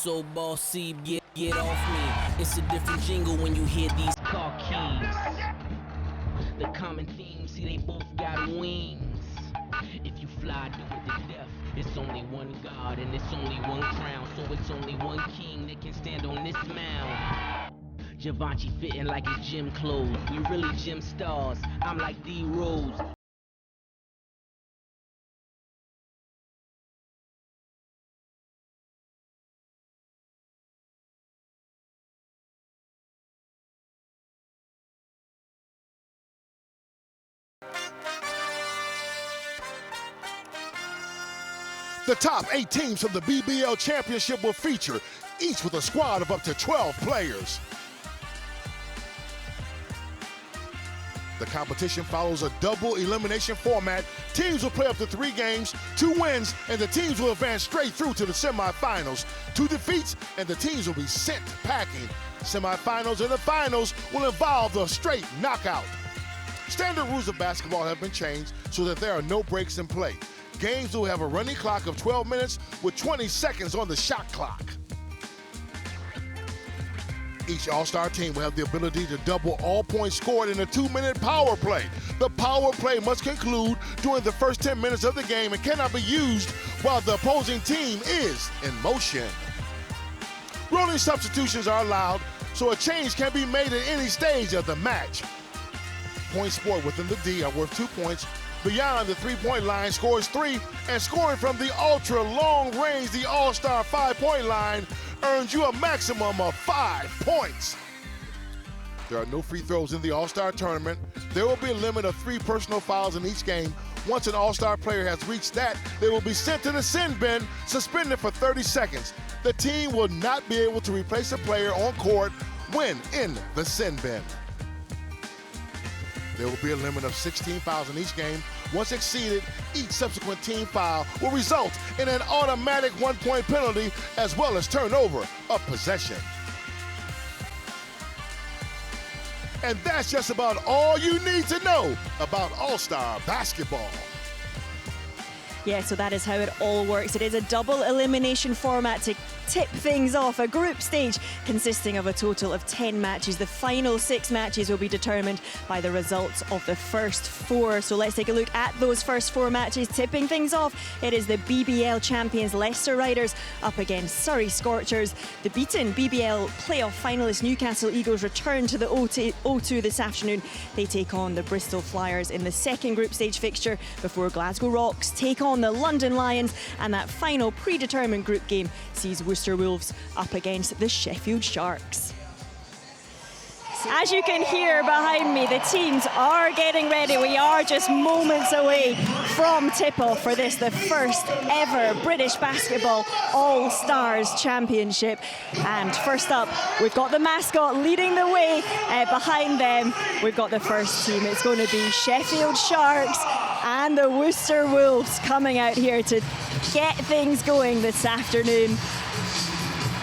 so bossy, get off me. It's a different jingle when you hear these car keys. The common theme, see they both got wings. If you fly, do it to death. It's only one God and it's only one crown, so it's only one king that can stand on this mound. Givenchy fitting like his gym clothes. We really gym stars. I'm like D Rose. The top 8 teams from the BBL Championship will feature, each with a squad of up to 12 players. The competition follows a double elimination format. Teams will play up to 3 games, 2 wins, and the teams will advance straight through to the semifinals. 2 defeats, and the teams will be sent packing. Semifinals and the finals will involve the straight knockout. Standard rules of basketball have been changed so that there are no breaks in play. Games will have a running clock of 12 minutes with 20 seconds on the shot clock. Each All-Star team will have the ability to double all points scored in a 2-minute power play. The power play must conclude during the first 10 minutes of the game and cannot be used while the opposing team is in motion. Rolling substitutions are allowed, so a change can be made at any stage of the match. Points scored within the D are worth 2 points. Beyond the 3-point line scores 3, and scoring from the ultra long range, the All-Star 5-point line, earns you a maximum of 5 points. There are no free throws in the All-Star tournament. There will be a limit of 3 personal fouls in each game. Once an All-Star player has reached that, they will be sent to the sin bin, suspended for 30 seconds. The team will not be able to replace a player on court when in the sin bin. There will be a limit of 16 fouls in each game. Once exceeded, each subsequent team foul will result in an automatic 1-point penalty as well as turnover of possession. And that's just about all you need to know about All-Star basketball. Yeah, so that is how it all works. It is a double elimination format to tip things off. A group stage consisting of a total of 10 matches. The final 6 matches will be determined by the results of the first 4. So let's take a look at those first 4 matches. Tipping things off, it is the BBL champions Leicester Riders up against Surrey Scorchers. The beaten BBL playoff finalists Newcastle Eagles return to the O2 this afternoon. They take on the Bristol Flyers in the second group stage fixture before Glasgow Rocks take on the London Lions, and that final predetermined group game sees Worcester Wolves up against the Sheffield Sharks. As you can hear behind me, the teams are getting ready. We are just moments away from tip-off for this, the first ever British Basketball All-Stars Championship. And first up, we've got the mascot leading the way. Behind them, we've got the first team. It's going to be Sheffield Sharks and the Worcester Wolves coming out here to get things going this afternoon.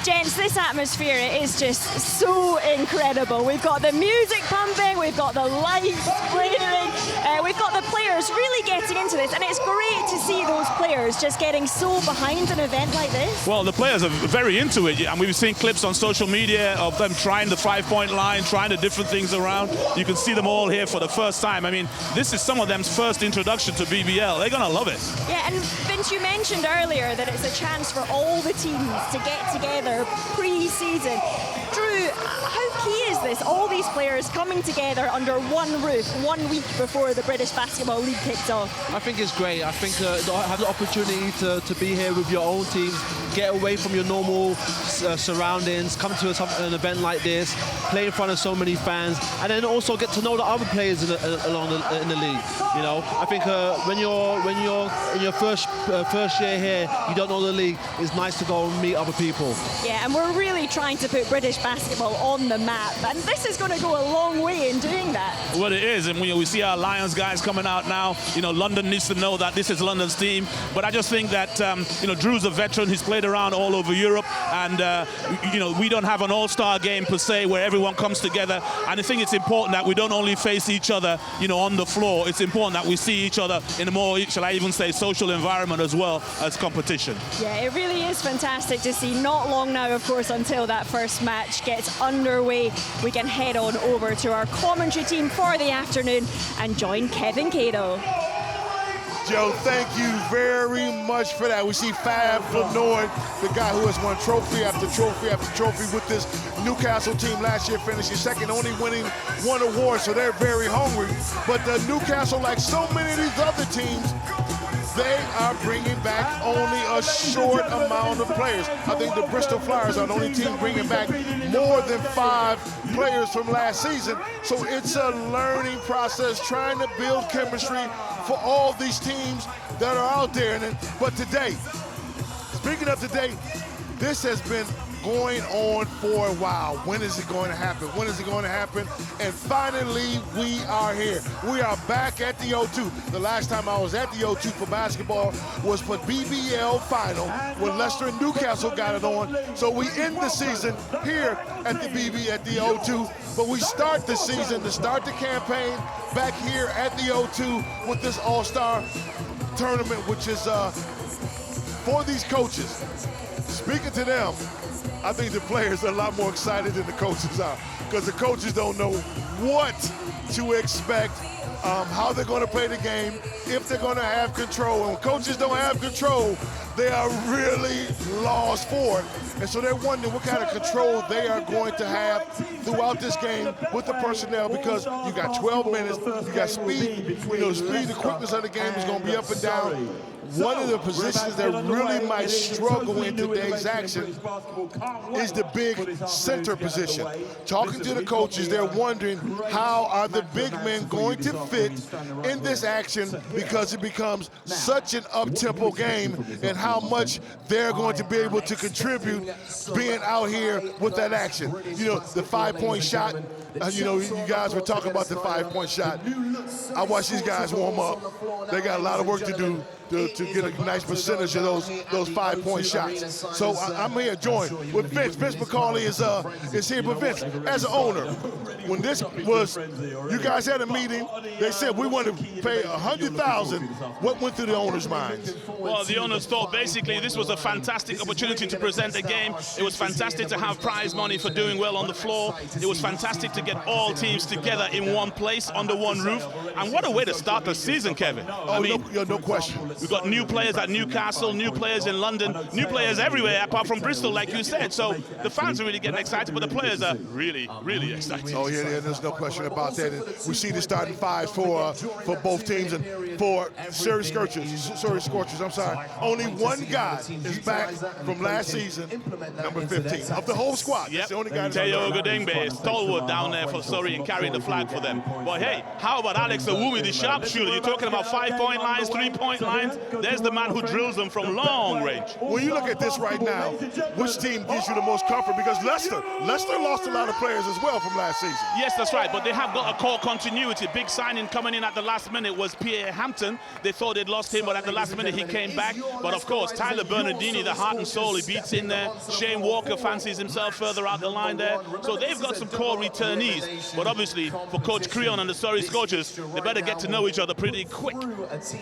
Gents, this atmosphere is just so incredible. We've got the music pumping, we've got the lights flaring, we've got the players really getting into this, and it's great to see those players just getting so behind an event like this. Well, the players are very into it, and we've seen clips on social media of them trying the 5-point line, trying the different things around. You can see them all here for the first time. I mean, this is some of them's first introduction to BBL. They're going to love it. Yeah, and Vince, you mentioned earlier that it's a chance for all the teams to get together pre-season. Drew, how key is this? All these players coming together under one roof 1 week before the British Basketball League kicks off. I think it's great. I think have the opportunity to be here with your own teams, get away from your normal surroundings, come to an event like this, play in front of so many fans, and then also get to know the other players in the league. You know, I think when you're in your first year here, you don't know the league. It's nice to go and meet other people. Yeah, and we're really trying to put British basketball on the map, and this is going to go a long way in doing that. Well, it is, and we see our Lions guys coming out now. You know, London needs to know that this is London's team, but I just think that, you know, Drew's a veteran. He's played played around all over Europe, and you know, we don't have an all-star game per se where everyone comes together. And I think it's important that we don't only face each other, you know, on the floor. It's important that we see each other in a more, shall I even say, social environment as well as competition. Yeah, it really is fantastic to see. Not long now, of course, until that first match gets underway. We can head on over to our commentary team for the afternoon and join Kevin Cato. Joe, thank you very much for that. We see Fab Flanoy, the guy who has won trophy after trophy after trophy with this Newcastle team last year, finishing second, only winning one award, so they're very hungry. But the Newcastle, like so many of these other teams, they are bringing back only a short amount of players. I think the Bristol Flyers are the only team bringing back more than 5 players from last season. So it's a learning process, trying to build chemistry for all these teams that are out there. But today, speaking of today, this has been going on for a while. When is it going to happen? When is it going to happen? And finally, we are here. We are back at the O2. The last time I was at the O2 for basketball was for BBL final when Leicester and Newcastle got it on. So we end the season here at the O2, but we start the season, to start the campaign back here at the O2 with this All-Star tournament, which is for these coaches. Speaking to them, I think the players are a lot more excited than the coaches are, because the coaches don't know what to expect, how they're going to play the game, if they're going to have control. And when coaches don't have control, they are really lost for it. And so they're wondering what kind of control they are going to have throughout this game with the personnel, because you got 12 minutes, you got speed. You know, the speed, the quickness of the game is going to be up and down. One of the positions that really might struggle in today's action is the big center position. Talking to the coaches, they're wondering how are the big men going to fit in this action, because it becomes such an up-tempo game, and how much they're going to be able to contribute being out here with that action. You know, the 5-point shot, you know, you guys were talking about the 5-point shot. I watched these guys warm up. They got a lot of work to do to get a nice percentage of those 5-point shots. So I'm here joined with Vince. Vince McCauley is here. But Vince, as an owner, when this was, you guys had a meeting, they said we want to pay $100,000. What went through the owner's mind? Well, the owners thought basically this was a fantastic opportunity to present a game. It was fantastic to have prize money for doing well on the floor. It was fantastic to get all teams together in one place under one roof. And what a way to start the season, Kevin. I mean, no question. We've got new players at Newcastle, new players in London, new players everywhere apart from Bristol, like you said. So the fans are really getting excited, but the players are really, really excited. Oh, yeah, there's no question about that. And we see the starting 5 for both teams. And for Surrey Scorchers, I'm sorry, only one guy is back from last season, number 15, of the whole squad. Yep. The only guy Teo Godengbe, stalwart down there for Surrey and carrying the flag for them. But hey, how about Alex Awumi, the sharpshooter? You're talking about 5-point lines, 3-point lines. There's the man who drills them from long range. When you look at this right now, which team gives you the most comfort? Because Leicester lost a lot of players as well from last season. Yes, that's right, but they have got a core continuity. Big signing coming in at the last minute was Pierre Hampton. They thought they'd lost him, but at the last minute he came back. But of course, Tyler Bernardini, the heart and soul, he beats in there. Shane Walker fancies himself further out the line there. So they've got some core returnees. But obviously, for Coach Creon and the Surrey Scorchers, they better get to know each other pretty quick.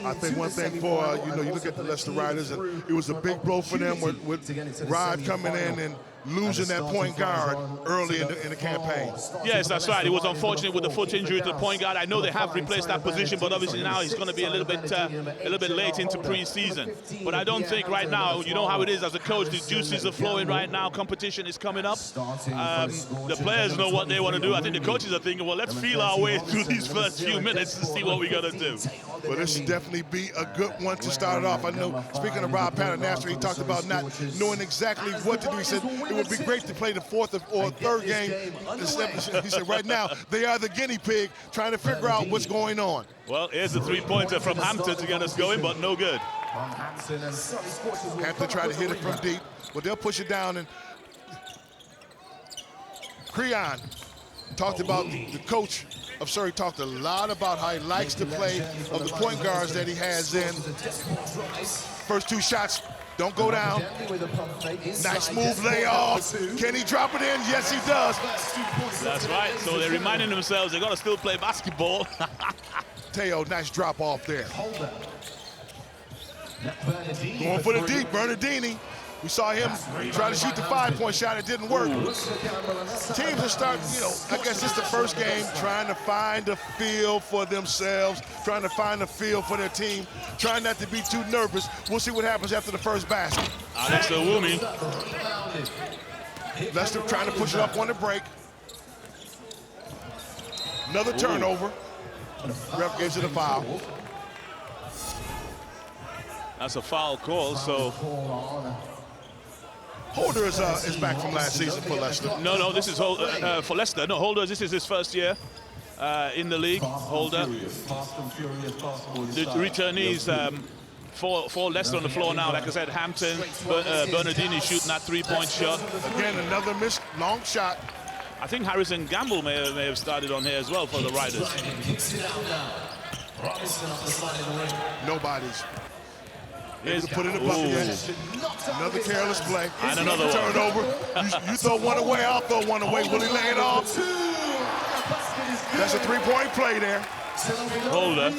I think one thing for, you look at the Leicester Riders, and it was a big blow for them with Rod coming in and losing that point guard early in the campaign. Yes, that's right. It was unfortunate with the foot injury to the point guard. I know they have replaced that position, but obviously now he's going to be a little bit late into pre-season. But I don't think right now, you know how it is as a coach, the juices are flowing right now. Competition is coming up. The players know what they want to do. I think the coaches are thinking, well, let's feel our way through these first few minutes to see what we're going to do. Well, this should definitely be a good one to start it off. I know, speaking of Rob Paternoster, he talked about not knowing exactly what to do. He said it would be great to play the 4th or 3rd game. He said right now they are the guinea pig trying to figure out what's going on. Well, here's a 3-pointer from Hampton to get us going, but no good. Hampton tried to hit it from deep, but they'll push it down. And Creon talked about the coach of Surrey, talked a lot about how he likes to play of the point guards that he has in. First 2 shots Don't go down. Nice move, layoff. Can he drop it in? Yes, he does. That's right. So they're reminding themselves they got to still play basketball. Teo, nice drop off there. Going for the deep, Bernardini. We saw him try to shoot the 5-point shot. It didn't work. Teams are starting, you know, I guess it's the first game, trying to find a feel for themselves, trying to find a feel for their team, trying not to be too nervous. We'll see what happens after the first basket. Alex Owumi. Leicester trying to push it up on the break. Another turnover. Ref gives it a foul. That's a foul call, so... Holder is back from last season for Leicester. No, this is for Leicester. No, Holder, this is his first year in the league. Holder. The returnees for Leicester on the floor now. Like I said, Hampton, Bernardini shooting that 3-point shot. Again, another missed long shot. I think Harrison Gamble may have started on here as well for the Riders. Nobody's able to put in a bucket yet. Another careless play. And another turnover. You throw one away, I'll throw one away. Will he lay it off? That's a 3-point play there. Holder,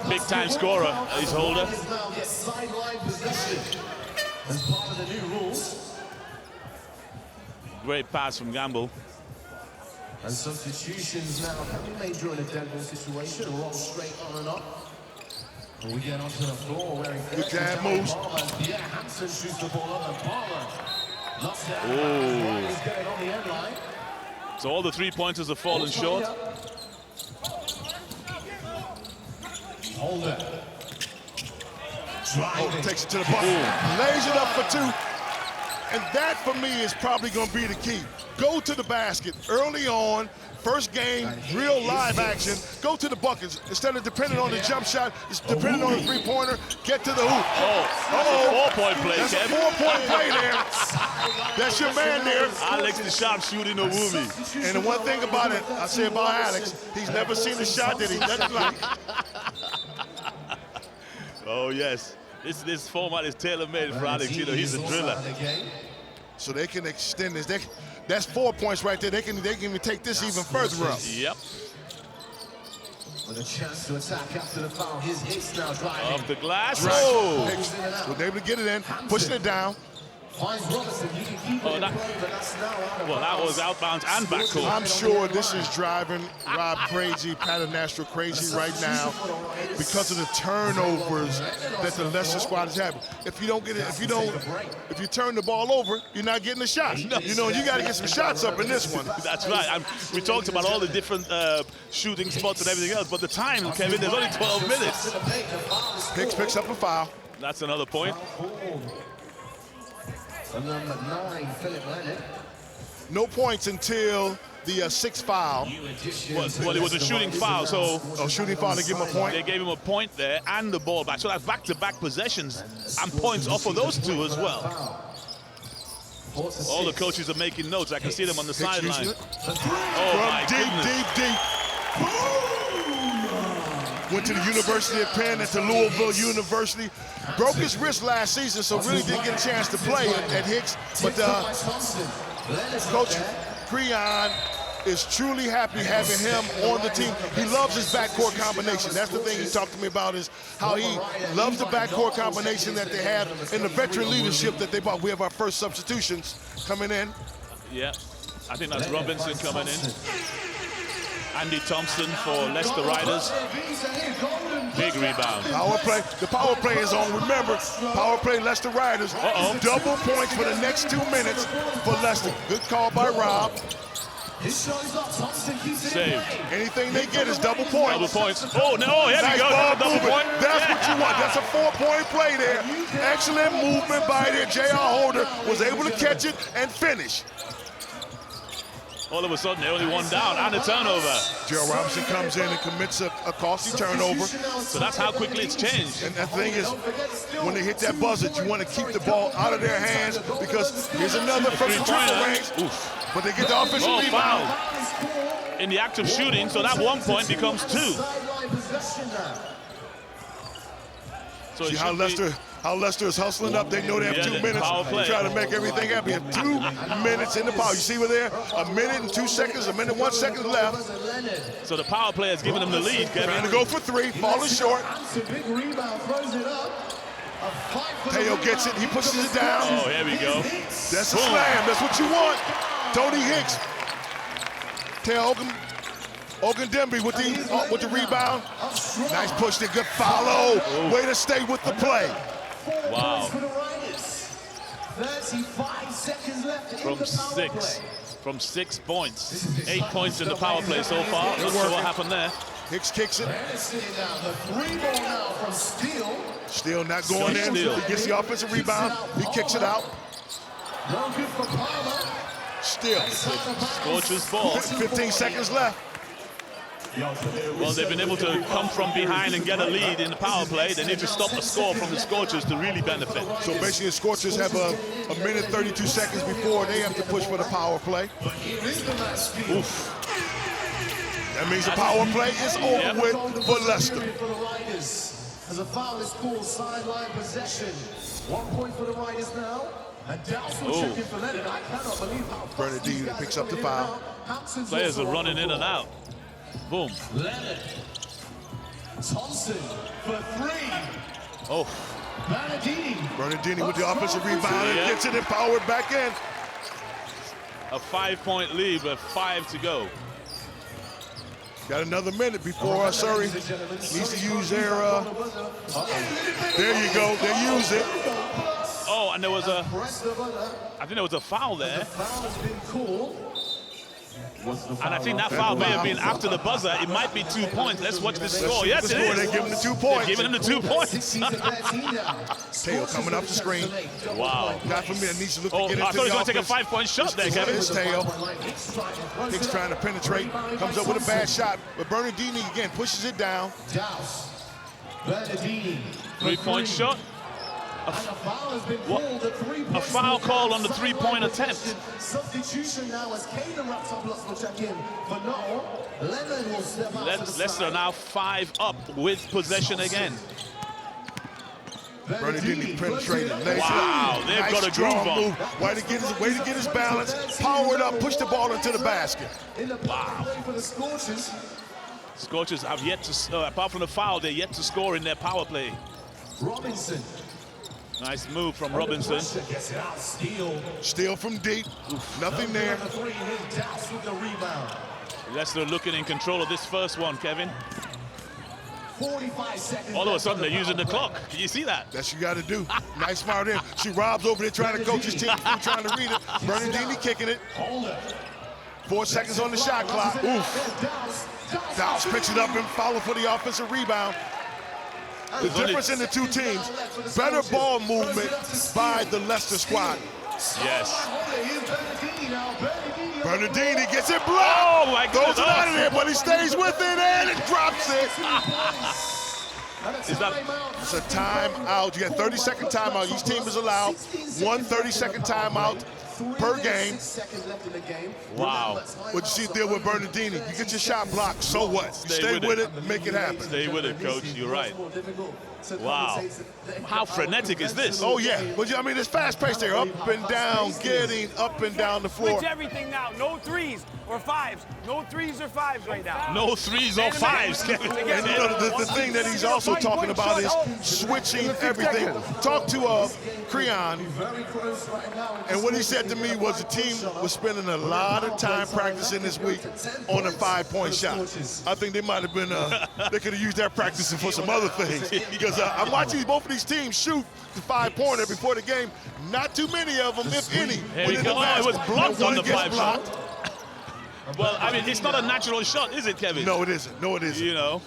big time scorer is Holder. Great pass from Gamble. And substitutions now can be made during a deadball situation, roll straight on and up. And we get onto the floor wearing good jab moves. Yeah, Hampton shoots the ball up and Palmer lost it. He's getting on the end line. So all the 3-pointers have fallen short. Holder. Holder takes it to the bucket. Lays it up for 2. And that, for me, is probably going to be the key. Go to the basket early on. First game, real live action. Go to the buckets. Instead of depending on the jump shot, it's depending on the 3-pointer. Get to the hoop. That's a 4-point play, That's Kevin. a 4-point play there. That's your man there. Alex the sharpshooting Owumi. And the one thing about it, I say about Alex, he's never seen a shot that he doesn't like. Oh, yes. This format is tailor-made for Alex. You know, he's a driller. So they can extend this. That's 4 points right there. They can even take this even further up. Yep. With a chance to attack after the foul. His hits now driving. Off the glass. Right. Oh! Was able to get it in, pushing it down. Finds Robertson. You can keep it in play, but that's now out of Well, that was outbounds and backcourt. I'm sure this is driving Rob crazy, Paternastro crazy right now because of the turnovers that the Leicester squad is having. If you don't get it, if you turn the ball over, you're not getting a shot. You know, you got to get some shots up in this one. That's right. We talked about all the different shooting spots and everything else, but the time, Kevin, there's only 12 minutes. Picks up a foul. That's another point. And number 9, Philip Leonard. No points until the 6th foul. Well, it was a shooting foul, so... Oh, shooting foul to give him a point? They gave him a point there and the ball back. So that's back-to-back possessions and points off of those two as well. All the coaches are making notes. I can see them on the sideline. Oh, my goodness. Deep. Went to the University of Penn and to Louisville University. Broke his wrist last season, so really didn't get a chance to play at Hicks. But Coach Creon is truly happy having him on the team. He loves his backcourt combination. That's the thing he talked to me about, is how he loves the backcourt combination that they have and the veteran leadership that they brought. We have our first substitutions coming in. Yeah, I think that's Robinson coming in. Andy Thompson for Leicester Riders. Big rebound. Power play. The power play is on. Remember, power play Leicester Riders. Double points for the next 2 minutes for Leicester. Good call by Rob. Save. Anything they get is double points. Double points. Oh, no, here we go. Double point. That's what you want. That's a 4-point play there. Excellent movement by there. J.R. Holder was able to catch it and finish. All of a sudden, they're only one down and a turnover. Gerald Robinson comes in and commits a costly turnover. So that's how quickly it's changed. And the thing is, when they hit that buzzer, you want to keep the ball out of their hands, because here's another from the triple range. But they get the offensive rebound. Foul. In the act of shooting, so that 1 point becomes 2. So see how Leicester How Leicester is hustling up. They know they have 2 minutes power play. to try to make everything happen. You have 2 minutes in the power. You see we're there? 1 minute and 2 seconds, 1 minute 1 second left. So the power play has given them the lead, Kevin. Trying to go for 3, falling short. Teo gets it, he pushes it down. Oh, here we go. That's a slam, that's what you want. Tony Hicks. Teo Ogundembe with the rebound. Nice push there, good follow. Ooh. Way to stay with the play. Wow. 35 seconds left From 6 points. 8 points in the power play so far. Not sure what happened there. Hicks kicks it. The 3 ball now from Steele. Steele not going in. He gets the offensive rebound. He kicks it out. Steele. Scorchers ball. 15 seconds left. Well, they've been able to come from behind and get a lead in the power play. They need to stop the score from the Scorchers to really benefit. So basically the Scorchers have a minute 32 seconds before they have to push for the power play. Oof. That means the power play is over with for Leicester. As a foul is called, sideline possession. 1 point for the Riders now. And Dowse will check in for Leonard. I cannot believe how Bernardini picks up the foul. Players are running in and out. Boom. Leonard. Thompson for 3. Oh. Bernardini with the offensive rebound and gets it and powered back in. A 5-point lead with 5 to go. Got another minute before Surrey needs to use their, there you go, they use it. Oh, and there was I think there was a foul there. The foul has been called. And I think that foul may have been after the buzzer. It might be 2 points. Let's watch the score. Yes, it is. They give him the 2 points. They're giving him the 2 points. Teo coming up the screen. Wow. Guy from there needs to look Oh, to get I into thought he the was going to take a 5-point shot there, Kevin. It's Teo. Hicks trying to penetrate. Comes up with a bad shot. But Bernardini again pushes it down. Dowse. Bernardini. 3-point shot. A foul call on the 3-point attempt. Substitution now as Caden wraps up lots will check in. But no, Leonard will step out. Leicester now 5 up with possession again. Bernardini penetrated. Wow, they've got a groove on. Way to get his balance, power it up, push the ball into the basket. Wow. Scorchers have yet to, apart from the foul, they're yet to score in their power play. Robinson. Nice move from Robinson. Steele from deep. Nothing there. Leicester looking in control of this first one, Kevin. 45 seconds. All of a sudden, they're using the clock. Can you see that? That's what you got to do. Nice smart in. See Rob's over there trying to coach his team, trying to read it. Bernardini kicking it. 4 seconds on the shot clock. Oof. Dowse picks it up and follow for the offensive rebound. The difference in the two teams, better ball movement by the Leicester squad. Yes. Bernardini gets it blocked. Oh, my goodness. Goes out of there, but he stays with it and it drops it. Is that? It's a timeout. You got 30-second timeout. Each team is allowed 1 30-second timeout per game. Wow. What you see deal with Bernardini, you get your shot blocked, so what? You stay with it, make it happen. Stay with it, coach. You're right. Wow. How frenetic is this? Oh, yeah. But I mean, it's fast-paced there. Up and down, getting up and down the floor. Switch everything now. No 3s or 5s. No 3s or 5s right now. No 3s or 5s, Kevin. And you know, the thing that he's also talking about is switching everything. Talk to Creon, and what he said to me was the team was spending a lot of time practicing this week on a 5-point shot. I think they might have been, they could have used that practicing for some other things. Because I'm watching both of these teams shoot the 5-pointer before the game. Not too many of them, if any. Here we go. Oh, it was blocked on the 5 shot. Well, I mean, it's not a natural shot, is it, Kevin? No, it isn't. No, it isn't. You know.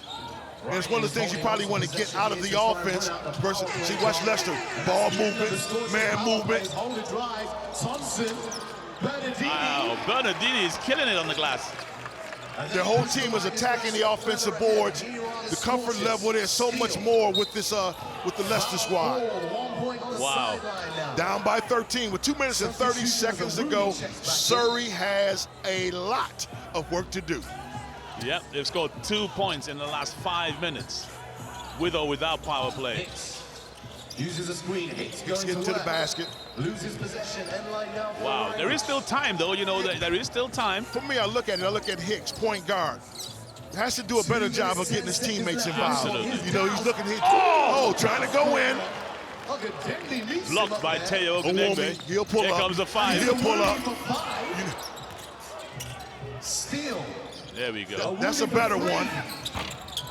And it's one of the things you probably want to get out of the offense versus, see, watch Leicester. Ball movement, man movement. Wow, Bernardini is killing it on the glass. Their whole team is attacking the offensive boards. The comfort level there's so much more with this with the Leicester squad. Wow. Down by 13 with 2 minutes and 30 seconds to go. Surrey has a lot of work to do. Yep, they've scored 2 points in the last 5 minutes, with or without power play. Uses a screen, hits, Hicks getting to the basket. Loses possession, and line now. Wow, there is still time, though. You know, there is still time. For me, I look at Hicks, point guard. Has to do a better job of getting his teammates involved. Absolutely. You know, he's looking here. Oh, trying to go in. Blocked by Teo Ogunegbe. He'll pull Here up. comes the 5. He'll pull up. Steal. There we go. That's a better one.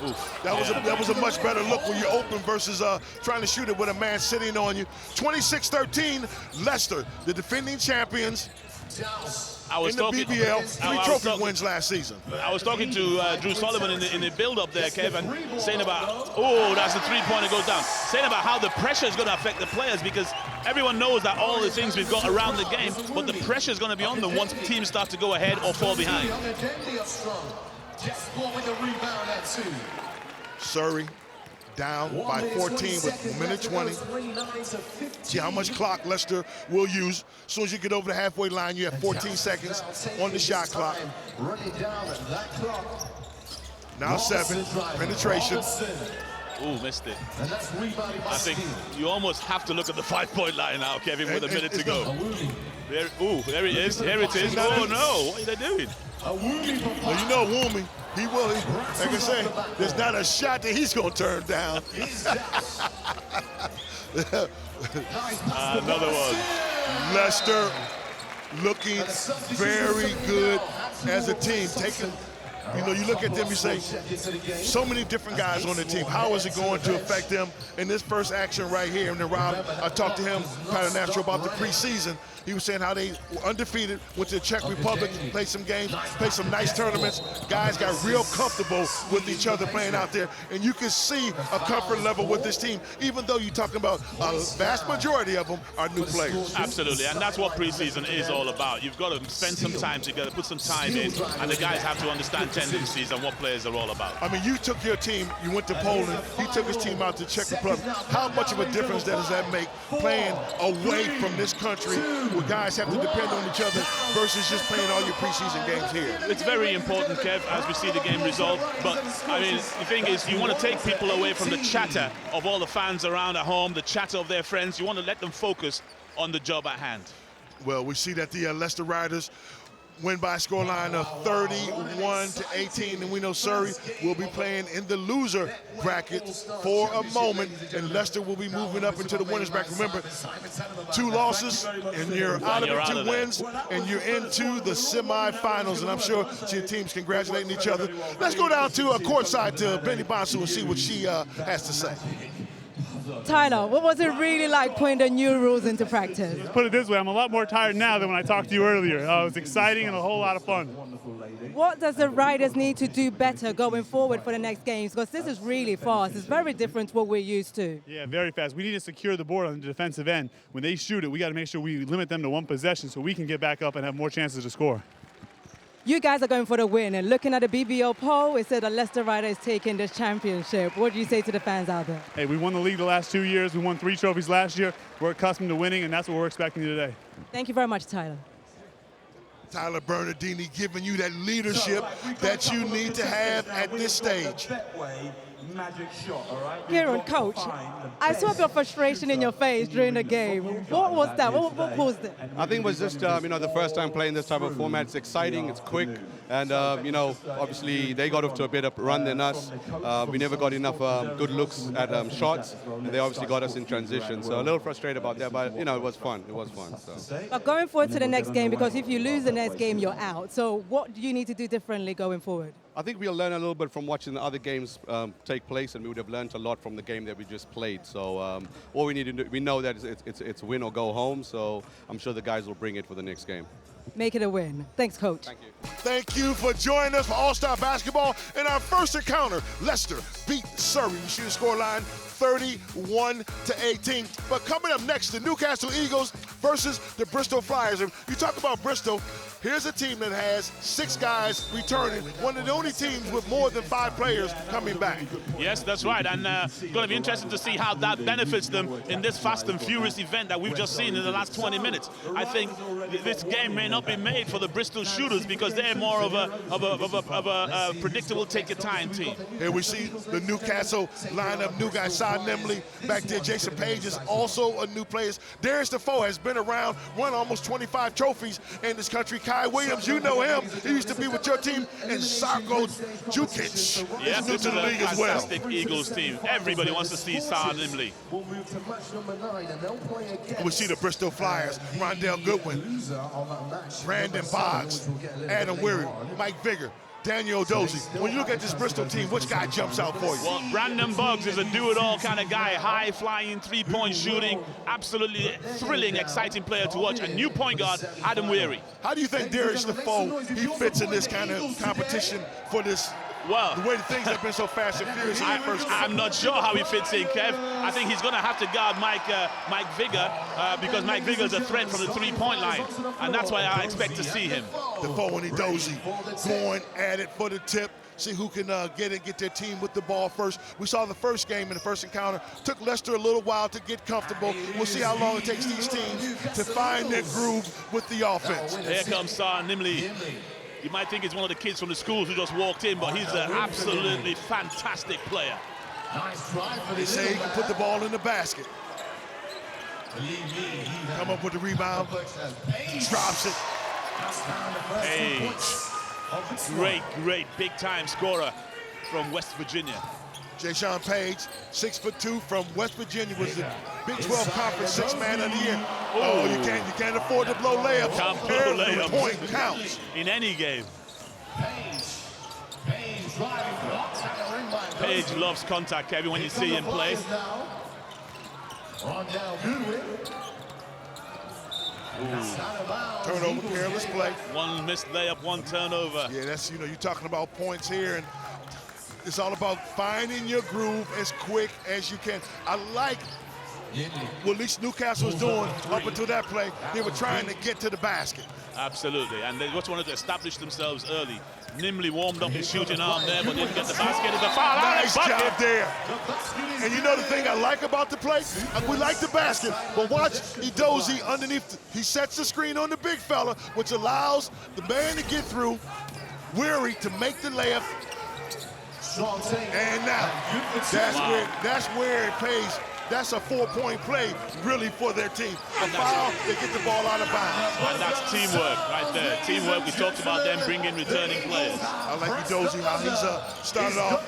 Oof. That was a much better look when you're open versus trying to shoot it with a man sitting on you. 26-13, Leicester, the defending champions in the BBL. 3 trophy wins last season. I was talking to Drew Sullivan in the build-up there, Kevin, saying about, oh, that's the three-pointer goes down. Saying about how the pressure is going to affect the players because everyone knows that all the things we've got around the game, but the pressure is going to be on them once teams start to go ahead or fall behind. With the rebound at 2. Surrey down by 14 with a minute 20. See how much clock Leicester will use. As soon as you get over the halfway line, you have 14 seconds on the shot clock. Now 7, penetration. Ooh, missed it. I think you almost have to look at the 5-point line now, Kevin, with a minute to go. There, ooh, there it is. Here it is. Oh, no. What are they doing? Well, you know Woomy, he will. Like I say, there's not a shot that he's going to turn down. Another one. Leicester looking very good as a team. You know, you look at them, you say, so many different guys on the team. How is it going to affect them in this first action right here? And then Rob, I talked to him, Paternastro, about the preseason. He was saying how they were undefeated, went to the Czech Republic, played some games, played some nice tournaments. Guys got real comfortable with each other playing out there. And you can see a comfort level with this team, even though you're talking about a vast majority of them are new players. Absolutely, and that's what preseason is all about. You've got to spend some time together, put some time in, and the guys have to understand tendencies and what players are all about. I mean, you took your team, you went to Poland, he took his team out to Czech Republic. How much of a difference does that make playing away from this country where guys have to depend on each other versus just playing all your preseason games here? It's very important, Kev, as we see the game resolve. But, I mean, the thing is, you want to take people away from the chatter of all the fans around at home, the chatter of their friends. You want to let them focus on the job at hand. Well, we see that the Leicester Riders win by a scoreline of 31-18, and we know Surrey will be playing in the loser bracket for a moment, and Leicester will be moving up into the winners bracket. Remember, 2 losses, and you're out of it, 2 wins, and you're into the semifinals, and I'm sure your team's congratulating each other. Let's go down to courtside to Benny Bonsu and see what she has to say. Tyler, what was it really like putting the new rules into practice? Put it this way, I'm a lot more tired now than when I talked to you earlier. It was exciting and a whole lot of fun. What does the Riders need to do better going forward for the next games? Because this is really fast. It's very different to what we're used to. Yeah, very fast. We need to secure the board on the defensive end. When they shoot it, we got to make sure we limit them to 1 possession so we can get back up and have more chances to score. You guys are going for the win, and looking at the BBL poll, it said that Leicester Riders is taking this championship. What do you say to the fans out there? Hey, we won the league the last 2 years. We won 3 trophies last year. We're accustomed to winning, and that's what we're expecting today. Thank you very much, Tyler. Tyler Bernardini giving you that leadership that you need to have at this stage. Kieran, coach, I saw your frustration in your face during the game. What was that? What caused it? I think it was just, the first time playing this type of format. It's exciting, it's quick, and, obviously they got off to a better run than us. We never got enough good looks at shots, and they obviously got us in transition. So a little frustrated about that, but, it was fun. It was fun. So. But going forward to the next game, because if you lose the next game, you're out. So what do you need to do differently going forward? I think we'll learn a little bit from watching the other games take place, and we would have learned a lot from the game that we just played. So all we need to do, we know that it's win or go home, so I'm sure the guys will bring it for the next game. Make it a win. Thanks, Coach. Thank you. Thank you for joining us for All-Star Basketball. In our first encounter, Leicester beat Surrey. We shoot a scoreline 31-18. But coming up next, the Newcastle Eagles versus the Bristol Flyers. And you talk about Bristol, Here's a team that has 6 guys returning, one of the only teams with more than 5 players coming back. Yes, that's right, and going to be interesting to see how that benefits them in this fast and furious event that we've just seen in the last 20 minutes. I think this game may not be made for the Bristol shooters because they're more of a predictable take-your-time team. Here we see the Newcastle lineup, new guy, Cy Nimley. Back there, Jason Page is also a new player. Darius Defoe has been around, won almost 25 trophies in this country. Kai Williams, you know him. He used to be with your team. And Sarko Jukic yeah, is new to the league as well. Fantastic Eagles team. Everybody wants to see Cy Nimley. We see the Bristol Flyers, Rondell Goodwin, Brandon Boggs, Adam Weary, Mike Vigor, Daniel Dozie. When you look at this Bristol team, which guy jumps out for you? Well, Brandon Boggs is a do-it-all kind of guy, high-flying, three-point shooting, absolutely thrilling, exciting player to watch. And new point guard, Adam Weary. How do you think Darius Defoe, he fits in this kind of competition for this? Well, the way things have been so fast and furious in the first game. I'm not sure how he fits in, Kev. I think he's going to have to guard Mike Vigor because Mike Vigor is a threat from the three-point line, and that's why I expect to see him. Defoe and Dozie going at it for the tip. See who can get their team with the ball first. We saw the first game in the first encounter. Took Leicester a little while to get comfortable. We'll see how long it takes these teams to find their groove with the offense. Here comes Cy Nimley. You might think he's one of the kids from the schools who just walked in, but he's an absolutely fantastic player. They say he can put the ball in the basket. Come up with the rebound. Drops it. Page. Great big-time scorer from West Virginia. Jayshawn Page, 6'2" from West Virginia, was the Big 12 Conference 6th Man of the Year. Oh, you can't afford to blow layups. Can't blow layups. Point counts In any game. Page loves contact, Kevin, when you see him play. Turnover, careless play. One missed layup, one turnover. Yeah, that's, you're talking about points here, and it's all about finding your groove as quick as you can. I like what at least Newcastle was doing up until that play. They were trying to get to the basket. Absolutely, and they just wanted to establish themselves early. Nimley warmed up his shooting arm there, but didn't get the basket. It's a foul. Nice job there. And you know the thing I like about the play? We like the basket, but watch Edozie underneath. He sets the screen on the big fella, which allows the man to get through. Weary to make the layup. And now, that's where it pays. That's a 4-point play, really, for their team. A foul, they get the ball out of bounds. And that's teamwork right there. Teamwork, we talked about them bringing returning players. I like Edozie, how he's started off.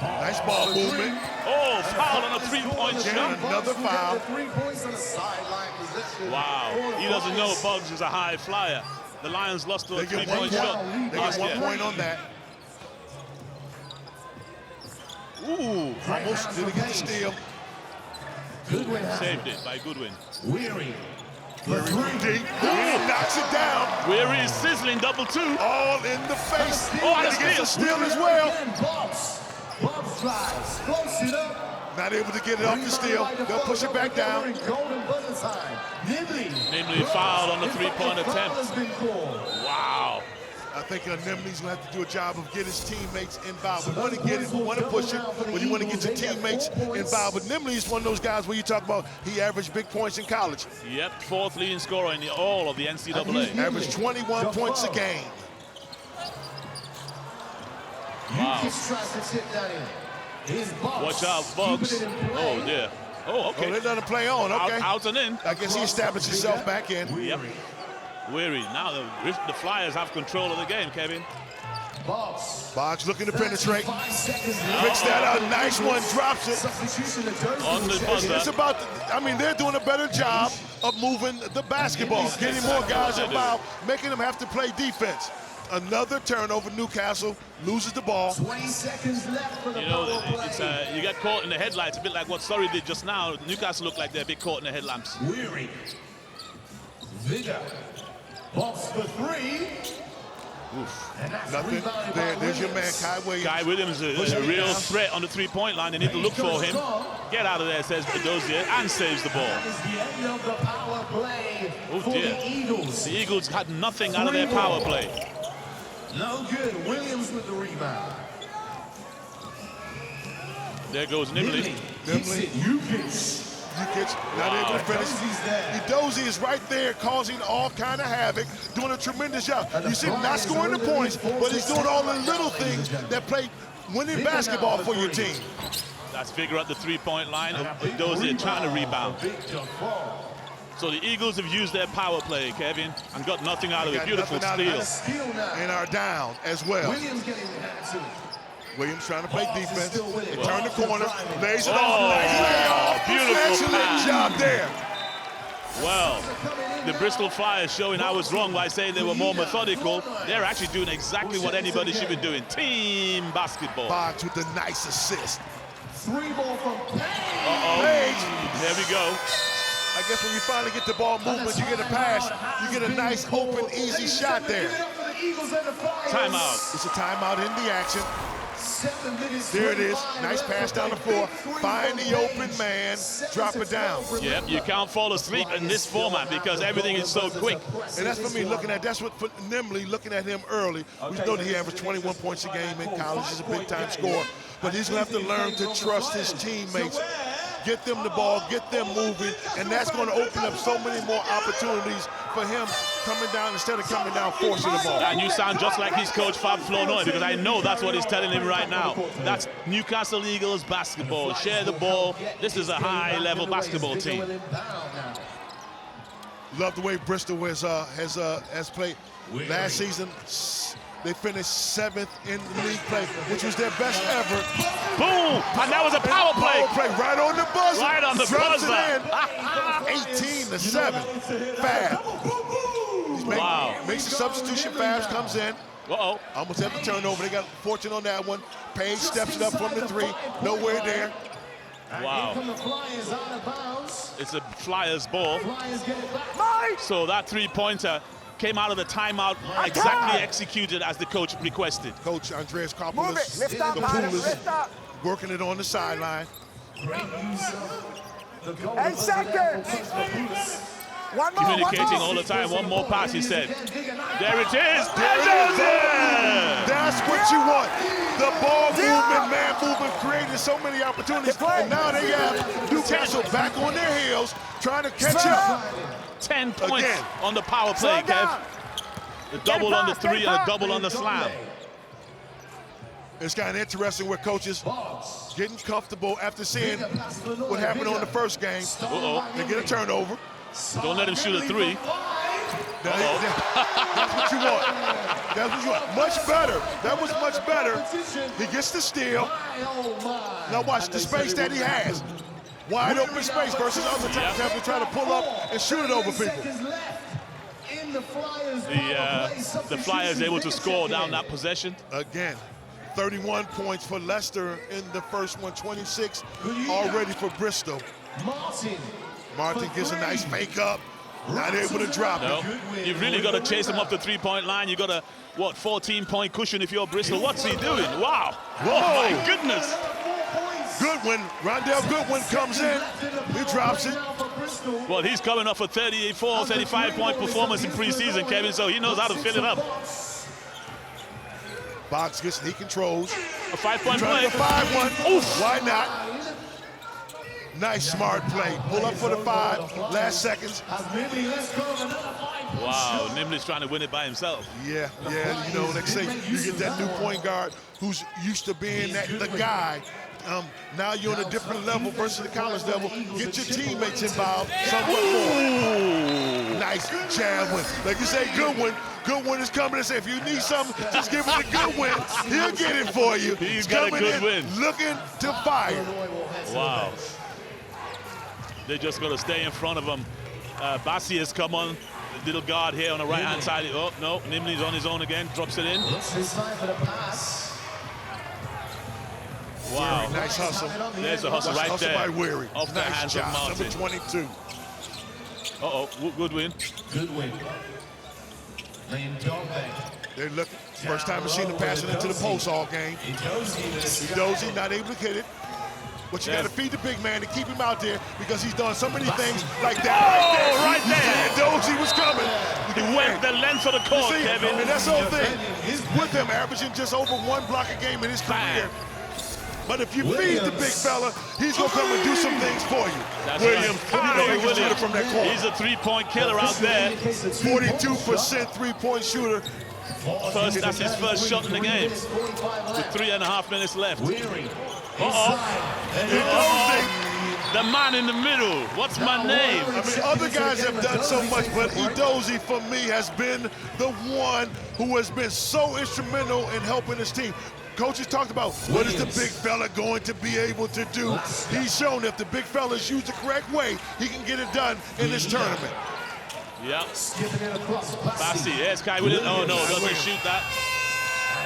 Nice ball movement. Oh, foul on a three-point shot. Another foul. Wow, he doesn't know Buggs is a high flyer. The Lions lost to a three-point shot. They get 1 point on that. Ooh. Almost didn't get the steal. Saved it by Goodwin. Weary deep. Knocks it down. Weary is sizzling, double two. All in the face. Oh, and he gets a steal as well. Not able to get it off the steal. They'll push it back down. Nimley fouled on the three-point attempt. Wow. I think Nimley's going to have to do a job of getting his teammates involved. We want to get it, we want to push it, but you want to get your teammates involved. But Nimley is one of those guys where you talk about he averaged big points in college. Yep, 4th leading scorer in all of the NCAA. Averaged 21 points a game. Wow. Watch out, Buggs. Oh, dear. Oh, okay. Oh, they let him play on, okay. Out and in. I guess he established himself back in. Yep. Weary. Now the Flyers have control of the game, Kevin. Boggs looking to penetrate. Picks that up. Nice one. Drops it. On the buzzer. It's about, they're doing a better job of moving the basketball, getting more guys involved, making them have to play defense. Another turnover. Newcastle loses the ball. 20 seconds left for the you get caught in the headlights, a bit like what Surrey did just now. Newcastle look like they're a bit caught in the headlamps. Weary. Vigor. Box for three. Nothing. There's your man, Kai Williams. Kai Williams is a real threat on the three-point line. They need to look for him. Get out of there, says Dozier, and saves the ball. That is the end of the power play for dear. the Eagles. The Eagles had nothing out of their power play. No good. Williams with the rebound. There goes Nimbley. UKITS not able to finish. Dozie is right there causing all kind of havoc, doing a tremendous job. You see him not scoring the points, but he's doing all the little things that play winning basketball for your team. That's figure at the three-point line. Dozier trying to rebound. So the Eagles have used their power play, Kevin, and got nothing out of it. Beautiful steal. And are down as well. Williams getting the attitude. Williams trying to play defense. They turn the corner, lays it Oh, off. beautiful Excellent pass. job there. Well, the Bristol Flyers showing I was wrong by saying they were more methodical. They're actually doing exactly what anybody should be doing. Team basketball. Boggs with the nice assist. 3 ball from Page. There we go. I guess when you finally get the ball movement, you get a pass, you get a nice, open, easy shot there. Timeout. It's a timeout in the action. There it is. Nice pass down the floor. Find the open man. Drop it down. Yep, you can't fall asleep in this format because everything is so quick. And that's for me looking at, that's what for Nimbley, looking at him early. We know that he averaged 21 points a game in college. He's a big-time scorer. But he's going to have to learn to trust his teammates. Get them the ball, get them moving, and that's going to open up so many more opportunities for him coming down instead of coming down forcing the ball. And you sound just like his coach, Fab Flournoy, because I know that's what he's telling him right now. That's Newcastle Eagles basketball. Share the ball. This is a high-level basketball team. Love the way Bristol has played. Last season, they finished 7th in the league play, which was their best ever. Boom! And that was a power play. Power play right on the buzzer. Right on the Drops buzzer. it in. 18-7. Fab. Makes the substitution. Fabs comes in. Uh-oh. Almost have the turnover. They got fortune on that one. Page steps it up from the 3. Nowhere there. Wow. It's a Flyers ball. So that three-pointer came out of the timeout exactly executed as the coach requested. Coach Andreas Karpoulis, the Pulis, working it on the sideline. 8 seconds. One more. Communicating all the time. One more pass, he said. There it is. That's what you want. The ball movement, man movement, created so many opportunities. And now they have Newcastle back on their heels, trying to catch up. 10 points on the power play, Kev. The double on the 3 and a double on the slam. It's kind of interesting where coaches getting comfortable after seeing what happened on the first game. They get a turnover. Don't let him shoot a 3. That's what you want. That's what you want. Much better. That was much better. He gets the steal. Now watch the space that he has. Wide open space versus other times having to try to pull up and shoot it over people. The Flyers able to score down that possession. Again, 31 points for Leicester in the first one, 26 already for Bristol. Martin gets a nice fake up. Not able to drop it. You've really got to chase him up the three-point line. You got a, 14-point cushion if you're Bristol. What's he doing? Wow. Oh, my goodness. Goodwin, Rondell Goodwin comes in. He drops it. Well, he's coming off a 34, 35-point performance in preseason, Kevin, so he knows how to fill it up. Boggs gets it. He controls. A 5-point play. 5-1. Oof. Why not? Nice, smart play. Pull up for the 5. Last seconds. Wow, Nimbley's trying to win it by himself. Yeah, you know, like say, you get that new point guard who's used to being the guy. Now you're on a different level versus the college level. Get your teammates involved somewhat more. Nice jab win. Like you say, Goodwin is coming and say, if you need something, just give it to Goodwin. He'll get it for you. He's got a good win. Looking to fire. Wow. They just got to stay in front of him. Bassi has come on. The little guard here on the right-hand side. Oh, no, Nimbley's on his own again. Drops it in. Wow. Nice hustle. There's a hustle right there. By Weary. Off the nice hands job. of Martin. Number 22. Uh-oh, good win. Good win. Laying dog back. They're looking. First time we've seen him passing into the post all game. Dozy not able to get it. But you got to feed the big man to keep him out there because he's done so many things like that. Oh, right there. Dozy was coming. He went the length of the court, Kevin. And that's the whole thing. With him averaging just over 1 block a game in his career. But if you feed the big fella, he's going to come and do some things for you. That's Williams, Williams. from that corner. He's a three-point killer out there. 42% three-point shooter. That's his first shot in the game. With 3.5 minutes left. The man in the middle. What's my name? I mean, other guys have done so much, but Edozie, for me, has been the one who has been so instrumental in helping his team. Coaches talked about what is the big fella going to be able to do. He's shown if the big fella is used the correct way, he can get it done in this tournament. Yep. Bassi, yes, Kai Williams. Oh, no, doesn't shoot that.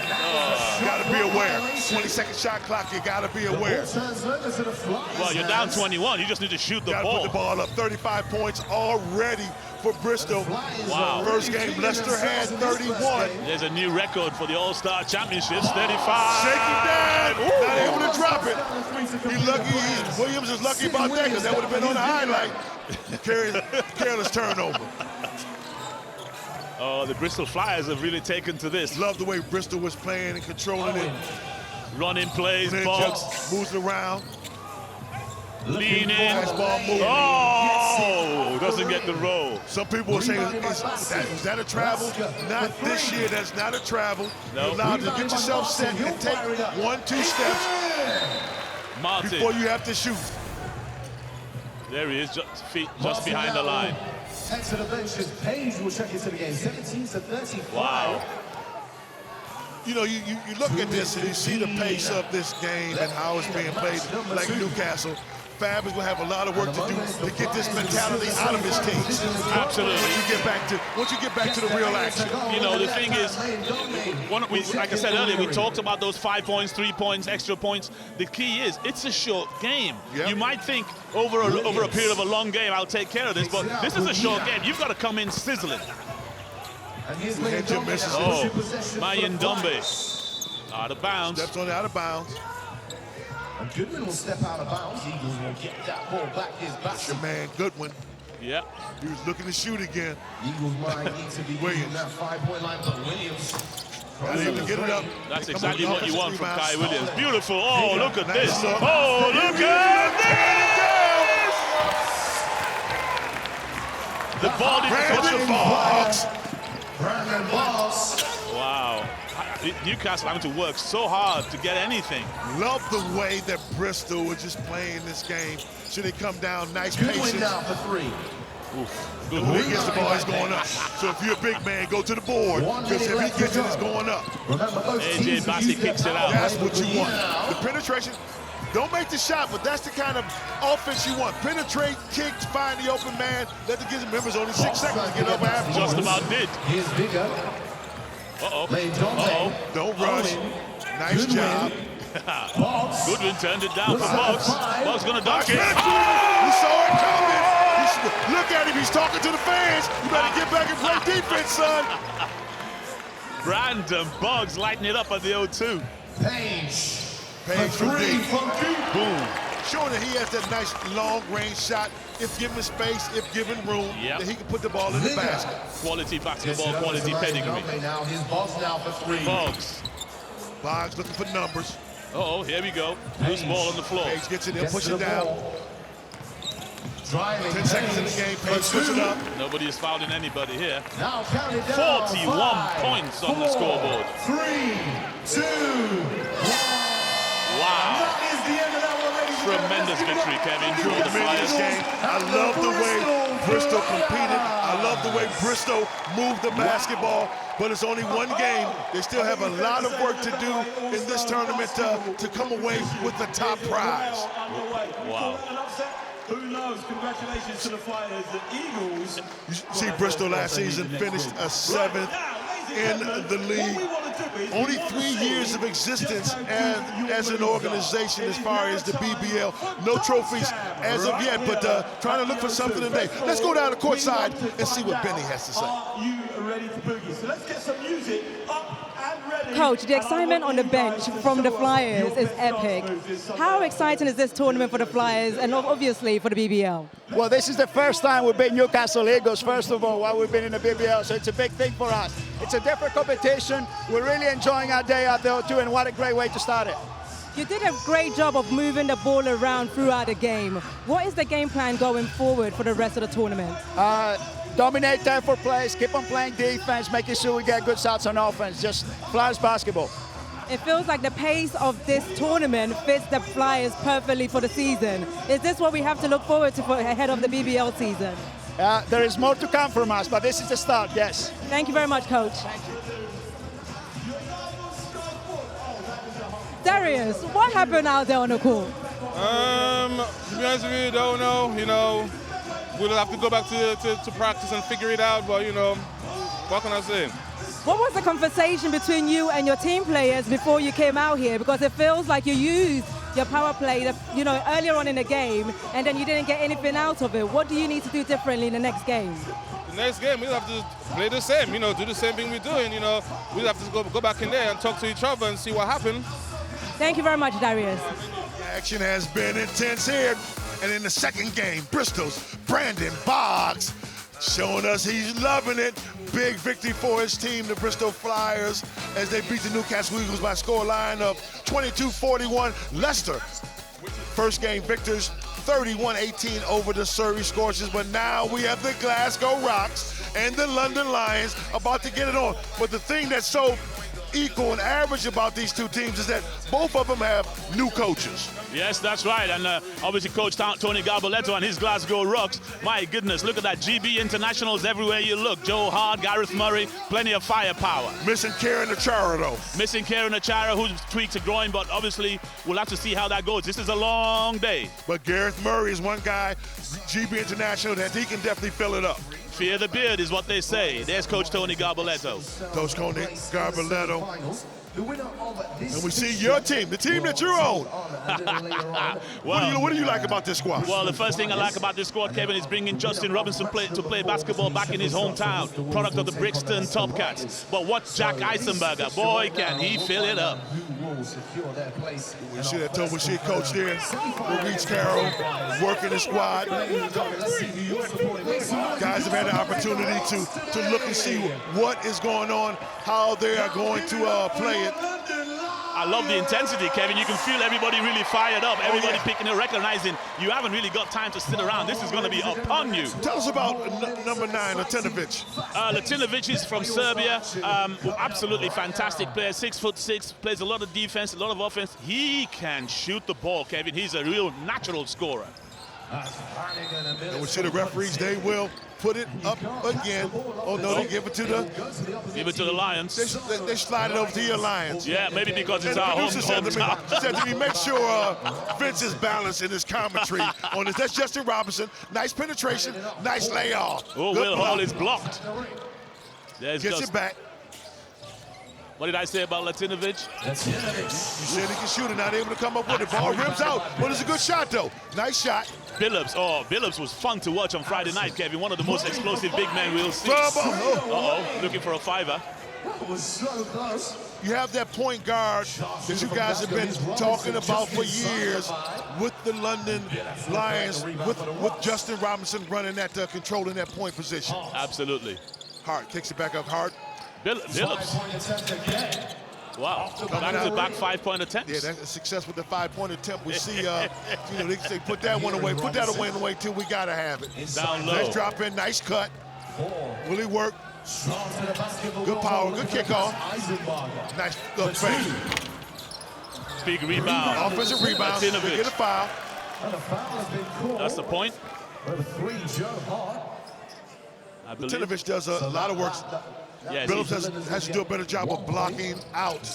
You gotta be aware. 20-second shot clock, you gotta be aware. Well, you're down 21. You just need to shoot the ball. Put the ball up. 35 points already for Bristol. Wow. First game, Leicester had 31. There's a new record for the All-Star Championships, 35. Shake it down. Not able to drop it. He's lucky. Williams is lucky about that because that would have been on the highlight. Careless turnover. Oh, the Bristol Flyers have really taken to this. Love the way Bristol was playing and controlling it. Running plays, Boggs. Moves around. Lean in. Ball moving. Oh, doesn't get the roll. Some people will say, is that a travel? Not this year, that's not a travel. No. You're allowed to get yourself set and take 1-2 steps Martin. before you have to shoot. There he is, just behind the line. Head to the benches. Page will check into the game. 17-35. Wow. You know, you look at this and you see the pace of this game and how it's being played, like Newcastle. Fab is going to have a lot of work to do to get this mentality out of his teams. Absolutely. Once you get back to the real action. You know, the thing is, like I said earlier, we talked about those 5 points, 3 points, extra points. The key is, it's a short game. Yep. You might think over a period of a long game, I'll take care of this, but this is a short game. You've got to come in sizzling. Oh, Mayan Dombe. Out of bounds. Steps on it, out of bounds. And Goodwin will step out of bounds. Eagles will get that ball back. His back. Your man Goodwin. Yeah. He was looking to shoot again. Eagles might need to be Williams. That 5-point line, but Williams. Not able to get it up. That's exactly what you want from Kai Williams. Beautiful. Oh, look at this. Oh, look at this. The ball didn't touch the ball. Brandon Boggs. Wow. Newcastle having to work so hard to get anything. Love the way that Bristol was just playing this game. Should they come down, nice patience. Now for 3. Oof. Good when he gets the ball, it's going up. So if you're a big man, go to the board, because if he gets it, it's going up. AJ Bassi kicks it out. That's what you want. The penetration, don't make the shot, but that's the kind of offense you want. Penetrate, kick, find the open man. Let the Gibson members only 6 seconds to get up after. Just about did. Here's bigger. Don't rush. Nice job. Goodwin turned it down for Boggs. Boggs gonna dunk it. You saw it coming. Look at him, he's talking to the fans. You better get back and play defense, son. Brandon Boggs lighting it up at the 0-2. Page from deep. Boom. Showing that he has that nice long-range shot, if given space, if given room, that he can put the ball in the basket. Quality basketball, quality pedigree. Now his Boggs now for 3. Boggs looking for numbers. Uh-oh, here we go. Loose ball on the floor. Page gets it in, push it down. 10 seconds in the game, Page push it up. Nobody is fouling anybody here. Now count it down. 41 points on the scoreboard. 3, 2, 1. Wow. That is the end of that one, ladies and gentlemen. Tremendous victory, Kevin, for the Flyers. Game. I love the way Bristol competed. I love the way Bristol moved the basketball, but it's only one game. They still have a lot of work to do in this tournament to come away with the top prize. Wow. Who knows? Congratulations to the Flyers. The Eagles. You see Bristol last season finished a 7th in the league. Only 3 years of existence as an organization as far as the BBL. No trophies as of yet, but trying to look for something today. Let's go down to courtside and see what Benny has to say. ready to boogie. So let's get some music up and ready. Coach, the excitement on the bench from the Flyers is epic. How exciting is this tournament for the Flyers and obviously for the BBL? Well, this is the first time we've been Newcastle Eagles, first of all, while we've been in the BBL, so it's a big thing for us. It's a different competition. We're really enjoying our day out there too, and what a great way to start it. You did a great job of moving the ball around throughout the game. What is the game plan going forward for the rest of the tournament? Dominate tempo plays, keep on playing defense, making sure we get good shots on offense, just Flyers basketball. It feels like the pace of this tournament fits the Flyers perfectly for the season. Is this what we have to look forward to for ahead of the BBL season? There is more to come from us, but this is the start, yes. Thank you very much, Coach. Darius, what happened out there on the court? To be honest with you, don't know. You know, we'll have to go back to practice and figure it out. But you know, what can I say? What was the conversation between you and your team players before you came out here? Because it feels like you used your power play, you know, earlier on in the game, and then you didn't get anything out of it. What do you need to do differently in the next game? The next game, we'll have to play the same. You know, do the same thing we're doing. You know, we'll have to go back in there and talk to each other and see what happened. Thank you very much, Darius. Action has been intense here. And in the second game, Bristol's Brandon Boggs showing us he's loving it. Big victory for his team, the Bristol Flyers, as they beat the Newcastle Eagles by a scoreline of 22-41. Leicester, first game victors, 31-18 over the Surrey Scorchers. But now we have the Glasgow Rocks and the London Lions about to get it on. But the thing that's so equal and average about these two teams is that both of them have new coaches. Yes, that's right. And obviously Coach Tony Garboletto and his Glasgow Rocks. My goodness, look at that. GB internationals everywhere you look. Joe Hart, Gareth Murray, plenty of firepower. Missing Kieran Achara, though. Missing Kieran Achara, who's tweaked a groin, but obviously we'll have to see how that goes. This is a long day. But Gareth Murray is one guy, GB international, that he can definitely fill it up. Fear the beard is what they say. There's Coach Tony Garboletto. Coach Tony Garboletto. And we see your team, the team that you're on. What do you like about this squad? Well, the first thing I like about this squad, Kevin, is bringing Justin Robinson to play basketball back in his hometown, product of the Brixton Topcats. But what Jack Eisenberger, boy, can he fill it up. We see that Toby Shea coach there, Maurice Carroll, working the squad. Guys have had the opportunity to look and see what is going on, how they are going to play it. I love the intensity, Kevin. You can feel everybody really fired up, everybody picking it, recognizing you haven't really got time to sit around. This is going to be upon you. Tell us about number 9, Latinovic. Latinovic is from Serbia. Absolutely fantastic player, 6'6", plays a lot of defense, a lot of offense. He can shoot the ball, Kevin. He's a real natural scorer. And we see the referees, they will put it up again. Oh no, they give it to the Lions. They slide it over to your Lions. Yeah, maybe because it's our hometown. Said to me, make sure Vince is balanced in his commentary on this. That's Justin Robinson. Nice penetration, nice layoff. Oh, Will Hall is blocked. Gets it back. What did I say about Latinovic? You said he can shoot it, not able to come up with it. Ball rims out, but it's a good shot, though. Nice shot. Billups, Billups was fun to watch on Friday night, Kevin. One of the most explosive big men we'll see. Looking for a fiver. You have that point guard that you guys have been talking about for years with the London Lions, with Justin Robinson running that, controlling that point position. Absolutely. Hart kicks it back up, Hart. Billups. Wow, back-to-back 5-point attempts. Yeah, that's a success with the 5-point attempt. We see, they put that one away. Put that away too. We gotta have it. Down low. Nice drop in, nice cut. Will he work? Good power, good kickoff. Nice good fake. Big rebound. Offensive rebound. They get a foul. That's the point. Latinovic does a lot of work. Yes, Billups has to do a better job of blocking out.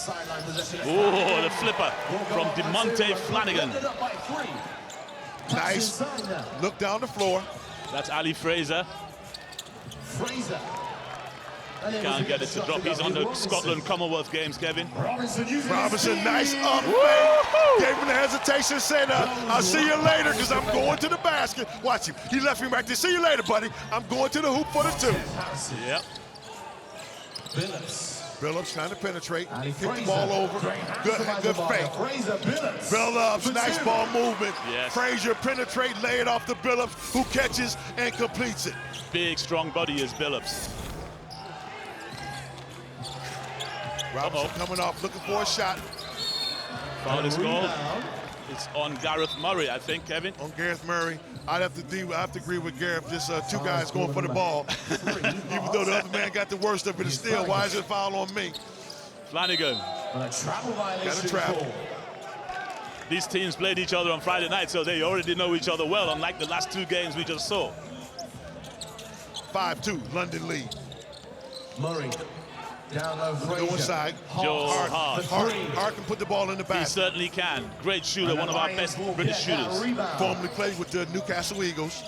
Oh, the flipper from DeMonte Flanagan. Nice. Look down the floor. That's Ali Fraser. Can't get it to drop. He's on the Scotland Commonwealth Games, Kevin. Robinson, nice up fake. Gave him the hesitation, said, I'll see you later because I'm going to the basket. Watch him. He left him right there. See you later, buddy. I'm going to the hoop for the 2. Yep. Billups trying to penetrate, kick the ball over. Good fake. Billups, nice ball movement. Yes. Frazier penetrate, lay it off to Billups, who catches and completes it. Big, strong body is Billups. Robinson coming off, looking for a shot. Foul is called. It's on Gareth Murray, I think, Kevin. On Gareth Murray. I have to agree with Gareth. Just two guys going for the ball. Even though the other man got the worst of it, it's still, why is it foul on me? Flanagan. Got a travel. These teams played each other on Friday night, so they already know each other well, unlike the last two games we just saw. 5-2, London lead. Murray. Down low, Go inside. Joe Hart. Hart can put the ball in the He basket. certainly can. Great shooter, one of our best British shooters. Formerly played with the Newcastle Eagles.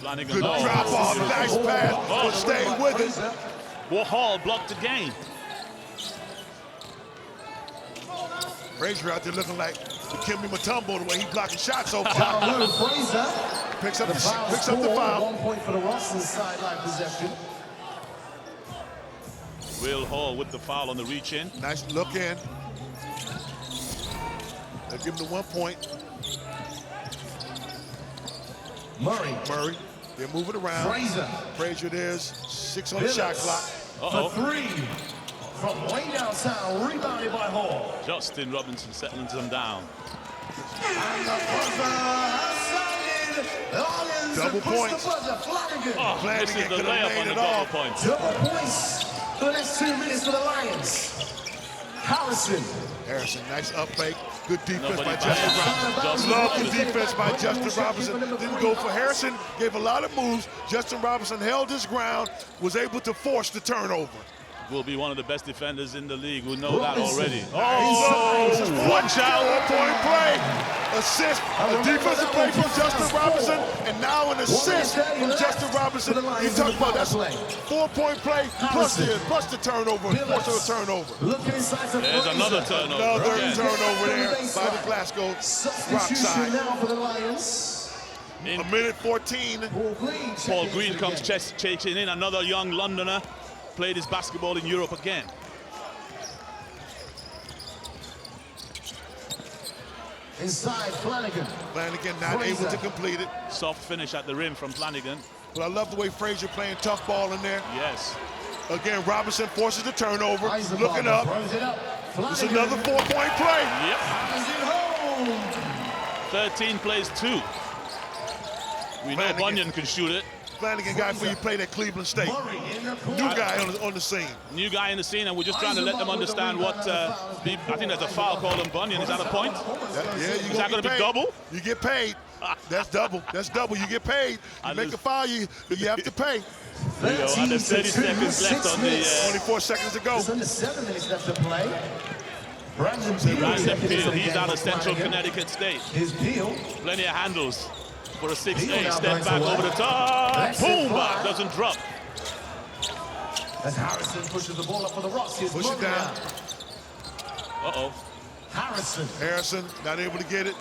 Flanagan. Good drop off, nice pass, but stay with it. Hall blocked again. Frazier out there looking like the Kimmy Mutombo, the way he blocking shots so far. Picks up the foul. 1 point for the Ross's sideline possession. Will Hall with the foul on the reach-in. Nice look in. They'll give him the 1 point. Murray. They're moving around. Frazier there's 6 on the shot clock. For 3. From way downtown, rebounded by Hall. Justin Robinson settling them down. And the buzzer has sounded. Double points. This is the layup on the double points. Double points for the next 2 minutes for the Lions. Harrison, nice up fake. Good defense by Justin Robinson. Love the defense by Justin Robinson. Didn't go for Harrison, gave a lot of moves. Justin Robinson held his ground, was able to force the turnover. Will be one of the best defenders in the league. We know that already. Watch out. 4-point play. Assist. A defensive play from Justin Robinson, and now an assist from Justin Robinson. You talk about that's 4-point play plus the turnover, force of a turnover. There's another turnover. Another turnover there by the Glasgow Rock side. A minute 14. Paul Green comes chasing in, another young Londoner. Played his basketball in Europe again. Inside, Flanagan. Flanagan not able to complete it. Soft finish at the rim from Flanagan. But I love the way Frazier playing tough ball in there. Yes. Again, Robinson forces the turnover. Looking up. It's another 4-point play. Yep. 13 plays 2. We know Bunyan can shoot it. Flanagan guy for you played at Cleveland State. New guy on the scene. New guy in the scene, and we're just trying to let them understand what. I think there's a foul called on Bunyan. Is that a point? Is that going to be double? You get paid. That's double. That's double. You get paid. You make a foul, you have to pay. Under 30 seconds left on the. 24 seconds to go. There's under 7 minutes left to play. Brandon Peel, he's out of Central Connecticut State. Plenty of handles. For a 6'8", step back over the top. Boom, back, doesn't drop. As Harrison pushes the ball up for the Rocks. Push it down. Harrison not able to get it.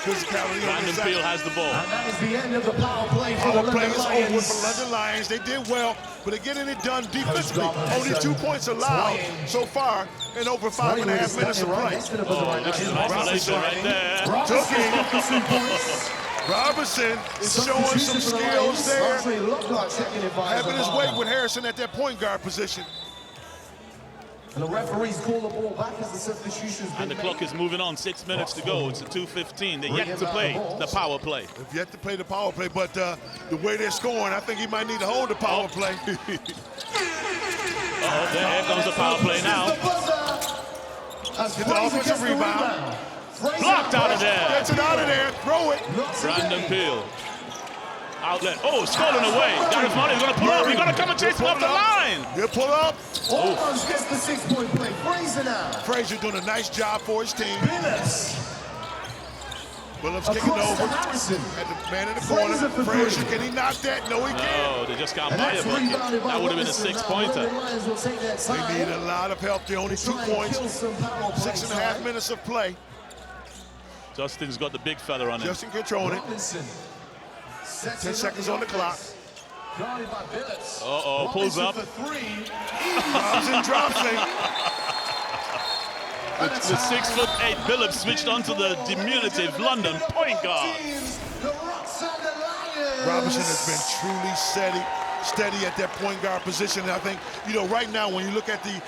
Brandon Peel has the ball. And that is the end of the power play for the London Lions. For London Lions. They did well, but they're getting it done defensively. Only 2 points allowed so far in over 5.5 minutes of play. This is isolation right there. Took it. Robinson is showing some skills there. Having his way with Harrison at that point guard position. And the referees call the ball back as the substitutions. And the clock is moving on. 6 minutes to go. It's a 2:15. They're yet to play the power play. They've yet to play the power play, but the way they're scoring, I think he might need to hold the power play. Here comes the power play now. Get the offensive rebound. Blocked out of there. Gets it out of there. Throw it. Brandon Peel. Outlet. Oh, stolen away. Gareth Murray's going to pull up. He's going to come and chase him off the line. He'll pull up. Almost gets the 6-point play. Frazier now. Frazier doing a nice job for his team. Billups kicking over. At the man in the corner. Frazier, can he knock that? No, he can't. No, they just can't buy a bucket. That would have been a 6-pointer. They need a lot of help. They're only 2 points. 6.5 minutes of play. Justin's got the big fella on him. Justin controlling it. 10 seconds on the clock. Uh-oh, pulls up. Robinson drops it. The 6'8" Billups switched onto the diminutive London point guard. Robinson has been truly steady at that point guard position. And I think, you know, right now when you look at the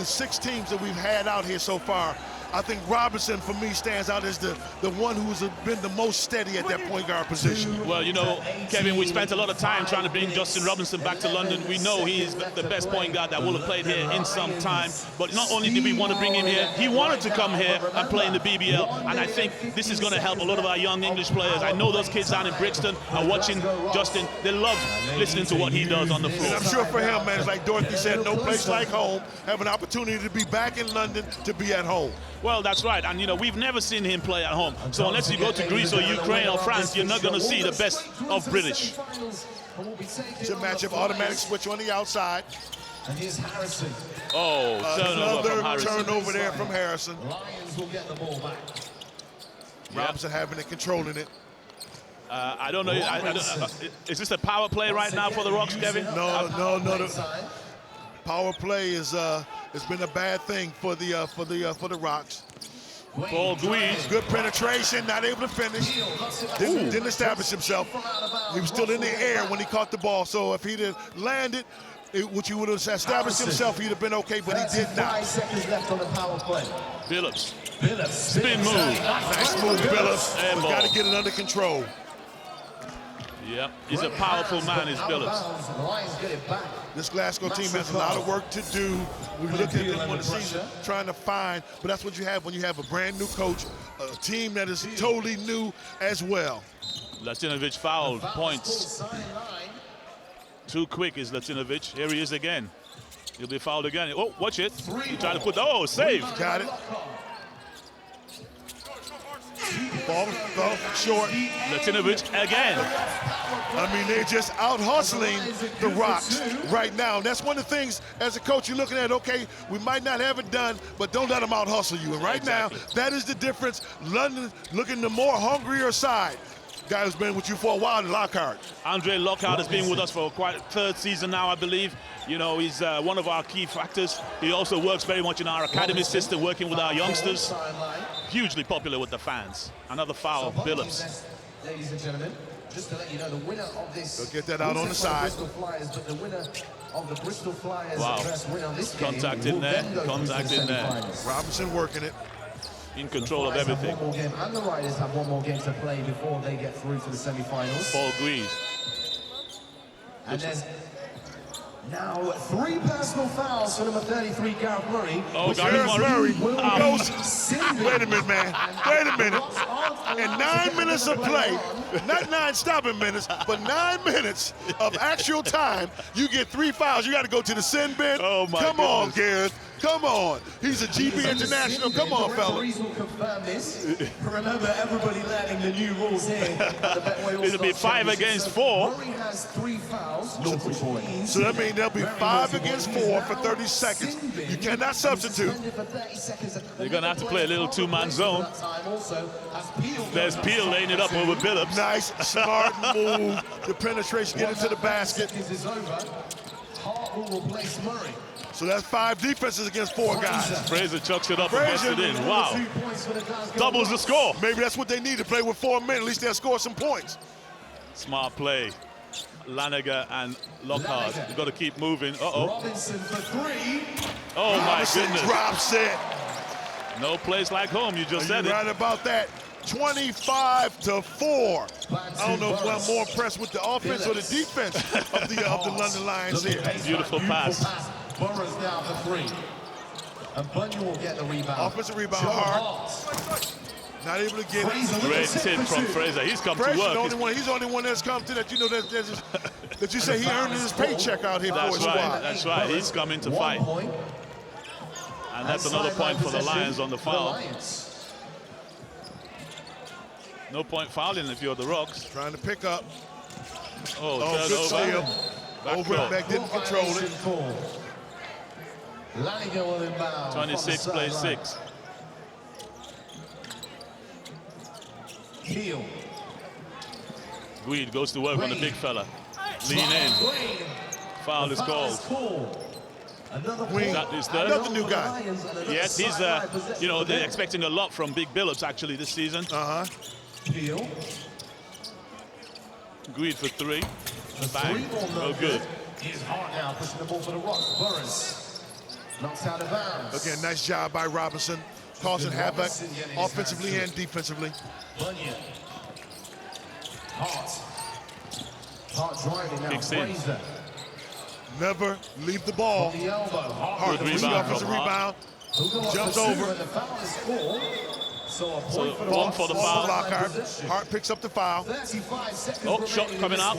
6 teams that we've had out here so far, I think Robinson, for me, stands out as the one who's been the most steady at that point guard position. Well, you know, Kevin, we spent a lot of time trying to bring Justin Robinson back to London. We know he's the best point guard that will have played here in some time. But not only did we want to bring him here, he wanted to come here and play in the BBL. And I think this is going to help a lot of our young English players. I know those kids down in Brixton are watching Justin. They love listening to what he does on the floor. And I'm sure for him, man, it's like Dorothy said, no place like home. Have an opportunity to be back in London, to be at home. Well, that's right, and you know, we've never seen him play at home. So unless you go to Greece or Ukraine or France, you're not going to see the best of British. It's a matchup, automatic switch on the outside. And here's Harrison. Oh, turnover from Harrison. Turnover there from Harrison. Lions will get the ball back. Robinson having it, controlling it. I don't know. Is this a power play right now for the Rocks, Kevin? No. The power play is it's been a bad thing for the Rocks. Paul Guise. Good penetration, not able to finish. Didn't establish himself. He was still in the air when he caught the ball. So if he'd have landed, which he would have established himself, he'd have been okay, but he did not. 5 seconds left on the power play. Billups. Spin move. Nice move, Billups. We've got to get it under control. Yep, he's a powerful man, is Billups. This Glasgow team has a lot of work to do. We looked at them on the season trying to find, but that's what you have when you have a brand new coach, a team that is totally new as well. Latinovic fouled, points. Too quick is Latinovic. Here he is again. He'll be fouled again. Oh, watch it. He tried to put, oh, save. Got it. Ball short. Latinovic again. I mean, they're just out hustling the Rocks right now. And that's one of the things, as a coach, you're looking at, okay, we might not have it done, but don't let them out hustle you. And right now, that is the difference. London looking the more hungrier side. Guy who's been with you for a while, Lockhart. Andre Lockhart has been with us for quite a 3rd season now, I believe. You know, he's one of our key factors. He also works very much in our academy system, working with our youngsters. Hugely popular with the fans. Another foul, Billups. Ladies and gentlemen, just to let you know, the winner of this. They'll get that out on the side. Flyers, but the winner of the Bristol Flyers win on this contact game in there. Contact in there. Robinson working it. In control of everything. One more game, and the Riders have one more game to play before they get through to the semi-finals. Paul Guise. And there's now 3 personal fouls for number 33, Gareth Murray. Oh, Gareth Murray. Wait a minute, man. Wait a minute. In 9 minutes of play, not 9 stopping minutes, but 9 minutes of actual time, you get 3 fouls. You got to go to the sin bin. Oh, my Come on, goodness. Gareth. Come on. He's a GB international. Come on, fella. Referees will confirm this. Remember, everybody learning the new rules here. It'll be 5 against 4. Murray has 3 fouls. So that means there'll be 5 against 4 for 30 seconds. You cannot substitute. You're going to have to play a little 2-man zone. There's Peel laying it up over Billups. Nice, smart move. The penetration, get into the basket. Hart will replace Murray. So that's 5 defenses against 4 guys. Fraser chucks it up and puts it in. Wow. Doubles the score. Maybe that's what they need to play with 4 men. At least they'll score some points. Smart play. Laniger and Lockhart. You've got to keep moving. Uh-oh. Robinson for 3. Oh, my Robinson goodness. drops it. No place like home. You just said it. You're right about that. 25-4. I don't know if I'm more impressed with the offense or the defense of the London Lions here. Beautiful pass. Burrows down for 3. And Bunyan will get the rebound. Offensive rebound, Hart. Not able to get it. Great tip from Fraser. He's come to work. He's the only one that's come to that. You know that you say he earned his paycheck out here for his squad. That's right. He's coming to fight. And that's another point for the Lions on the foul. No point fouling if you're the Rocks. Trying to pick up. Oh, good turnover. steal. Over and back, didn't control it. 26 plays 6. Heel. Guide goes to work on the big fella. Lean in. Foul is called. That is another new guy. Yes, he's, you know, they're expecting a lot from Big Billups actually this season. Greed for three. Bang. Oh, good. He's hard now, pushing the ball for the Rocks. Burris knocks out of bounds. Again, nice job by Robinson, causing havoc offensively and defensively. Bunyan. Hart driving now. Fraser. Never leave the ball. Hart, good rebound. Offensive rebound. Jumps over. So one for the foul. Lockhart. Hart picks up the foul. Oh, shot coming out.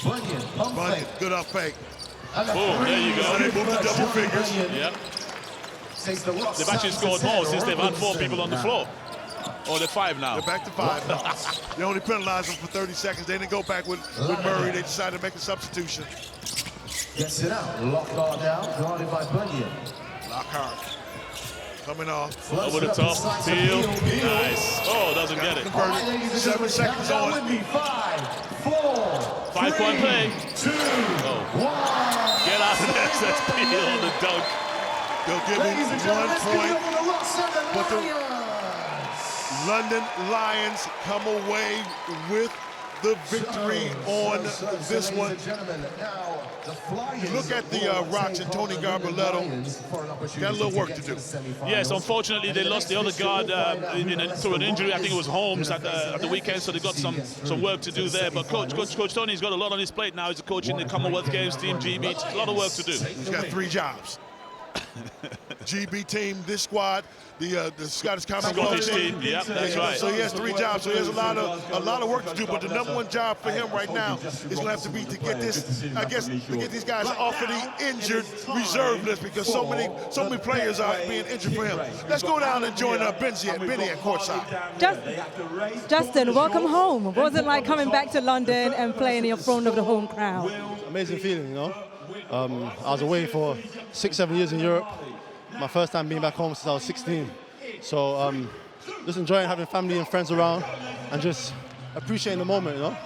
Bunyan, good up fake. Boom, there you go. They move to double fingers. Yep. They've actually scored more since they've had 4 people on the floor. Or they're 5 now. They're back to 5 now. They only penalized them for 30 seconds. They didn't go back with Murray. They decided to make a substitution. Gets it out. Lockhart down, guarded by Bunyan. Lockhart coming off. Over the top. Steal. Nice. Oh, doesn't get it. 7 seconds on. 5-point play. 2, 1. Get out of there. That's Peel on the dunk. They'll give him 1 point. But the London Lions come away with the victory on this one. You look at the Rocks and Tony Garbaletto. Got a little work to do. Yes, unfortunately they lost the other guard through an injury. I think it was Holmes at the weekend, so they got some work to do there. But Coach Tony's got a lot on his plate now. He's coaching the Commonwealth Games team, GB. A lot of work to do. He's got 3 jobs. GB team, this squad, the Scottish Commonwealth team. Yep, that's right. So he has 3 jobs. So he has a lot of work to do. But the #1 job for him right now is going to have to be to get this, I guess, to get these guys off of the injured reserve list because so many players are being injured for him. Let's go down and join Benny at courtside. Justin, welcome home. What was it like coming back to London and playing in front of the home crowd? Amazing feeling, you know. I was away for 6-7 years in Europe. My first time being back home since I was 16. So just enjoying having family and friends around and just appreciating the moment, you know.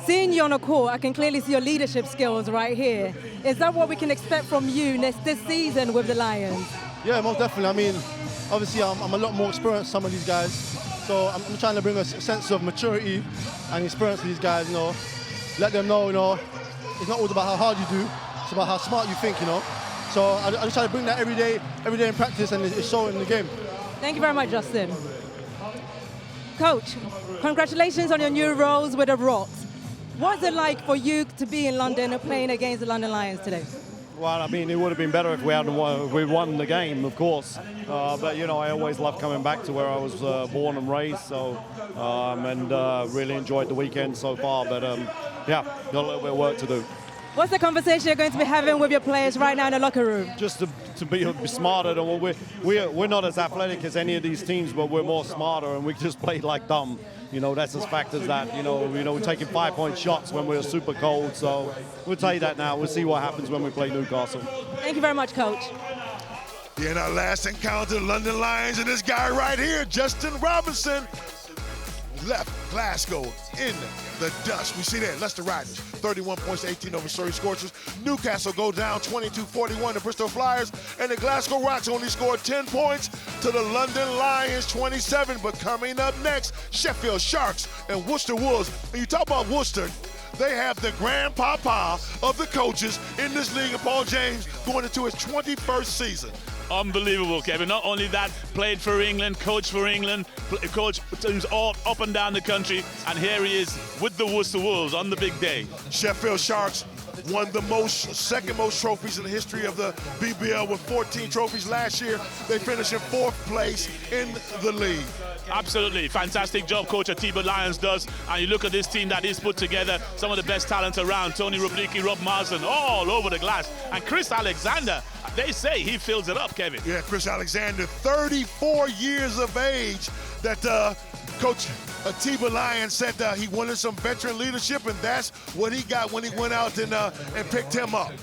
Seeing you on the court, I can clearly see your leadership skills right here. Is that what we can expect from you this season with the Lions? Yeah, most definitely. I mean, obviously I'm a lot more experienced than some of these guys. So I'm trying to bring a sense of maturity and experience to these guys, you know. Let them know, you know, it's not always about how hard you do, it's about how smart you think, you know. So I just try to bring that every day in practice, and it's showing in the game. Thank you very much, Justin. Coach, congratulations on your new roles with the Rocks. What's it like for you to be in London and playing against the London Lions today? Well, I mean, it would have been better if we won the game, of course. But, you know, I always love coming back to where I was born and raised, so, and really enjoyed the weekend so far. But, yeah, got a little bit of work to do. What's the conversation you're going to be having with your players right now in the locker room? Just to be smarter. Than we're not as athletic as any of these teams, but we're more smarter, and we just play like dumb. You know, that's as fact as that. You know, we're taking 5-point shots when we're super cold. So we'll take that now. We'll see what happens when we play Newcastle. Thank you very much, Coach. In our last encounter, London Lions and this guy right here, Justin Robinson, left Glasgow in the dust. We see that Leicester Riders, 31 points to 18 over Surrey Scorchers. Newcastle go down 22-41 to Bristol Flyers, and the Glasgow Rocks only scored 10 points to the London Lions 27. But coming up next, Sheffield Sharks and Worcester Wolves. And you talk about Worcester, they have the grandpapa of the coaches in this league, Paul James, going into his 21st season. Unbelievable, Kevin. Not only that, played for England, coached for England, coached teams all up and down the country, and here he is with the Worcester Wolves on the big day. Sheffield Sharks won the second most trophies in the history of the BBL with 14 trophies last year. They finished in 4th place in the league. Absolutely, fantastic job Coach Atiba Lyons does. And you look at this team that he's put together, some of the best talent around. Tony Rublicki, Rob Marsden, all over the glass. And Chris Alexander, they say he fills it up, Kevin. Yeah, Chris Alexander, 34 years of age, that Coach Atiba Lyons said he wanted some veteran leadership, and that's what he got when he went out and picked him up.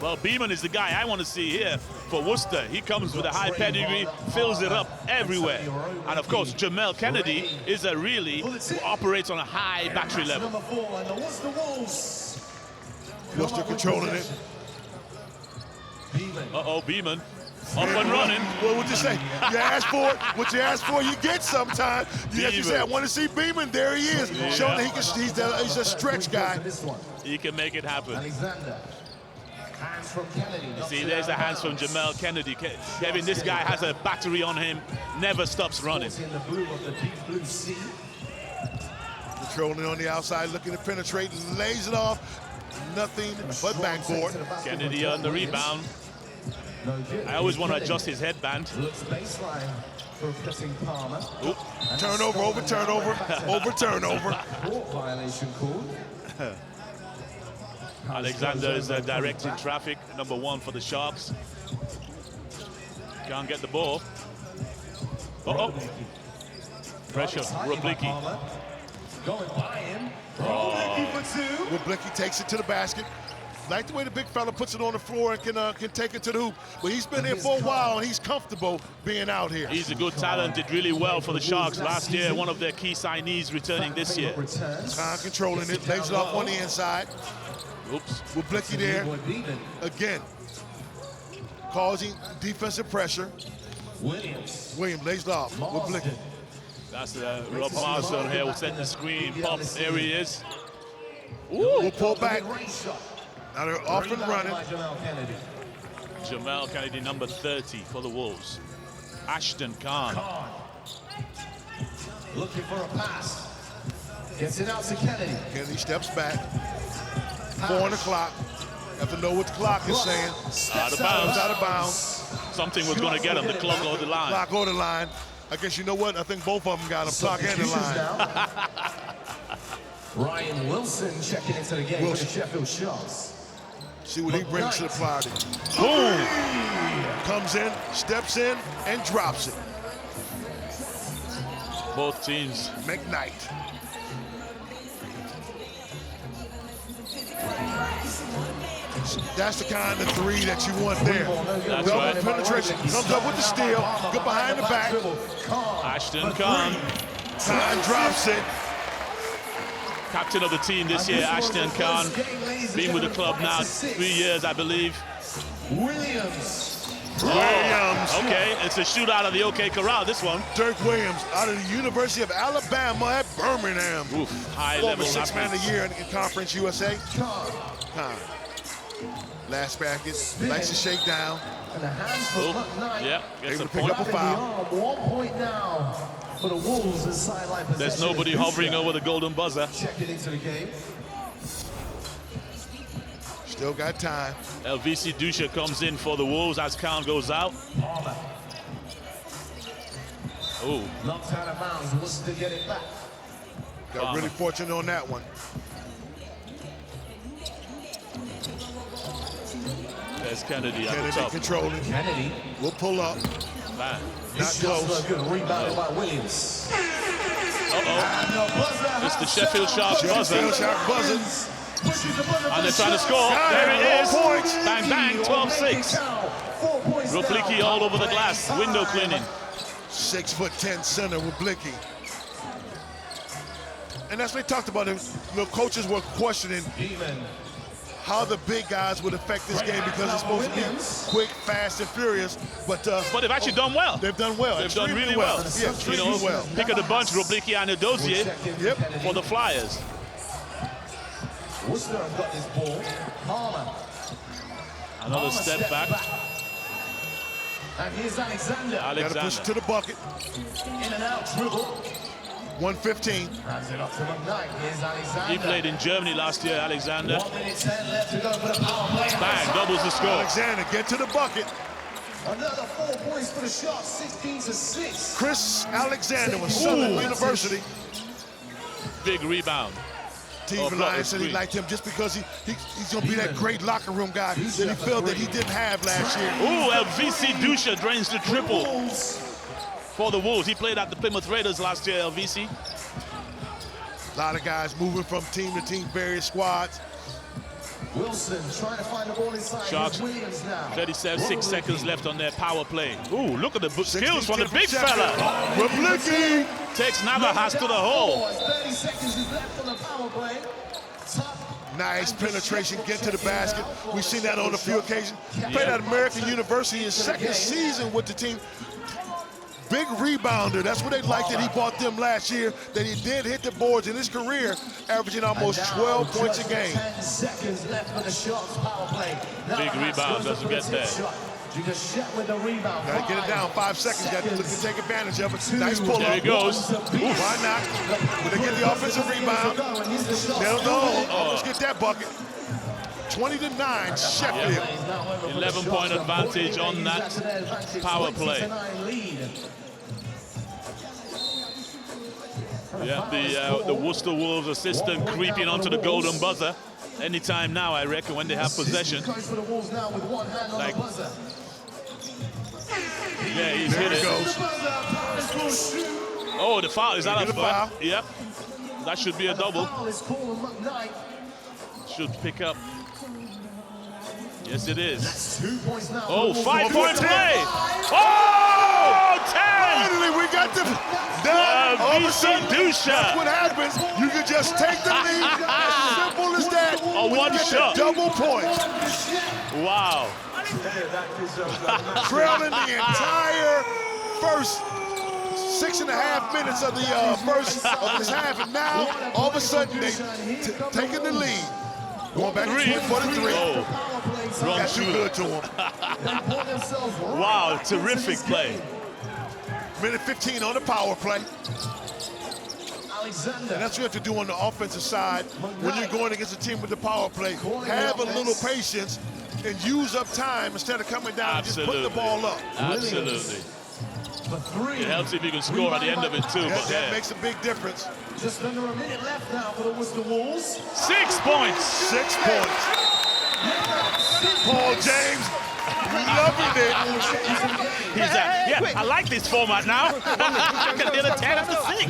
Well, Beeman is the guy I want to see here for Worcester. He comes with a high pedigree, fills it up everywhere. And of course, Jamel Kennedy is a really who operates on a high battery level. Worcester controlling it. Uh-oh, Beeman. Up and running. Well, what you say? You ask for it. What you ask for, you get sometimes. You have to say, I want to see Beeman. There he is. Yeah. Showing that he's a stretch guy. He can make it happen. Hands from Kennedy. See, there's the hands from Jamel Kennedy. Kevin, this guy has a battery on him, never stops running. Controlling on the outside, looking to penetrate, lays it off. Nothing but backboard. Kennedy on the rebound. I always want to adjust his headband. Oop. Turnover, over turnover, over turnover. Alexander is directing traffic, number 1 for the Sharks. Can't get the ball. Uh-oh. Pressure, Roblicki. Going by him. Roblicki takes it to the basket. Like the way the big fella puts it on the floor and can take it to the hoop. But he's been here for a while and he's comfortable being out here. He's a good talent, did really well for the Sharks last year. One of their key signees returning this year. Time controlling it, lays it off on the inside. Oops. Roblicki there. Again, causing defensive pressure. Williams lays it off. Roblicki. That's Rob Marston here will set the screen. Pop, there he is. Ooh. We'll pull back. Now they're off and running. Jamel Kennedy, number 30 for the Wolves. Ashton Khan. Looking for a pass. Gets it out to Kennedy. Kennedy steps back. 4 on the clock. Have to know what the clock is saying. Out of bounds. Out of bounds. Something was going to get him, the clock or the line. Clock or the line. I guess you know what? I think both of them got him, clock and the line. Ryan Wilson checking into the game for the Sheffield Sharks. See what he brings to the party. Boom! Comes in, steps in, and drops it. Both teams. McKnight. That's the kind of 3 that you want there. That's double right. penetration, comes up with the steal, go behind the back. Ashton Khan. Time drops it. Captain of the team this year, Ashton Khan. Been with the club now 3 years, I believe. Williams. Okay, it's a shootout of the OK Corral, this one. Dirk Williams out of the University of Alabama at Birmingham. Oof, high level. 6th man of the year in Conference USA. Khan. Last basket, likes to shake down. And the hands for McKnight. Yeah, gets a pick point. up a foul. 1 point now for the Wolves in sideline possession. There's nobody hovering over the golden buzzer. Checking into the game. Still got time. LVC Dusha comes in for the Wolves as Khan goes out. Oh. Knocked out of bounds. Wants to get it back. Got really fortunate on that one. There's Kennedy at the Kennedy top. controlling. Kennedy will pull up. Man. Not close. Good rebounded by Williams. Uh-oh. It's the Sheffield Sharks buzzer. Sheffield Sharks buzzer. And they're trying to score. There it is. Bang, bang, 12-6. Roblicki all over the glass. Window cleaning. 6'10" center with Blicky. And that's what they talked about. Coaches were questioning how the big guys would affect this game because it's supposed to be quick, fast, and furious. But they've actually done well. They've done well. They've done really well. Yeah, extremely well. Pick of the bunch, Roblicki and Edozie for the Flyers. Worcester have got this ball. Palmer. Another step back. And here's Alexander. Got to push it to the bucket. In and out, dribble. 1:15. Hands it up to McKnight. Here's Alexander. He played in Germany last year, Alexander. 1 minute 10 left to go for the power play. Bang, doubles the score. Alexander, get to the bucket. Another 4 points for the Sharks, 16-6. Chris Alexander with Southern University. Big rebound. Steve Lyons said he liked him just because he's going to be that great locker room guy that he felt that he didn't have last year. Ooh, LVC Dusha drains the triple. for the Wolves. He played at the Plymouth Raiders last year, LVC. A lot of guys moving from team to team, various squads. Wilson trying to find the ball inside. Sharks, Williams now. 36 seconds left on their power play. Ooh, look at the skills from the big fella. Republican Takes Navas to the hole. 30 seconds is left on the power play. Nice penetration, get to the basket. We've seen that on a few occasions. Played at American University his second season with the team. Big rebounder. That's what they liked that he bought them last year, that he did hit the boards in his career, averaging almost 12 points a game. 10 seconds left for the Sharks power play. Big rebound, doesn't get there. With the rebound. Gotta get it down, 5 seconds, got to take advantage of it. Nice pull up. There he goes. Why not? When they get the offensive rebound, they'll go. Almost get that bucket. 20-9, Sheffield. Yep. 11-point advantage on that power play. Yeah, the Worcester Wolves assistant creeping onto the golden buzzer. Anytime now, I reckon, when they have possession. Like, yeah, he's hit it. Oh, the foul. Is that a foul? Yep. That should be a double. Should pick up. Yes, it is. Oh, 5-point play. Oh, 10. Finally, we got the all of a sudden, that's what happens. You can just take the lead. As simple as that. One shot. Double points. Wow. Trailing the entire first 6.5 minutes of the first of this half, and now all of a sudden they taking the lead. Going back to 3. Oh, wrong shooter. Good to him. Wow, terrific play. Minute 15 on the power play. And that's what you have to do on the offensive side when you're going against a team with the power play. Have a little patience and use up time instead of coming down and just putting the ball up. Absolutely. It helps if you can score at the end of it too. But that makes a big difference. Just under a minute left now for the Worcester Wolves. 6 points. 6 points. Paul James loving it. He's yeah, I like this format now. I can hit a 10 and a 6.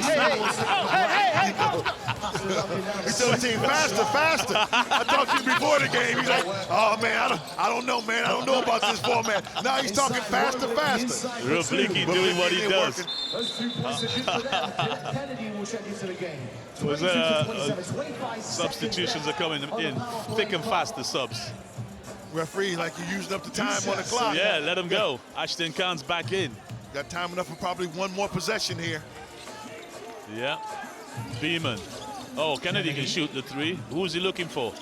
He's telling the team faster. I talked to you before the game. He's like, oh man, I don't know, man. I don't know about this format. Now he's talking faster. Real Blicky doing what he does. Substitutions are coming in thick and fast, the subs. Referee, like you're using up the time on the clock. Yeah, let him go. Ashton Khan's back in. Got time enough for probably one more possession here. Yeah. Beeman. Oh, Kennedy can shoot the 3. Who's he looking for?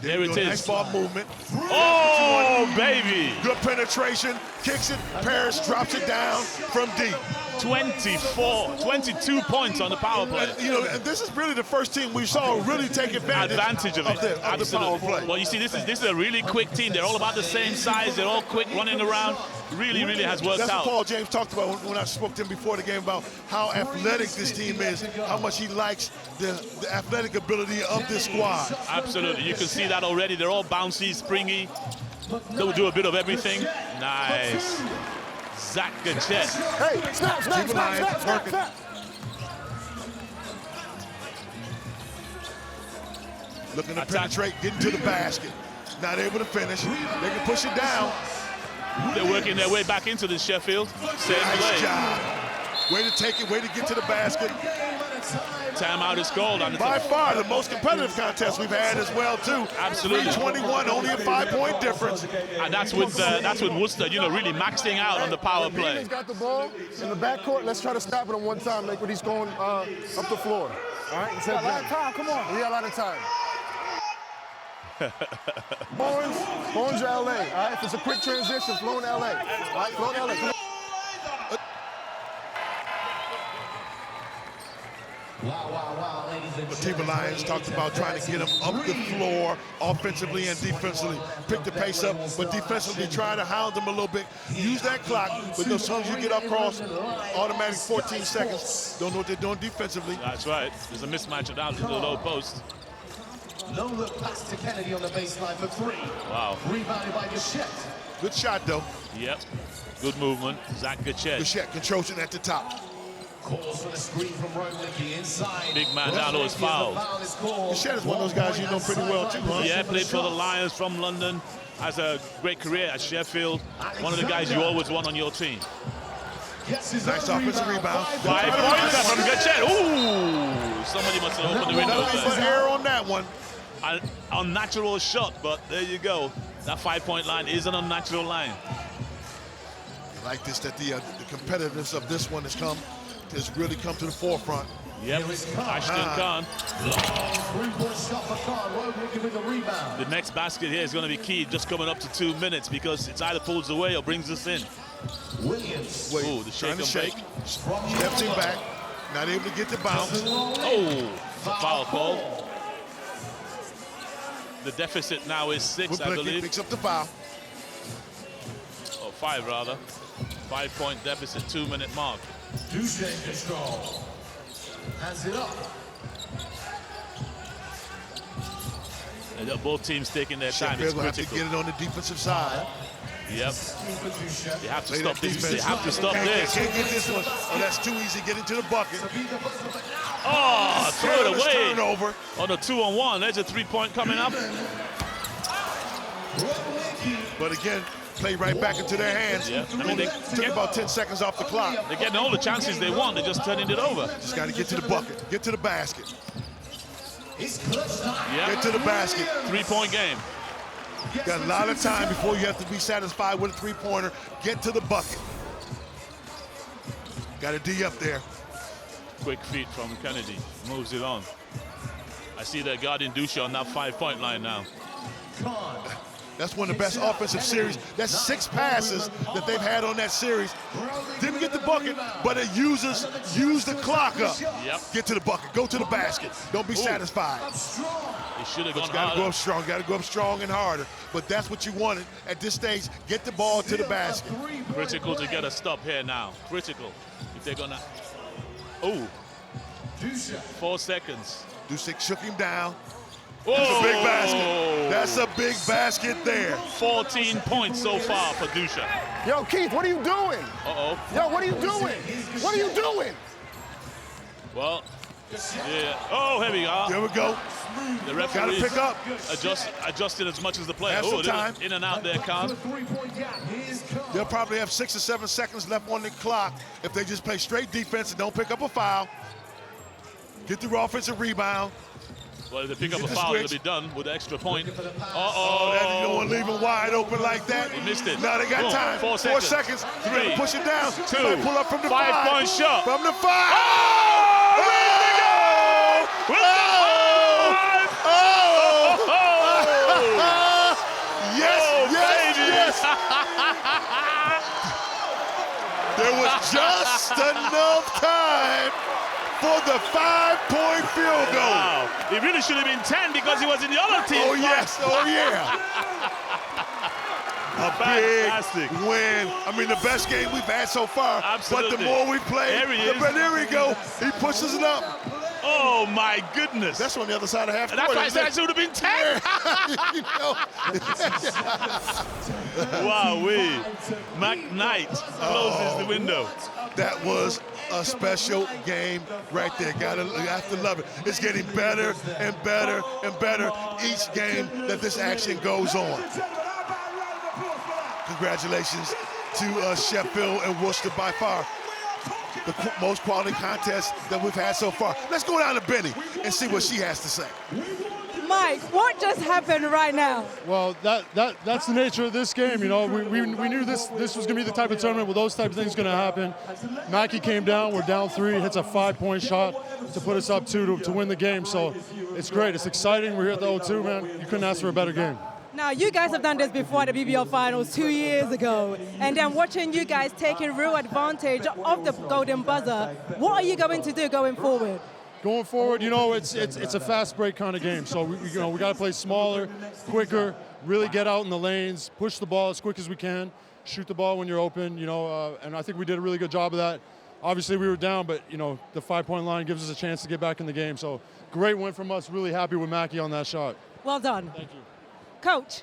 There it is. Nice ball movement. Oh, baby. Good penetration. Kicks it. Paris drops it down from deep. 22 points on the power play. And this is really the first team we saw really take advantage of it. Of the power play. Well, you see, this is a really quick team. They're all about the same size. They're all quick running around. Really has worked out. That's what Paul James talked about when I spoke to him before the game about how athletic this team is, how much he likes the athletic ability of this squad. Absolutely. You can see that already. They're all bouncy, springy. They'll do a bit of everything. Nice. Zach Gachet. Hey, snap. Looking to penetrate, getting to the basket. Not able to finish. They can push it down. They're working their way back into this Sheffield. Same nice play. Job. Way to take it, way to get to the basket. Timeout is called. By far the most competitive contest we've had as well too. Absolutely. 3-21, only a 5-point difference. And that's with Worcester, really maxing out on the power play. He's got the ball in the backcourt. Let's try to stop it on one time, like when he's going up the floor. All right, we got a lot of time. Come on. We got a lot of time. Bones to LA. All right, if it's a quick transition, flow in LA. All right, flow in LA. Come on. Wow, ladies and Team Lions talked about trying to get them up the floor offensively and defensively. Pick the pace up, but defensively try to hound them a little bit. Use that clock, but as soon as you get across, automatic 14 seconds. Don't know what they're doing defensively. That's right. There's a mismatch out into the low post. No look pass to Kennedy on the baseline for 3. Wow. Rebounded by Gachet. Good shot, though. Yep. Good movement. Zach Gachet. Gachet controls it at the top. Calls for the screen from Roglicky inside. Big man down to his foul. Gachet is one of those guys you know pretty well, too, huh? Yeah, played for the Lions from London. Has a great career at Sheffield. One of the guys you always want on your team. Nice offensive rebound. 5 points from Gachet. Ooh! Somebody must have opened the window. Nothing but air on that one. An unnatural shot, but there you go. That 5-point line is an unnatural line. I like this, that the competitiveness of this one has really come to the forefront. Yep, Ashton Khan. The next basket here is going to be key, just coming up to 2 minutes, because it's either pulls away or brings us in. Williams. Ooh, the shake and bake. Steps him back, not able to get the bounce. Oh, foul call. The deficit now is 6, I believe. Picks up the foul. Oh, 5 rather. 5-point deficit, 2-minute mark. Duchesne control. Hands it up. And both teams taking their time. It's Sheffield have to critical. get it on the defensive side. Yep. They have to stop this. Defense. They have to stop this. Can't get this one. Oh, that's too easy. Get into the bucket. Oh, throw it away. Turnover. On the 2-on-1. There's a 3-point coming up. But again, play right back into their hands. Yeah. I mean, they took about 10 seconds off the clock. They're getting all the chances they want. They're just turning it over. Just got to get to the bucket. Get to the basket. Yep. Get to the basket. 3-point game. Got a lot of time before you have to be satisfied with a 3-pointer. Get to the bucket. Got a D up there. Quick feet from Kennedy. Moves it on. I see they're guarding Dusha on that 5-point line now. That's one of the best offensive series. That's 6 passes that they've had on that series. Didn't get the bucket, but it used the clock up. Yep. Get to the bucket. Go to the basket. Don't be satisfied. They should have gone Got to harder. go up strong. Got to go up strong and harder. But that's what you wanted at this stage. Get the ball to the basket. Critical to get a stop here now. Critical. If they're gonna. Oh. 4 seconds. Dusik shook him down. Whoa. That's a big basket. That's a big basket there. 14 points so far for Dusha. Yo, Keith, what are you doing? Uh-oh. Yo, what are you doing? What are you doing? Well, yeah. Oh, here we are. There we go. The referee Gotta pick up. Adjusted as much as the player. Have some time. In and out there, Khan. They'll probably have 6 or 7 seconds left on the clock if they just play straight defense and don't pick up a foul. Get the offensive rebound. Well, if they pick up a foul, it'll be done with an extra point. Oh, that you don't want to leave him wide open like that. He missed it. Now they got Boom. time. 4 4 seconds. seconds. 3, Push it down. 2, pull up from the 5. 5-point shot. From the 5. Oh! Yes. There was just enough time for the 5-point field goal. Wow. It really should have been 10 because he was in the other team. Oh, yes. Oh, yeah. A Fantastic. big win. I mean, the best game we've had so far. Absolutely. But the more we play, there we go. He pushes it up. Oh, my goodness. That's on the other side of half court. That's why I said it should have been 10. Wow-wee. McKnight closes the window. That was a special game right there. You have to love it. It's getting better and better and better each game that this action goes on. Congratulations to Sheffield and Worcester, by far the most quality contest that we've had so far. Let's go down to Benny and see what she has to say. Mike, what just happened right now? Well, that's the nature of this game. You know, we knew this was going to be the type of tournament where those type of things going to happen. Mackey came down. We're down 3. Hits a 5-point shot to put us up 2 to win the game. So it's great. It's exciting. We're here at the O2, man. You couldn't ask for a better game. Now, you guys have done this before at the BBL Finals 2 years ago, and then watching you guys taking real advantage of the golden buzzer, what are you going to do going forward? Going forward, you know, it's a fast break kind of game. So we got to play smaller, quicker, really get out in the lanes, push the ball as quick as we can, shoot the ball when you're open. You know, and I think we did a really good job of that Obviously, we were down, but, you know, the 5-point line gives us a chance to get back in the game. So great win from us. Really happy with Mackie on that shot. Well done. Thank you. Coach,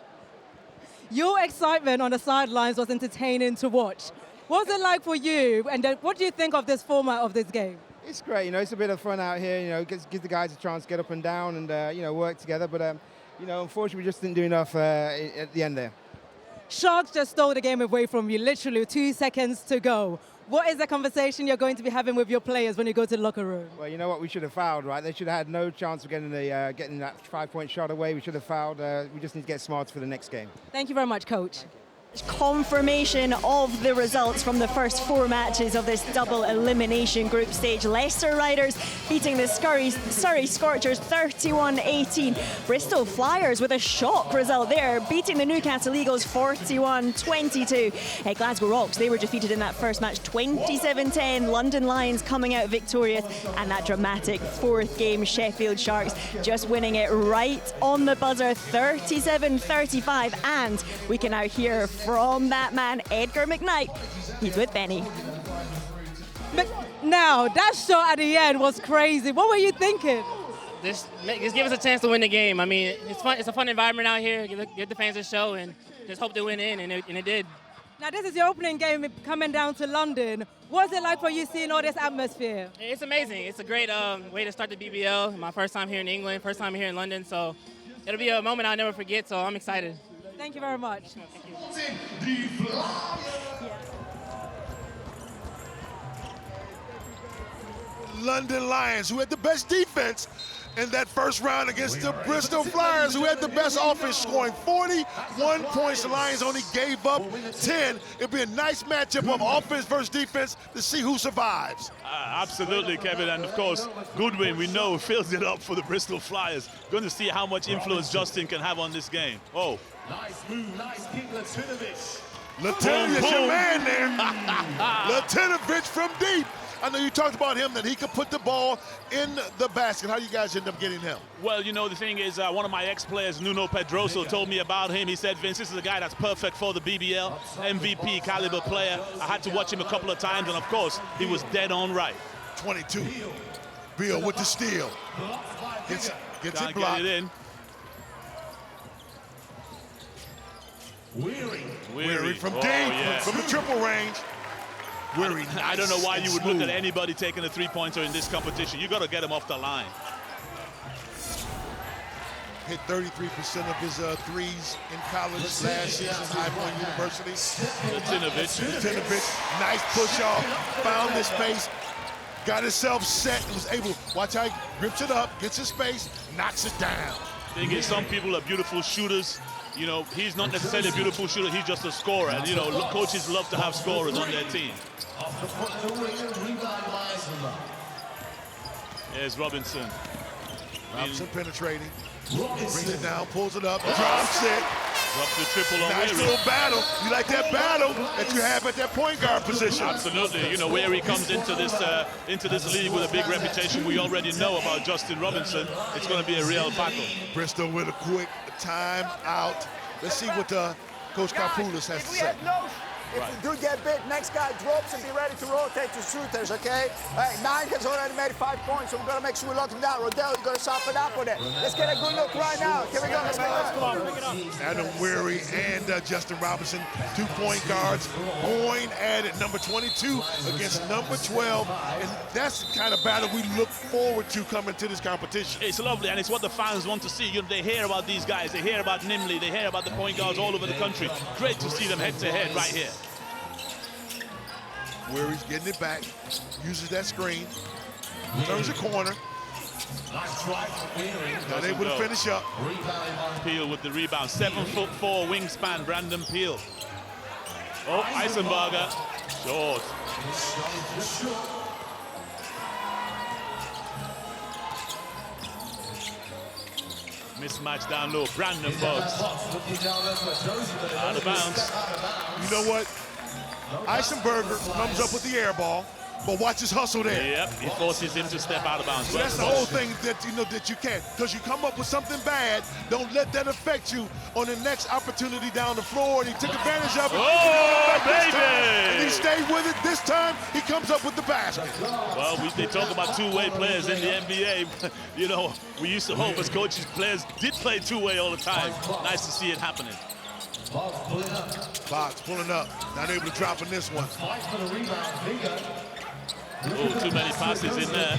your excitement on the sidelines was entertaining to watch. What was it like for you, and what do you think of this format of this game? It's great, you know, it's a bit of fun out here, you know, gives the guys a chance to get up and down and, you know, work together, but, you know, unfortunately we just didn't do enough at the end there. Sharks just stole the game away from you, literally 2 seconds to go. What is the conversation you're going to be having with your players when you go to the locker room? Well, you know what, we should have fouled, right? They should have had no chance of getting that 5-point shot away. We should have fouled. We just need to get smarter for the next game. Thank you very much, Coach. Confirmation of the results from the first 4 matches of this double elimination group stage. Leicester Riders beating the Surrey Scorchers 31-18. Bristol Flyers with a shock result there, beating the Newcastle Eagles 41-22. Glasgow Rocks, they were defeated in that first match 27-10. London Lions coming out victorious, and that dramatic 4th game, Sheffield Sharks just winning it right on the buzzer 37-35. And we can now hear from that man, Edgar McKnight. He's with Benny. Now, that shot at the end was crazy. What were you thinking? Just give us a chance to win the game. I mean, it's fun. It's a fun environment out here. Give the fans a show and just hope they win in, and it did. Now, this is your opening game coming down to London. What's it like for you seeing all this atmosphere? It's amazing. It's a great way to start the BBL. My first time here in England, first time here in London, so it'll be a moment I'll never forget, so I'm excited. Thank you very much. London Lions, who had the best defense in that first round against the Bristol Flyers, who had the best offense, scoring 41 points. The Lions only gave up 10. It'll be a nice matchup of offense versus defense to see who survives. Absolutely, Kevin, and of course, Goodwin, we know, fills it up for the Bristol Flyers. Going to see how much influence Justin can have on this game. Oh. Nice move, nice kick, Latinovic. Latinovic, your man there. Latinovic from deep. I know you talked about him, that he could put the ball in the basket. How you guys end up getting him? Well, you know, the thing is, one of my ex-players, Nuno Pedroso, told me about him. He said, Vince, this is a guy that's perfect for the BBL, MVP caliber player. I had to watch him a couple of times, and of course, he was dead on right. 22. Bill with the steal. Gets it blocked. Get it in. Weary from deep, from the triple range. Weary, nice. I don't know why you would look at anybody taking a three-pointer in this competition. You got to get him off the line. Hit 33% of his threes in college last season, High Point University. Latinovic, nice push off, found his space, got himself set, and was able, watch how he grips it up, gets his space, knocks it down. Thing is, some people are beautiful shooters. You know, he's not necessarily a beautiful shooter, he's just a scorer. And, you know, coaches love to have scorers on their team. There's Robinson. Robinson penetrating. Brings it down, pulls it up, drops it. Drops the triple on Nice Weary. little battle. You like that battle that you have at that point guard position. Absolutely. You know, Weary comes into this league with a big reputation. We already know about Justin Robinson. It's going to be a real battle. Bristol with a quick time out. Let's see what Coach Kapoulis has to say. If we do get bit, next guy drops and be ready to rotate to shooters, okay? Hey, 9 has already made 5 points, so we're gonna make sure we lock him down. Rodell, you're gonna soften up on it. Let's get a good look right now. Here we go, let's go. Adam Weary and Justin Robinson, 2-point guards, going at it, number 22 against number 12, and that's the kind of battle we look forward to coming to this competition. It's lovely, and it's what the fans want to see. You know, they hear about these guys, they hear about Nimley, they hear about the point guards all over the country. Great to see them head-to-head right here. Weary's getting it back, uses that screen, turns the corner. Not able to finish up. Peel with the rebound. 7'4" wingspan, Brandon Peel. Oh, Eisenberger. Short. Mismatch down low. Brandon Buggs. Out of bounds. You know what? Eisenberger comes up with the air ball, But watch his hustle there. Yep, he forces him to step out of bounds. So that's the whole thing that that you can't. Because you come up with something bad, don't let that affect you on the next opportunity down the floor. And he took advantage of it. Oh, baby! And he stayed with it. This time, he comes up with the basket. Well, they talk about two-way players in the NBA. You know, we used to hope as coaches, players did play two-way all the time. Nice to see it happening. Fox pulling up. Not able to drop in this one. Oh, too many passes in there.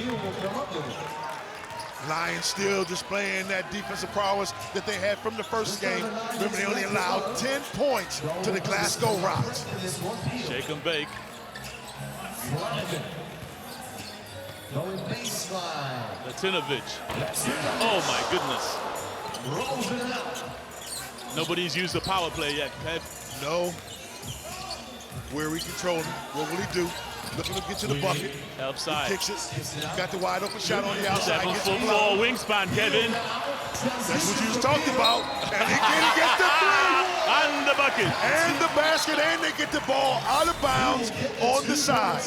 Lions still displaying that defensive prowess that they had from the first game. Remember, they only allowed 10 points to the Glasgow Rocks. Shake and bake. Latinovic. Oh, my goodness. Nobody's used the power play yet, Kev. No. Where are we controlling? What will he do? Looking to get to the bucket. Help side. He kicks it. Got the wide open shot on the outside. 7'4" wingspan, Kevin. That's what you was talking about. And again, he gets the three. And the bucket. And the basket. And they get the ball out of bounds on the side.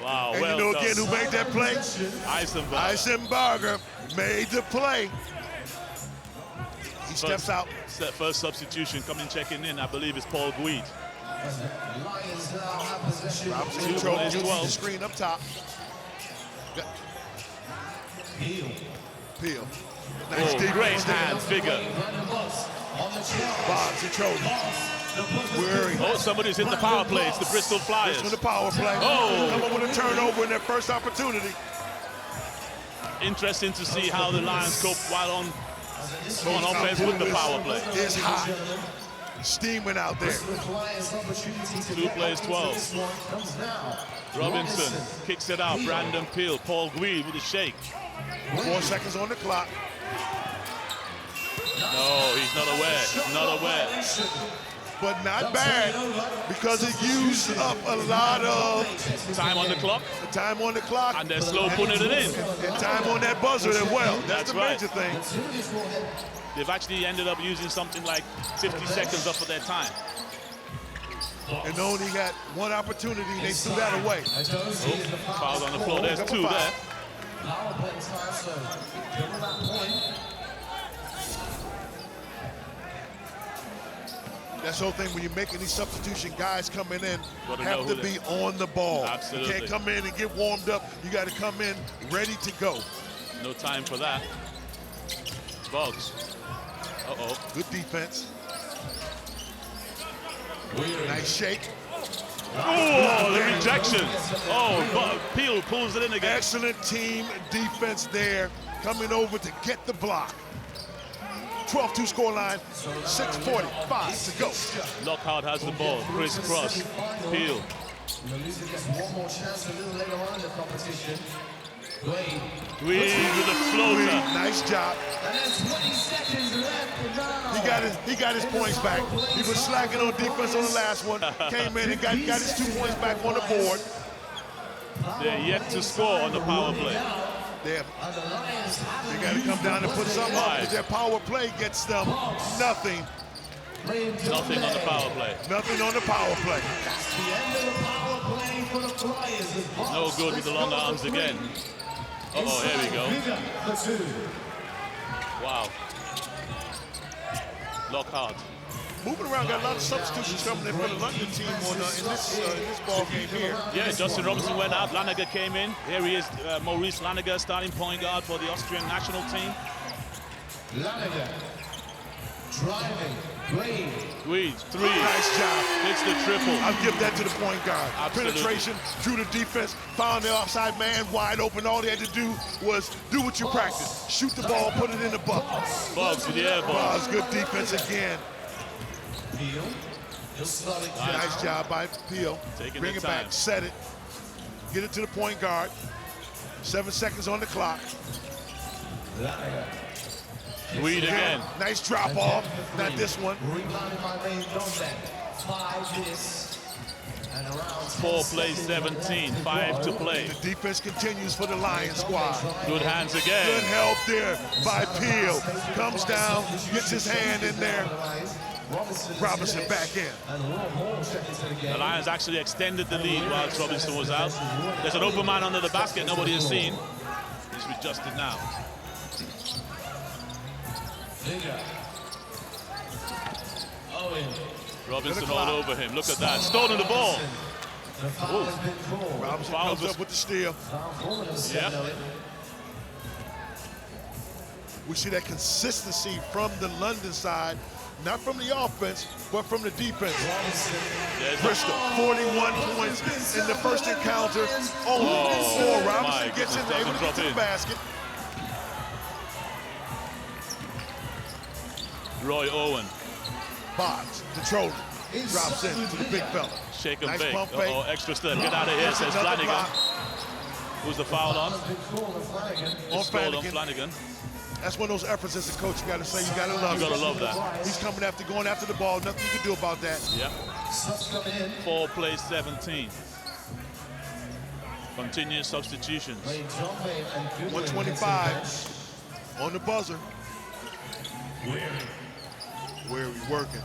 Wow, and well you know done. again who made that play? Eisenberger made the play. He steps out. First substitution coming checking in, I believe, is Paul Guide. Robinson controls the screen up top. Peel. Nice Oh, great hand figure. Bob's controlling. Oh, somebody's hit the power play. It's the Bristol Flyers. This was the power play. Oh! Come up with a turnover in their first opportunity. Interesting to see how the Lions cope while on offense with the power play. It's hot. Steaming out there. 2 plays 12. Robinson kicks it out. Brandon Peel. Paul Guide with a shake. 4 seconds on the clock. No, he's not aware. He's not aware. But not bad, because it used up a lot of time on the clock. Time on the clock. And they're slow putting it in. And time on that buzzer as well. That's the right. major thing. They've actually ended up using something like 50 seconds off of their time. And only got one opportunity, they threw that away. Oh, foul's on the floor. There's 2 there. That's the whole thing when you're making these substitution, guys coming in have to be on the ball. Absolutely. You can't come in and get warmed up. You got to come in ready to go. No time for that. Boggs. Uh-oh. Good defense. Nice shake. Oh, the rejection. Oh, Peel pulls it in again. Excellent team defense there, coming over to get the block. 12-2 scoreline, 6:45 to go. Lockhart has the ball. Chris Cross. Peel. Guide with a floater. Nice job. He got his points back. He was slacking on defense on the last one. Came in and got his 2 points back on the board. They're yet to score on the power play. They got to come down and put something up, because their power play gets them nothing. Nothing on the power play. Nothing on the power play. No good with the long arms again. Uh-oh, here we go. Wow. Lockhart. Moving around, got a lot of substitutions coming in for the London team in this ball game here. Yeah, Justin Robinson went out. Laniger came in. Here he is, Maurice Laniger, starting point guard for the Austrian national team. Laniger, driving, Guide, 3. Nice job. It's the triple. I'll give that to the point guard. Absolutely. Penetration, through the defense, found the offside man wide open. All they had to do was do what you practice. Shoot the ball, put it in the bucket. Boggs with the air ball. Boggs, good defense again. Nice job by Peel. Bring it back, set it. Get it to the point guard. 7 seconds on the clock. Guide again. Nice drop off. Not this one. 4 plays 17, 5 to play. The defense continues for the Lions squad. Good hands again. Good help there by Peel. Comes down, gets his hand in there. Robinson back in. The Lions actually extended the lead whilst Robinson was out. There's an open man under the basket nobody has seen. He's adjusted now. Robinson all over him. Look at that. Stolen the ball. Robinson comes up with the steal. Yeah. We see that consistency from the London side, not from the offense, but from the defense. Bristol, 41 points in the first encounter. Only 4. Robinson gets in there, able to get to the basket. Roy Owen. Boggs, controlling. Drops in to the big fella. Shake and nice bake. pump fake. Extra step. Get out of here, says Flanagan. Block. Who's the foul on? On Flanagan. That's one of those efforts as a coach you got to say, you got to love it. You got to love that. He's going after the ball. Nothing you can do about that. Yep. 4 plays 17. Continuous substitutions. 125 on the buzzer. Where are we working?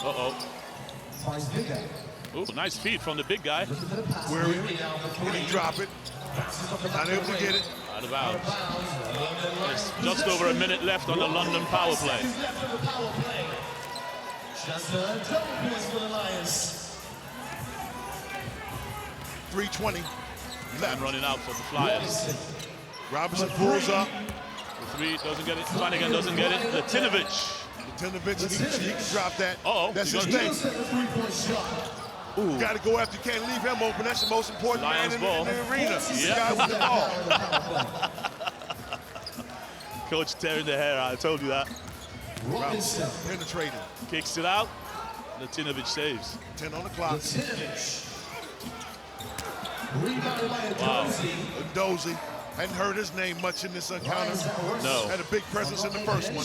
Uh-oh. Ooh, nice feed from the big guy. Where did he drop it? Not able to get it. Out of bounds. There's just over a minute left on the London power play. 3:20 left. I'm running out for the Flyers. Robinson pulls up. The 3 doesn't get it. Flanagan doesn't get it. Latinovich. He can drop that. Uh-oh. That's his thing. Got to go after. You can't leave him open. That's the most important Lions man in the arena. The guy with the ball. Coach tearing the hair out. I told you that. Robinson penetrating. Kicks it out. Latinovich saves. 10 on the clock. Wow. Dozy. Hadn't heard his name much in this encounter. No. Had a big presence in the first one.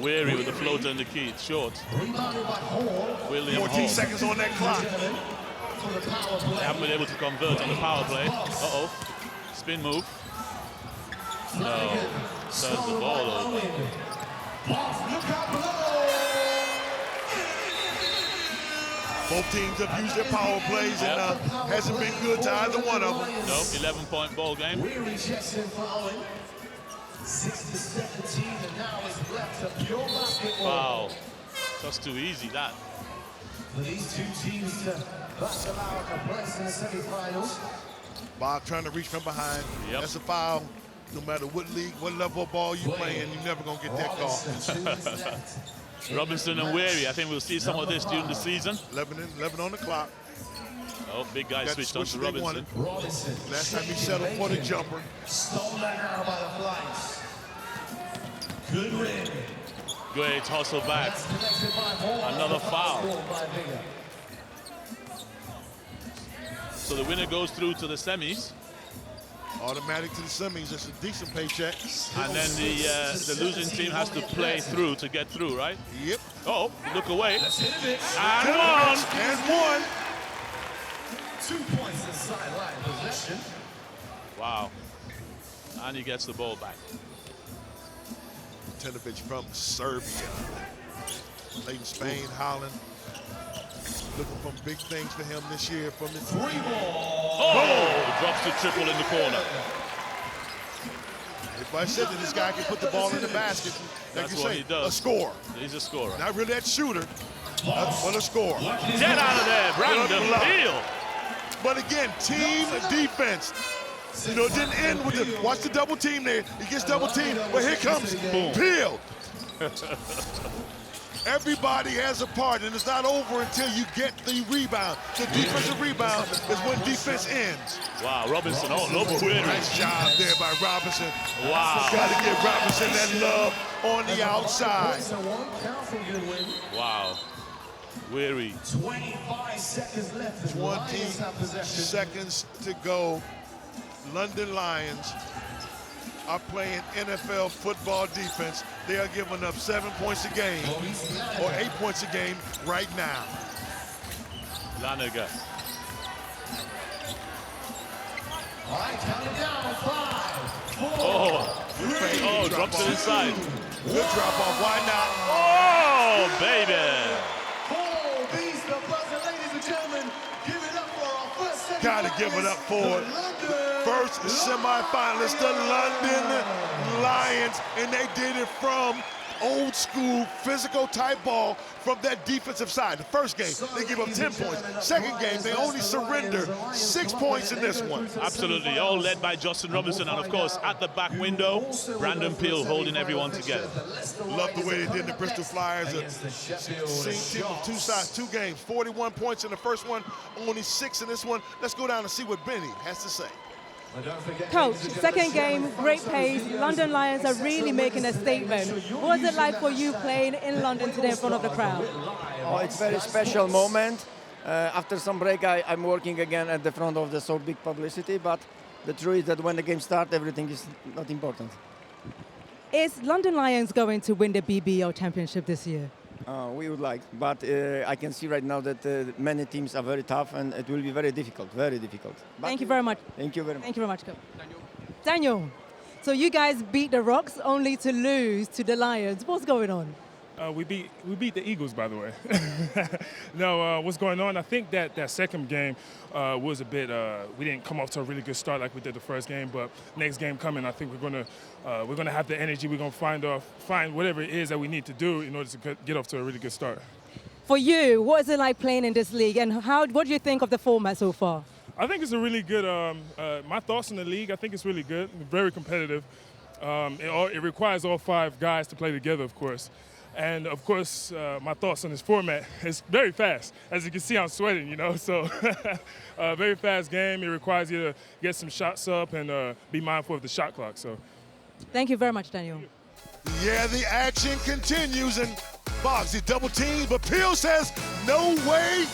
Weary with the floater in the key. It's short. William 14 Hall. seconds on that clock. They haven't been able to convert on the power play. Uh-oh. Spin move. No. Turns the ball over. Both teams have used their power plays and hasn't been good to either one of them. No, 11-point ball game. Wow. Just too easy, that. For these two teams to bust out a place in the semifinals. Bob trying to reach from behind. Yep. That's a foul. No matter what league, what level of ball you playing, you're never going to get that call. Robinson and Weary, I think we'll see some of this during the season. 11 on the clock. Oh, big guy switched on to Robinson. Last time he settled for the jumper. Stolen now by the Flyers. Good win. Great hustle back. Another foul. So the winner goes through to the semis. Automatic to the semis. That's a decent paycheck. And then the losing team has to play through to get through, right? Yep. Oh, look away. And one. 2 points in sideline possession. Wow. And he gets the ball back. Latinovich from Serbia. Played in Spain, Holland. Looking for big things for him this year from the 3 ball. Oh! Drops the triple in the corner. If I said that this guy can put the ball in the basket, that's what he does. A scorer. He's a scorer. Not really that shooter, but a scorer. Get out of there, Brandon Peel. But again, team defense. You know, it didn't end with the, watch the double team there. He gets double teamed, but here comes Peel. Everybody has a part, and it's not over until you get the rebound. The defensive rebound is when defense ends. Wow, Robinson all over Weary. Nice job there by Robinson. Wow. Got to give Robinson that love on the outside. Wow. Weary. 25 seconds left. 20 seconds to go. London Lions are playing NFL football defense. They are giving up 7 points a game, or 8 points a game right now. Laniger. All right, counting down. 5, 4, Oh, drops it inside. Good drop off. Why not? Oh, baby. Gotta give it up for first semifinalist, the London Lions, and they did it from old school physical type ball from that defensive side. The first game, they give up 10 points. Second game, they only surrender 6 points in this one. Absolutely, all led by Justin Robinson, and of course, at the back window, Brandon Peel holding everyone together. Love the way they did the Bristol Flyers. Same team of two sides, 2 games, 41 points in the first one, only 6 in this one. Let's go down and see what Benny has to say. Coach, second game, great pace. London Lions are really making a statement. What was it like for you playing in London today in front of the crowd? Oh, it's a very special moment. After some break, I'm working again at the front of the so big publicity, but the truth is that when the game starts, everything is not important. Is London Lions going to win the BBL championship this year? We would like, but I can see right now that many teams are very tough and it will be very difficult, very difficult. But Thank you very much. Thank you very much. Thank you very much, Coach. Daniel, so you guys beat the Rocks only to lose to the Lions. What's going on? We beat the Eagles, by the way. No, what's going on? I think that second game was a bit. We didn't come off to a really good start like we did the first game, but next game coming, I think we're gonna have the energy. We're gonna find whatever it is that we need to do in order to get off to a really good start. For you, what is it like playing in this league, and what do you think of the format so far? I think it's a really good. My thoughts on the league, I think it's really good, very competitive. It requires all 5 guys to play together, of course. And of course, my thoughts on this format is very fast. As you can see, I'm sweating, you know, so very fast game. It requires you to get some shots up and be mindful of the shot clock. So, thank you very much, Daniel. Yeah, the action continues, and Boggsy double team, but Peel says, no way.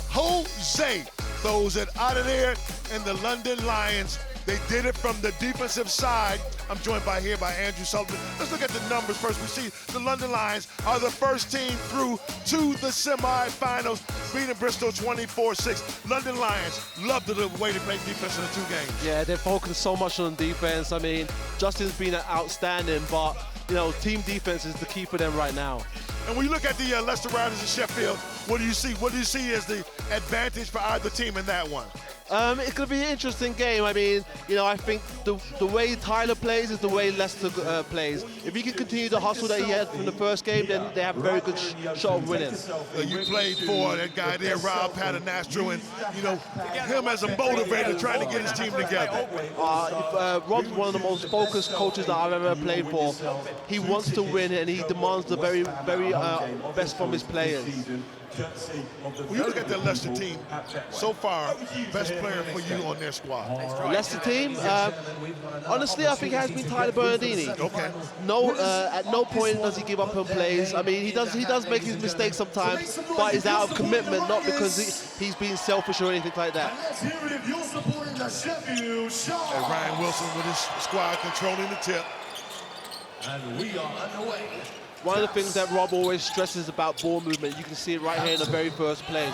Jose throws it out of there, and the London Lions, they did it from the defensive side. I'm joined by Andrew Sullivan. Let's look at the numbers first. We see the London Lions are the first team through to the semifinals, beating Bristol 24-6. London Lions love the way they play defense in the 2 games. Yeah, they're focused so much on defense. I mean, Justin's been outstanding, but you know, team defense is the key for them right now. And when you look at the Leicester Riders and Sheffield, what do you see? What do you see as the advantage for either team in that one? It's going to be an interesting game. I mean, you know, I think the way Tyler plays is the way Leicester plays. If he can continue the hustle that he had from the first game, then they have a very good shot of winning. You played for that guy there, Rob Patanastro, and, you know, him as a motivator trying to get his team together. Rob's one of the most focused coaches that I've ever played for. He wants to win, and he demands the very best from his players. When you look at the Leicester team, so far, best player for you on their squad? Leicester team, honestly, I think it has been Tyler Bernardini. Okay. No, at no point does he give up on plays. I mean, he does make his mistakes sometimes, but he's out of commitment, not because he's being selfish or anything like that. And Ryan Wilson with his squad controlling the tip. And we are underway. One of the things that Rob always stresses about ball movement, you can see it right here in the very first play.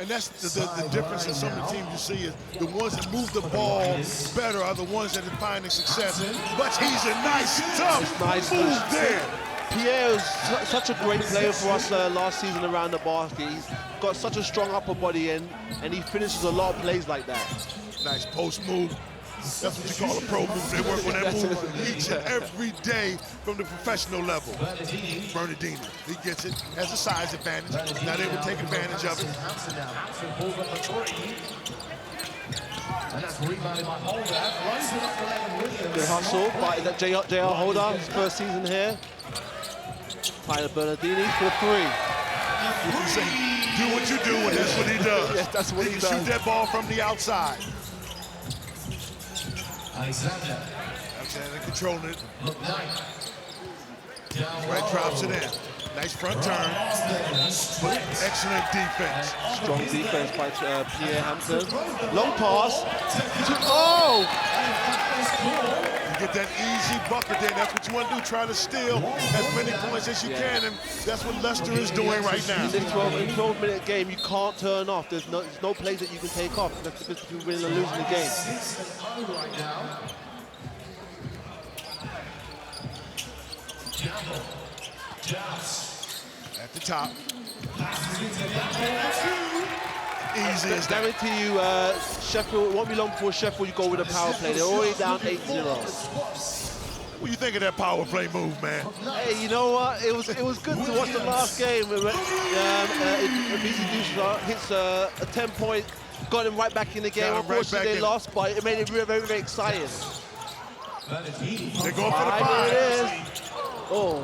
And that's the difference in some of the teams you see is the ones that move the ball better are the ones that are finding success. But he's a nice, tough move there. Pierre is such a great player for us last season around the basket. He's got such a strong upper body and he finishes a lot of plays like that. Nice post move. That's what you call a pro move. They work on that move each and every day from the professional level. Bernardini, he gets it, has a size advantage. Now they will take advantage of it. Good hustle by that JR Holder, his first season here. Tyler Bernardini for 3. What you say, do what you do, and that's what he does. Yes, that's what he does. Shoot that ball from the outside. Alexander controlling it. Right, drops it in. Nice front turn. Excellent defense. Strong defense by Pierre Hampton. Long pass. Oh! You get that easy bucket there. That's what you want to do, try to steal as many points as you can, and that's what Leicester is doing right now. In this 12-minute game, you can't turn off. There's no plays that you can take off. That's the difference between winning and losing the game. At the top. Easy as that. I guarantee you, Sheffield, it won't be long before Sheffield you go with a power play. They're already down 8-0. What do you think of that power play move, man? Hey, you know what? It was good to watch the last game. BC hits a 10-point, got him right back in the game. Unfortunately, they lost, but it made it very, very exciting. They're going for the 5. There it is. Oh.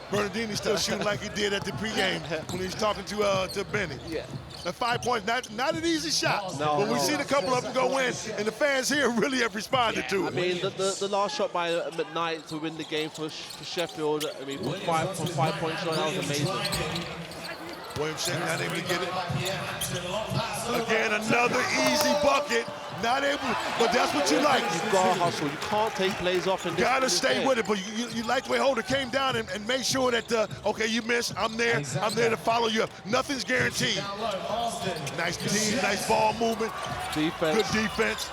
Bernardini still shooting like he did at the pregame when he was talking to Benny. Yeah. The 5 points, not an easy shot. No, but we've seen a couple of them go in, and the fans here really have responded to it. I mean, the last shot by McKnight to win the game for Sheffield, I mean, from 5-point shot, that was amazing. William Shea not able to get it. Again, another easy bucket. Not able, but that's what you like. You've got to hustle. You can't take plays off. You got to stay with it, but you like the way Holder came down and made sure that, okay, you missed, I'm there. I'm there to follow you up. Nothing's guaranteed. Nice team, nice ball movement. Defense. Good defense.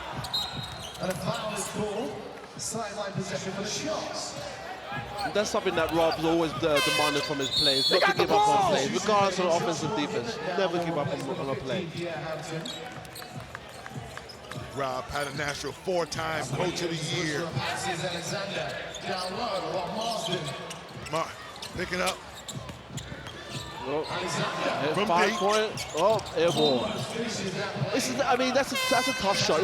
And a foul is called. Sideline possession for the Sharks. That's something that Rob's always demanded from his players, not to give up on plays, regardless of offense and defense. Never give up on a play. Rob Paternational, 4-time Coach of the Year. Mark, picking up. From 5 point. Oh, air ball. This is, I mean, that's a tough shot.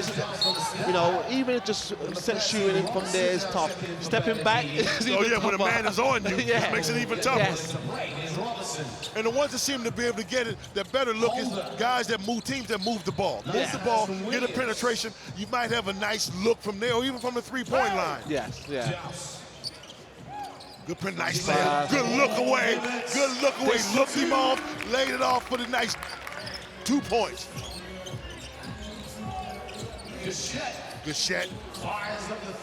You know, even just set shooting from there is tough. Stepping back is even tougher. When a man is on you, yeah. It makes it even tougher. Yes. And the ones that seem to be able to get it, that better look is guys that move, teams that move the ball. Move the ball, get a penetration. You might have a nice look from there, or even from the 3-point line. Yes, yeah. Good print, nice layup. Good look away. Good look away. Looked him off, laid it off for the nice 2 points. Good shot.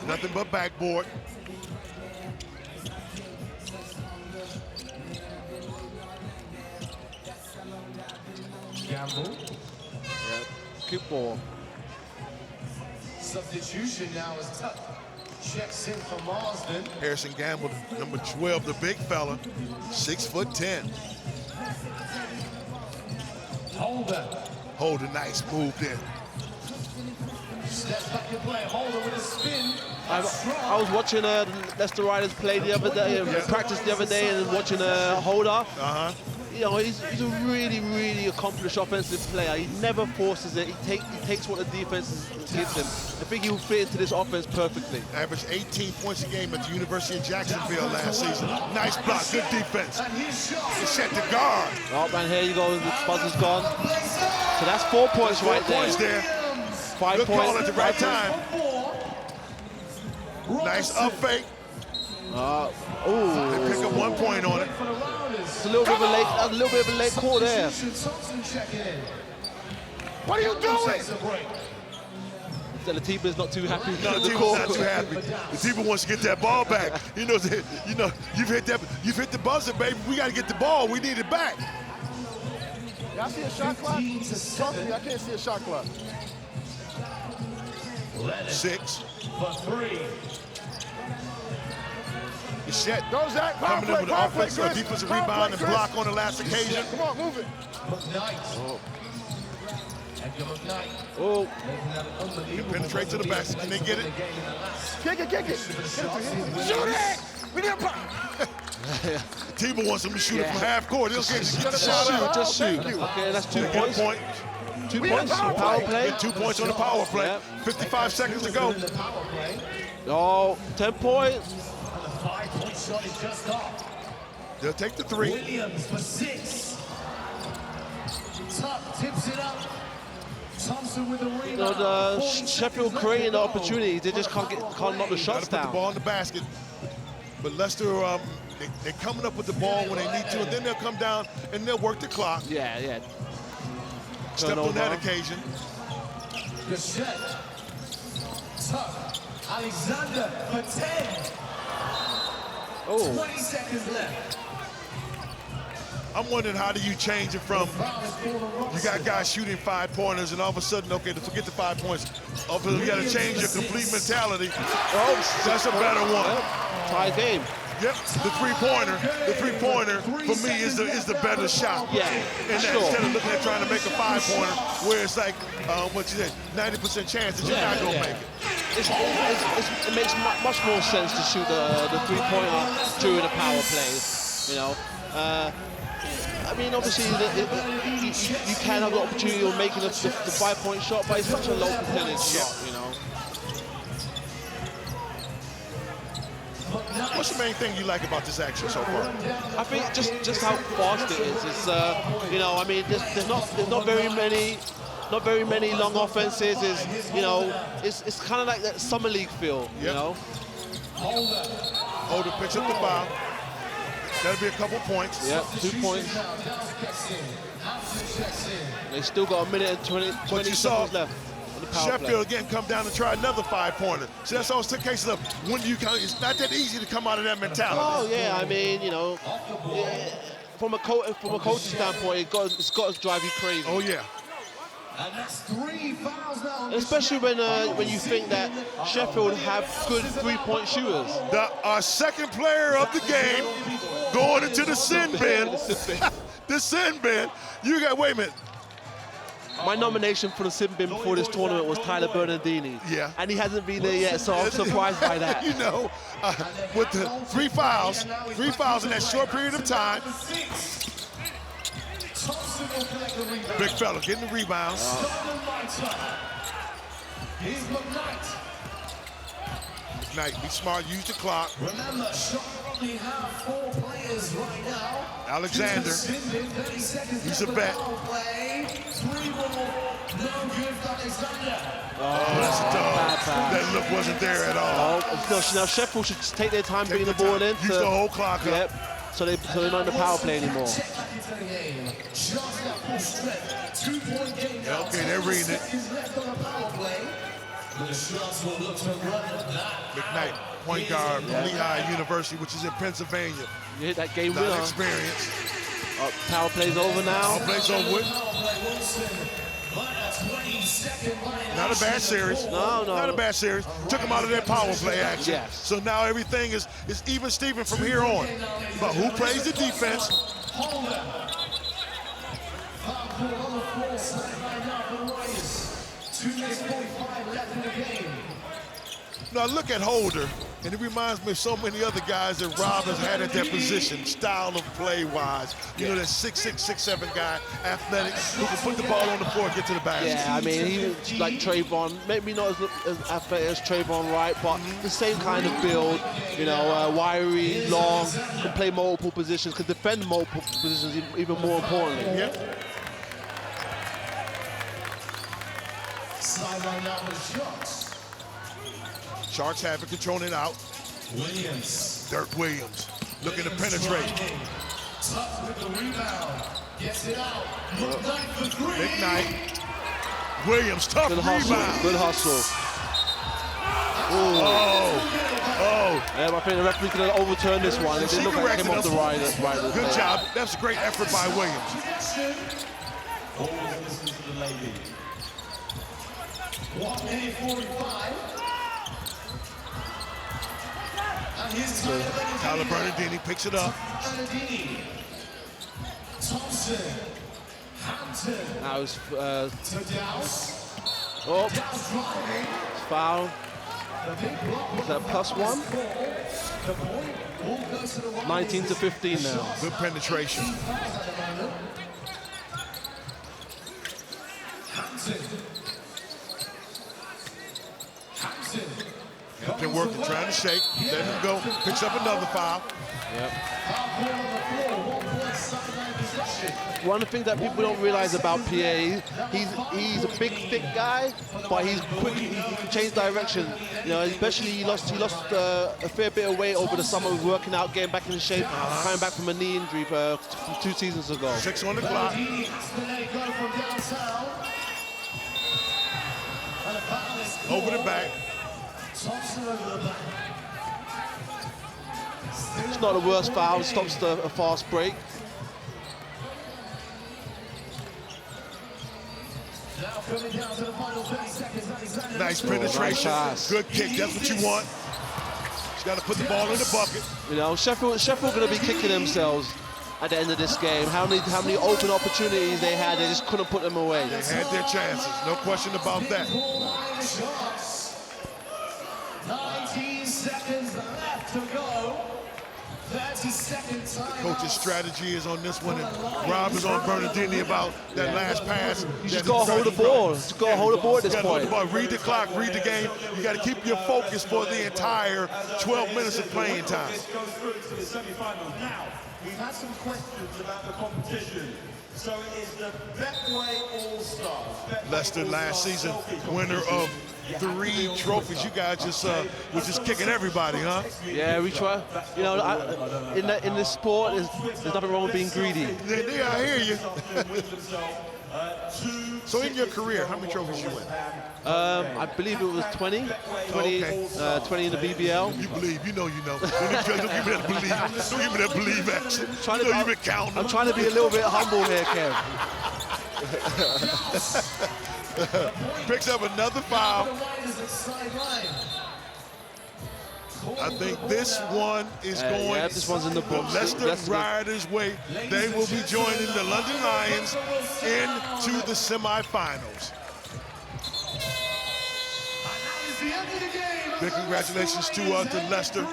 Nothing but backboard. Gamble. Good ball. Substitution now is Tuck. Checks in for Marsden. Harrison Gamble, number 12, the big fella, 6'10". Hold a nice move there. Steps back and play. Holder with a spin. I was watching Leicester Riders play the other day, practice the other day, and watching Holder. You know, he's a really, really accomplished offensive player. He never forces it. He takes what the defense gives him. I think he will fit into this offense perfectly. Averaged 18 points a game at the University of Jacksonville last season. Nice block, good defense. He set the guard. Oh man, here you go. The buzzer's gone. So that's 4 points right there. 4 points there. 5 good points. Call at the right time. Nice up fake. They pick up 1 point on it. It's a little bit of a late call there. What are you doing? Latifa's not too happy. No, Latifa's not too happy. Latifa wants to get that ball back. You've hit the buzzer, baby. We got to get the ball. We need it back. Y'all see a shot clock? Talk to me. I can't see a shot clock. 6. For 3. The Shet Go, Zach. coming in with an offensive defensive rebound and block on the last occasion. Come on, move it. Oh. Can penetrate to the basket. Can they get it? Kick it. Shoot it! We need a pop. Tiba wants him to shoot it from half court. He'll get the shot out. Just shoot. Okay, that's 2 points. 2 points. Power play. 2 points on the power play. 55 seconds to go. Oh, 10 points. 5-point shot is just off. They'll take the 3. Williams for 6. Tuck tips it up. Thompson with the rebound. You know, the Sheffield creating the opportunities. They just can't knock the shots down. Put the ball in the basket. But Leicester, they're coming up with the ball when they need to, and then they'll come down and they'll work the clock. Yeah. Stepped on that occasion. Gachette. Tuck. Alexander for 10. Oh. 20 seconds left. I'm wondering, how do you change it from you got guys shooting 5-pointers and all of a sudden, okay, to forget the 5 points, all of a sudden you got to change your complete mentality. Oh, that's a better one. Tie game. Yep, the three-pointer for me is the better shot. Yeah, and sure. Instead of looking at trying to make a 5-pointer, where it's like, what you said, 90% chance that you're not gonna make it. It makes much more sense to shoot the three-pointer during a power play. You know, I mean, obviously you can have the opportunity of making the 5-point shot, but it's such a low percentage shot. You know. What's the main thing you like about this action so far? I think just how fast it is. It's you know, I mean, there's not very many long offenses. It's kind of like that summer league feel. You know. Holder picks up the foul. That'll be a couple points. Yep, 2 points. They still got a minute and 20 seconds left. Sheffield again come down and try another 5-pointer. So that's always the case of when you come, it's not that easy to come out of that mentality. Oh yeah, I mean, you know, from a coaching standpoint, it's got to drive you crazy. Oh yeah. And that's 3 fouls now. Especially when you think that Sheffield have good 3-point shooters. Our second player of the game going into the sin bin. The sin bin. You got, wait a minute. My nomination for the sin bin before this tournament was Tyler Bernardini. Yeah. And he hasn't been there yet, so I'm surprised by that. You know, with the 3 fouls in that short period of time. Big fella getting the rebounds. McKnight, be smart, use the clock. Remember, Charlotte only have 4 players right now. Alexander, he's a bet. Oh, that's a dub. That look wasn't there at all. Now Sheffield should just take their time bringing the ball in. Use the whole clock up. Yep. So they're not in the power play anymore. Yeah, okay, they're reading it. McKnight, point guard from Lehigh University, which is in Pennsylvania. You hit that game Not winner. experience. Power play's over now. Power play's over with. Not a bad series. No. Not a bad series. Took him out of that power play action. Yes. So now everything is even Steven from here on. But who plays the defense? Now look at Holder, and it reminds me of so many other guys that Rob has had at that position, style of play-wise. You know, that 6'6", 6'7" guy, athletic, who can put the ball on the floor and get to the basket. Yeah, I mean, he like Trayvon, maybe not as athletic as Trayvon Wright, but the same kind of build. You know, wiry, long, can play multiple positions, can defend multiple positions even more importantly. Yep. Sideline now with Sharks. Sharks have it, controlling it out. Williams. Dirk Williams looking to penetrate. Tough with the rebound. Gets it out. McKnight for 3. McKnight. Williams, tough Good rebound. hustle. Good hustle. Oh. Yeah, I think the referee's going to overturn this one. It didn't look like it came off the right. Good job. That's a great effort by Williams. This is the lady. 1 minute 45. And here's Tyler Bernardini picks it up. Bernardini. Thompson. Hampton. Now it's To Douse. oh, Douse driving. foul. The big block. Is that +1? The point will go to the right. 19 to 15 now. Good penetration. Hampton. Hampton working, trying to shake. Let him go. Picks up another foul. Yep. One thing that people don't realize about PA, he's a big, thick guy, but he's quick. He can change direction. You know, especially he lost a fair bit of weight over the summer, working out, getting back into shape, coming back from a knee injury from 2 seasons ago. 6 on the clock. Over Over the back. Thompson It's not the worst foul, stops a fast break. Nice penetration, good kick, that's what you want. Just got to put the ball in the bucket. You know, Sheffield going to be kicking themselves at the end of this game. How many open opportunities they had, they just couldn't put them away. They had their chances, no question about that. 19 seconds left to go. 30-second time. Coach's strategy is on this one, and Rob is on Bernardini about that last pass. You just got to hold the ball. Just got to hold the ball at this point. Read the clock, read the game. You got to keep your focus for the entire 12 minutes of playing time. We've had some questions about the competition. So it is the Betway All-Stars. Leicester last season, winner of 3 trophies. You guys just were just kicking everybody, huh? Yeah, we try. You know, in this sport, there's nothing wrong with being greedy. Yeah, I hear you. So in your career, how many trophies you win? I believe it was 20. 20 in the BBL. You believe, you know you know. Don't give me that believe. Don't give me that believe action. You know you've been counting. I'm trying to be a little bit humble here, Kev. Picks up another foul. I think this one is going yeah, this one's in the books. Leicester Riders' way. They will be joining the London Lions into the semifinals. Big congratulations to Leicester.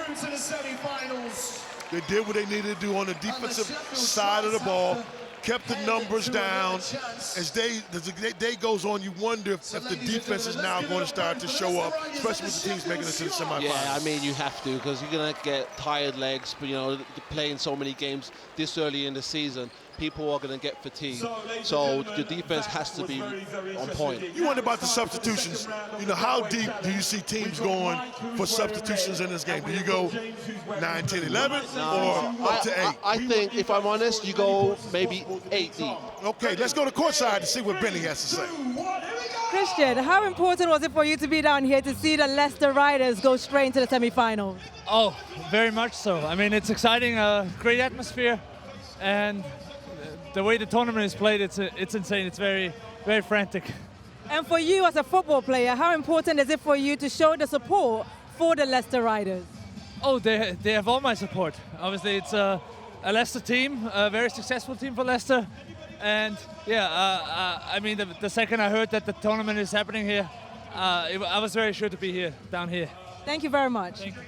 They did what they needed to do on the defensive side of the ball. Kept the numbers down. As the day goes on, you wonder if the defense is now going to start to show up, especially with the teams making it to the semifinals. Yeah, I mean, you have to, because you're going to get tired legs. But, you know, playing so many games this early in the season, people are going to get fatigued. So the defense has to be on point. You wonder about the substitutions. You know, how deep do you see teams going for substitutions in this game? Do you go 9, 10, 11, or up to 8? I think, if I'm honest, you go maybe 8 deep. Okay, let's go to courtside to see what Benny has to say. Christian, how important was it for you to be down here to see the Leicester Riders go straight into the semi-finals? Oh, very much so. I mean, it's exciting, great atmosphere, and the way the tournament is played, it's insane. It's very, very frantic. And for you as a football player, how important is it for you to show the support for the Leicester Riders? Oh, they have all my support. Obviously, it's a Leicester team, a very successful team for Leicester. And yeah, I mean, the second I heard that the tournament is happening here, I was very sure to be here, down here. Thank you very much. Thank you.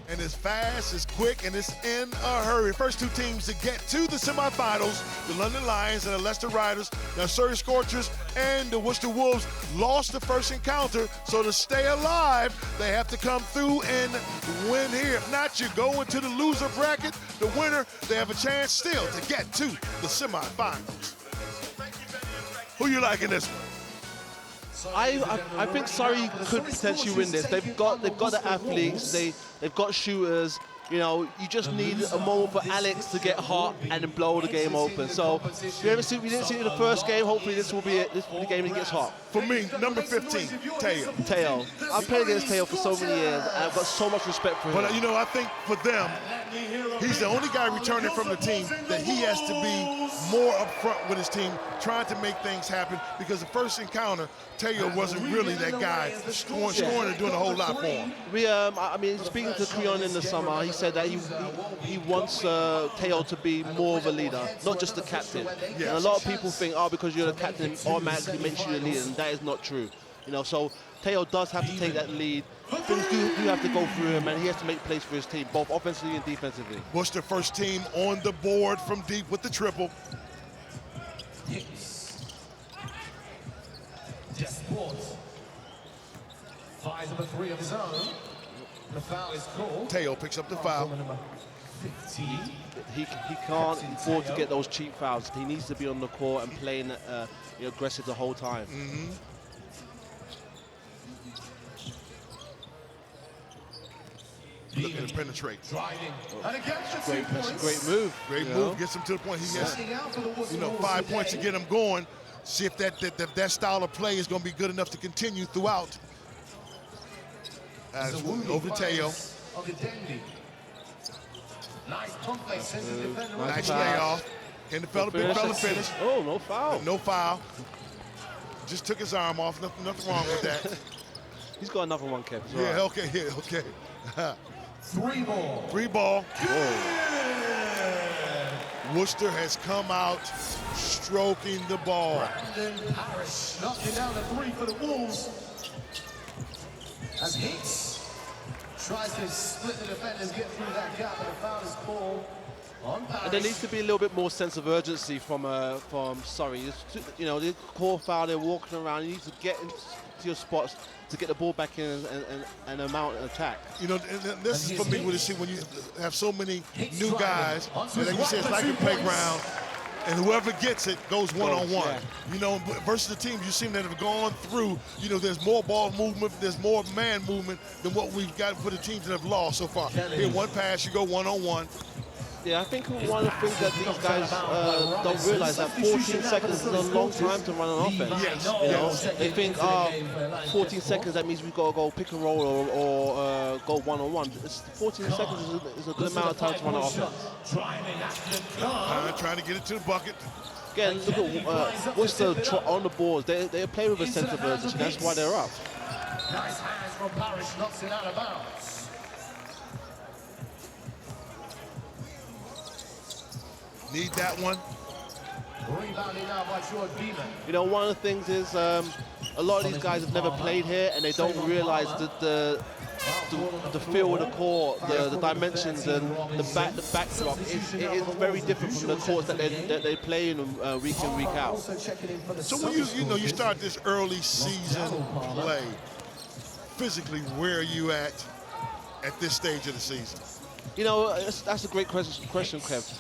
And it's fast, it's quick, and it's in a hurry. First 2 teams to get to the semifinals, the London Lions and the Leicester Riders. Now, Surrey Scorchers and the Worcester Wolves lost the first encounter, so to stay alive, they have to come through and win here. If not, you go into the loser bracket. The winner, they have a chance still to get to the semifinals. Who you like in this one? I think Surrey could potentially win this. They've got the athletes, they've got shooters. You know, you just need a moment for Alex to get hot and then blow the game open. So we didn't see it in the first game. Hopefully this will be it. This will be the game that gets hot. For me, number 15, Teo. I've played against Teo for so many years, and I've got so much respect for him. But you know, I think for them, he's the only guy returning from the team that he has to be more upfront with his team, trying to make things happen, because the first encounter, Teo wasn't really that guy scoring and doing a whole lot for him. I mean, speaking to Creon in the summer, he said that he wants Teo to be more of a leader, not just the captain. Yes. And a lot of people think, oh, because you're the captain, automatically makes you the leader, and that is not true. You know, so Teo does have to take that lead. Things do have to go through him, and he has to make plays for his team, both offensively and defensively. Worcester first team on the board from deep with the triple. Five number 3 of his own. The foul is called. Teo picks up the foul. He can't afford to get those cheap fouls. He needs to be on the court and playing aggressive the whole time. Mm-hmm. Looking to penetrate. That's a great move. Great move. Gets him to the point he has, 5 points to get him going. See if that style of play is going to be good enough to continue throughout. Over Teo. Nice layoff. Can the fella, big fella finish? Oh, no foul. No foul. Just took his arm off. Nothing wrong with that. He's got another one, Kev. Yeah, right. okay, yeah, okay. 3 ball. 3 ball. Worcester has come out stroking the ball. Brandon Parrish knocking down the 3 for the Wolves. As Hicks tries to split the defenders, get through that gap, and the foul is called on Parrish. And there needs to be a little bit more sense of urgency from Surrey. You know, the core foul, they're walking around. You need to get into your spots to get the ball back in and mount an attack. You know, and this is for me when you see when you have so many new guys, and like you said, it's like a playground, and whoever gets it goes one-on-one. Yeah. You know, versus the teams you seem to have gone through, you know, there's more ball movement, there's more man movement than what we've got for the teams that have lost so far. Here, one pass, you go one-on-one. Yeah, I think one of the things that these guys don't realize that 14 seconds is a long time to run an offense. Yes. You know, they think, 14 seconds, that means we've got to go pick and roll or go one-on-one. 14 seconds is a good amount of time to run an offense. Trying to get it to the bucket. Again, look at Worcester on the boards. They play with a sense of urgency. That's why they're up. Nice hands from Parrish, knocks it out of bounds. Need that one. Rebounded now by George Beeman. You know, one of the things is a lot of these guys have never played here and they don't realize that the feel of the court, the dimensions and the backdrop it is very different from the courts that they play in week in, week out. So when you start this early season play, physically, where are you at this stage of the season? You know, that's a great question, Kev.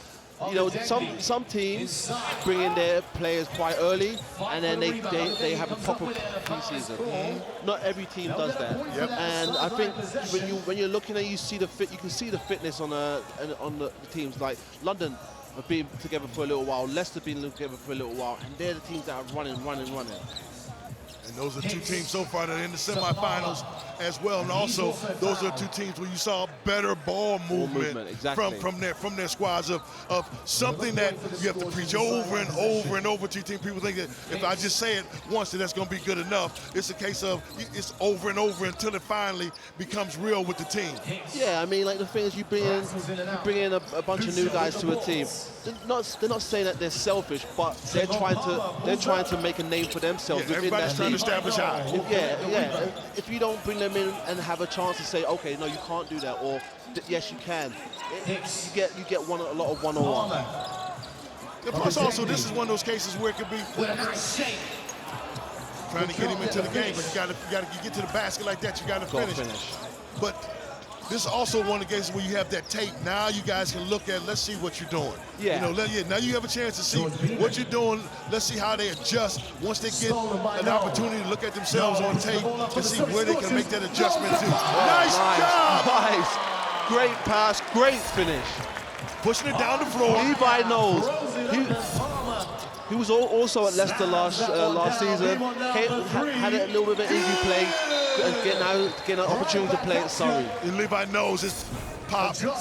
You know, some teams bring in their players quite early, and then they have a proper pre-season. Not every team does that. Yep. And I think when you're looking at it, you can see the fitness on the teams. Like London have been together for a little while, Leicester been together for a little while, and they're the teams that are running. And those are 2 teams so far that are in the semifinals as well. And also, those are 2 teams where you saw better ball movement exactly. from their squads of something that you have to preach over and over and over to your team. People think that if I just say it once, that that's going to be good enough. It's a case of it's over and over until it finally becomes real with the team. Yeah, I mean, like the thing is, you bring in a bunch of new guys to a team. They're not saying that they're selfish, but they're trying to make a name for themselves. Yeah, everybody's trying to establish out. If you don't bring them in and have a chance to say, okay, no, you can't do that, or yes, you can, you get a lot of one-on-one. Yeah, plus, also, this is one of those cases where it could be trying to get him into the game, but you got to get to the basket like that. You got to finish. But this is also one of the cases where you have that tape. Now you guys can look at, let's see what you're doing. Yeah. You know, now you have a chance to see what you're doing. Let's see how they adjust once they get an opportunity to look at themselves on tape and see where they can make that adjustment to. Nice job! Nice. Great pass, great finish. Pushing it down the floor. Levi knows. He was also at Leicester last season. Had a little bit of an easy play. Getting an opportunity to play at Surrey. And Levi knows his pop. Played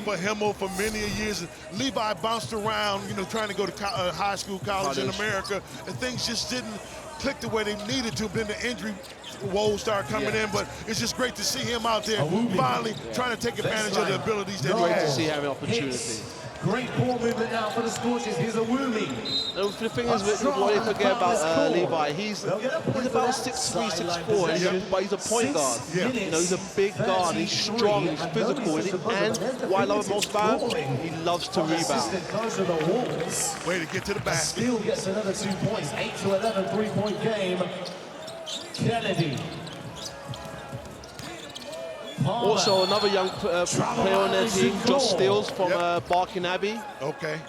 for Himmel for many years. Levi bounced around, you know, trying to go to high school, college in America, and things just didn't click the way they needed to. Then the injury woes started coming in, but it's just great to see him out there finally trying to take advantage of the abilities that he has. Great to see him having opportunity. Great ball movement now for the Scorchers. Here's a Woomy. And the thing is, what you forget about Levi, he's about 6'3", 6'4", but he's a point guard. Yeah. You know, he's a big guard. He's strong. He's physical, and what I love most about him, he loves to rebound. Way to get to the basket. Steele gets another 2 points. 8-11 3-point game. Kennedy. Also, another young player on their team, Josh Steele from Barking Abbey. Okay.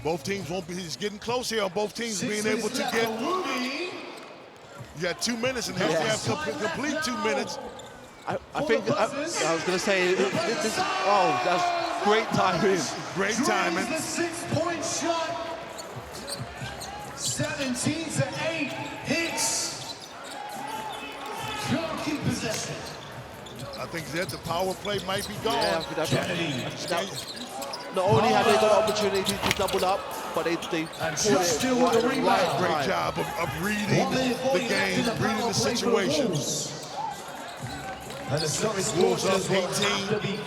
Both teams won't be, he's getting close here on both teams being able to get. You got 2 minutes and have to have complete 2 minutes. I think, I was going to say, that's great timing. Great timing. The 6-point shot. 17-8. think that the power play might be gone. Yeah, not only have they got an opportunity to double up, but they caught it right at the right Great time. job of reading the game, reading the situation. And the Surrey Wolves up Scorchers 18.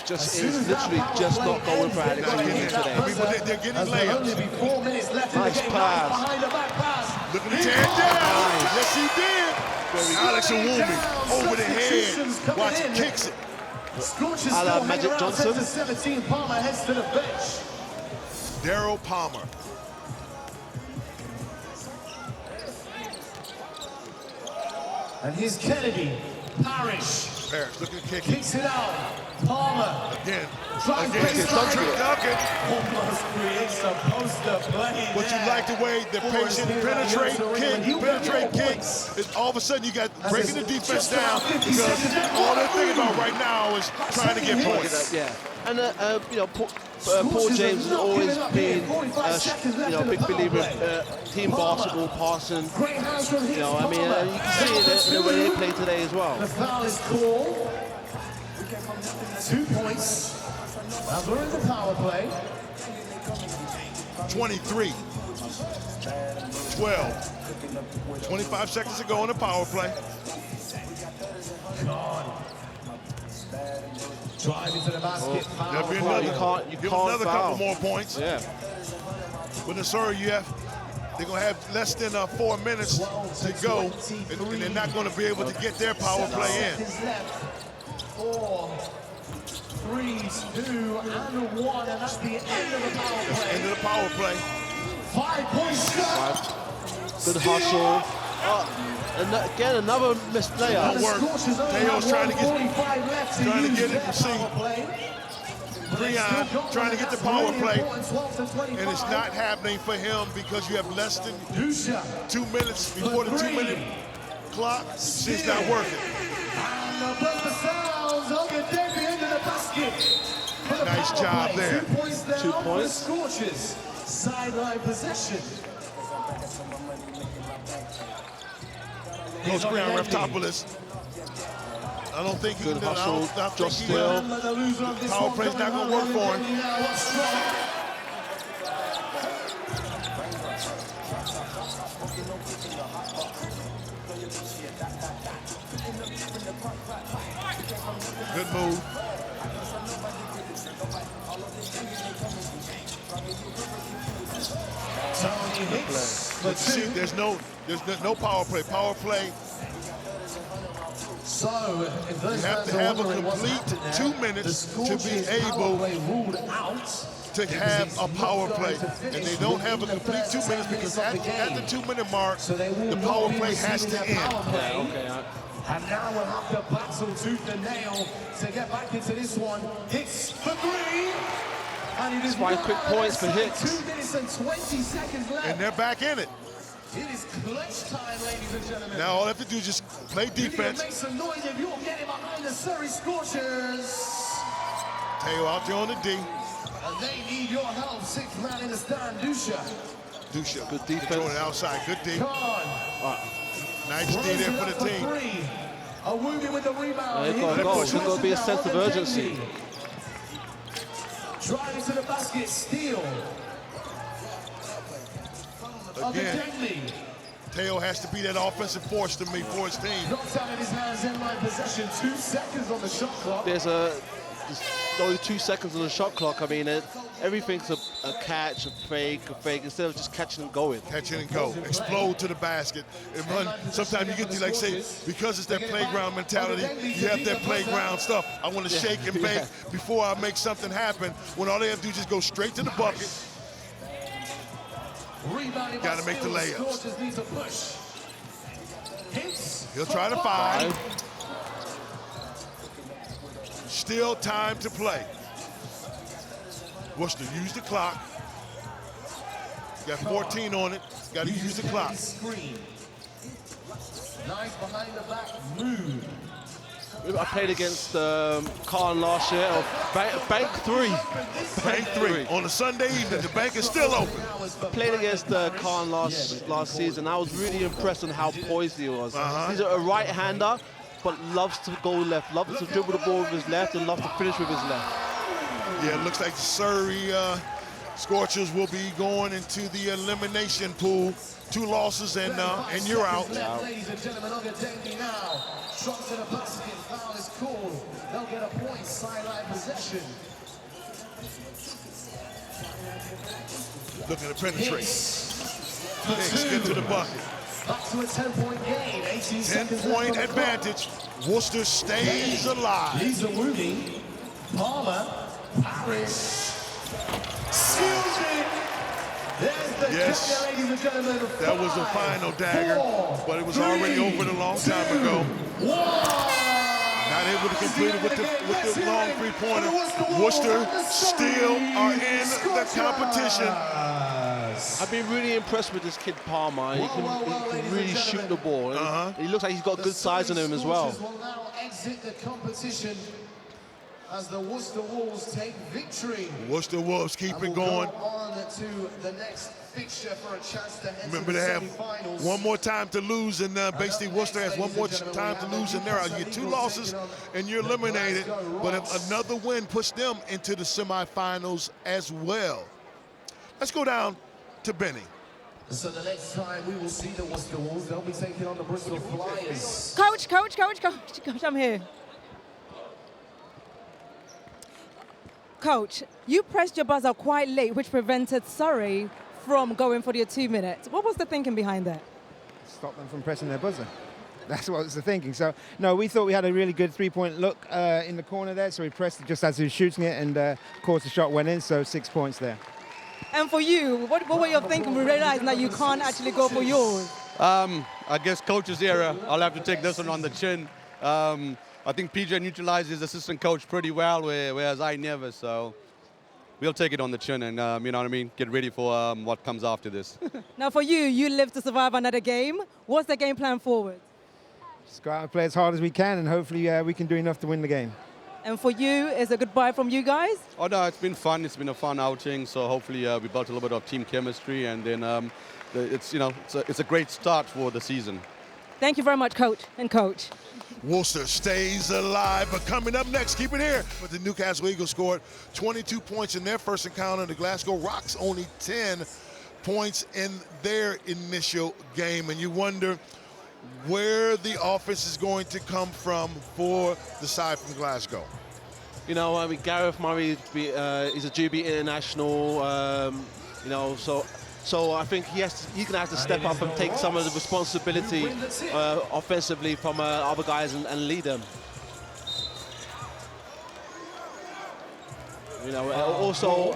It's literally just not going for Alex Reedy today. I mean, but they're getting layups. 4 minutes left in the Nice game. pass. Behind the back pass. Look at the tear down. Yes, he did. Alex Iwumi over the head. Watch, he kicks it. Scorchers A la still Magic hanging around. Johnson. 10 to 17. Palmer heads to the bench. Daryl Palmer. And here's Kennedy. Parrish. Parrish looking to kick it. Kicks it out. Palmer. Again. Drive Again. baseline. Duncan. Almost creates a poster play. But you like the way the patient penetrate kick. It's all of a sudden you got breaking the defense down because all they're thinking about right now is trying to get points. Yeah, and you know, Paul James has always been a big believer of team basketball, passing. You know, I mean, you can see it in the way they play today as well. The foul is called. 2 points. As we're in the power play. 23. 12. 25 seconds to go on the power play. Drive into the basket. There'll be another, you give can't another foul. couple more points. Yeah. With the Surrey, they're going to have less than 4 minutes to go, and they're not going to be able to get their power play in. 4, 3, 2, and 1, and that's the end of the power play. End of the power play. 5-point shot. Good hustle. And again, another missed layup. Don't work. Teo's trying to get it from C. Creon trying to get the power play, and it's not happening for him because you have less than 2 minutes before the 2-minute clock. It's not working. Nice job there. 2 points. Scorchers. Sideline possession. Coach Creon Reftopoulos. I don't think he Good hustle. Just the still. power play's not going to work for him. Good move. But see, there's no power play. Power play. So, if you have to have a complete 2 minutes to be able to have a power play. And they don't have a complete 2 minutes because at the 2-minute mark, the power play has to end. And now we'll have to battle tooth and nail to get back into this one. Hicks for 3. And it is 5 quick points for Hicks. 2 minutes and 20 seconds left. And they're back in it. It is clutch time, ladies and gentlemen. Now all they have to do is just play defense. Make some noise if you're getting behind the Surrey Scorchers. Teo out there on the D. And they need your help. 6th man in the stand, Dusha. Good defense. Controlling it outside. Good D. Nice D there for the team. Iwumi with the rebound. They've got to go. There's got to be a sense of urgency. Driving to the basket, steal. Again, Teo has to be that offensive force to me for his team. Knocks out in his hands, in line possession. 2 seconds on the shot clock. There's only 2 seconds on the shot clock. I mean, everything's a catch, a fake, instead of just catching and going. Catch it and go. Explode to the basket. And run. Sometimes you get to, like, say, because it's that playground mentality, you have that playground stuff. I want to shake and bake before I make something happen, when all they have to do is just go straight to the bucket. Got to make the layups. He'll try to 5. Still time to play. Worcester, use the clock. Got 14 on it. Got to use the clock. Nice behind the back move. I played against Khan last year. Bank 3. Bank 3. On a Sunday evening, the bank is still open. Played against Khan last season. I was really impressed on how poised he was. He's a right-hander, but loves to go left, loves to dribble the ball with his left, and loves to finish with his left. Yeah, it looks like the Surrey Scorchers will be going into the elimination pool. 2 losses and you're out. Ladies and gentlemen, on the dengue now. Shots in a basket, foul is called. They'll get a point, sideline possession. Looking to penetrate. Hicks get to the bucket. Back to a 10-point game, 18 seconds 10-point advantage. Worcester stays alive. These are moving. Palmer, Paris. Excuse me. There's the Yes, ladies and gentlemen. that was the final dagger, but it was already over a long time ago. Not able to complete it with the long three-pointer. Worcester still are in the competition. I've been really impressed with this kid Palmer. He can really shoot the ball. He looks like he's got good size on him as well. Will now exit the competition as the Worcester Wolves take victory. Worcester Wolves keep it going. On to the next fixture for a chance to enter Remember, the they have semi-finals. one more time to lose, and basically Worcester has one more time to lose, and you get 2 losses, and you're eliminated. But if another win puts them into the semifinals as well. Let's go down to Benny. So the next time we will see the Worcester Wolves, they'll be taking on the Bristol Flyers. Coach, I'm here. Coach, you pressed your buzzer quite late, which prevented Surrey from going for your 2 minutes. What was the thinking behind that? Stop them from pressing their buzzer. That's what was the thinking. So, no, we thought we had a really good 3-point look in the corner there, so we pressed it just as he was shooting it, and of course the shot went in, so 6 points there. And for you, what were you thinking? We realized that you can't actually go for yours. I guess coach's era, I'll have to take this one on the chin. I think PJ neutralized his assistant coach pretty well, whereas I never, so we'll take it on the chin and, you know what I mean, get ready for what comes after this. Now for you, you live to survive another game. What's the game plan forward? Just go out and play as hard as we can, and hopefully we can do enough to win the game. And for you, is a goodbye from you guys? Oh no, it's been fun. It's been a fun outing. So hopefully we built a little bit of team chemistry, and then it's a great start for the season. Thank you very much, Coach and Coach. Worcester stays alive, but coming up next, keep it here. But the Newcastle Eagles scored 22 points in their first encounter. The Glasgow Rocks only 10 points in their initial game, and you wonder where the offense is going to come from for the side from Glasgow. You know, I mean, Gareth Murray is a GB international, you know, so I think he's going to have to step up and take some of the responsibility offensively from other guys and lead them. You know, also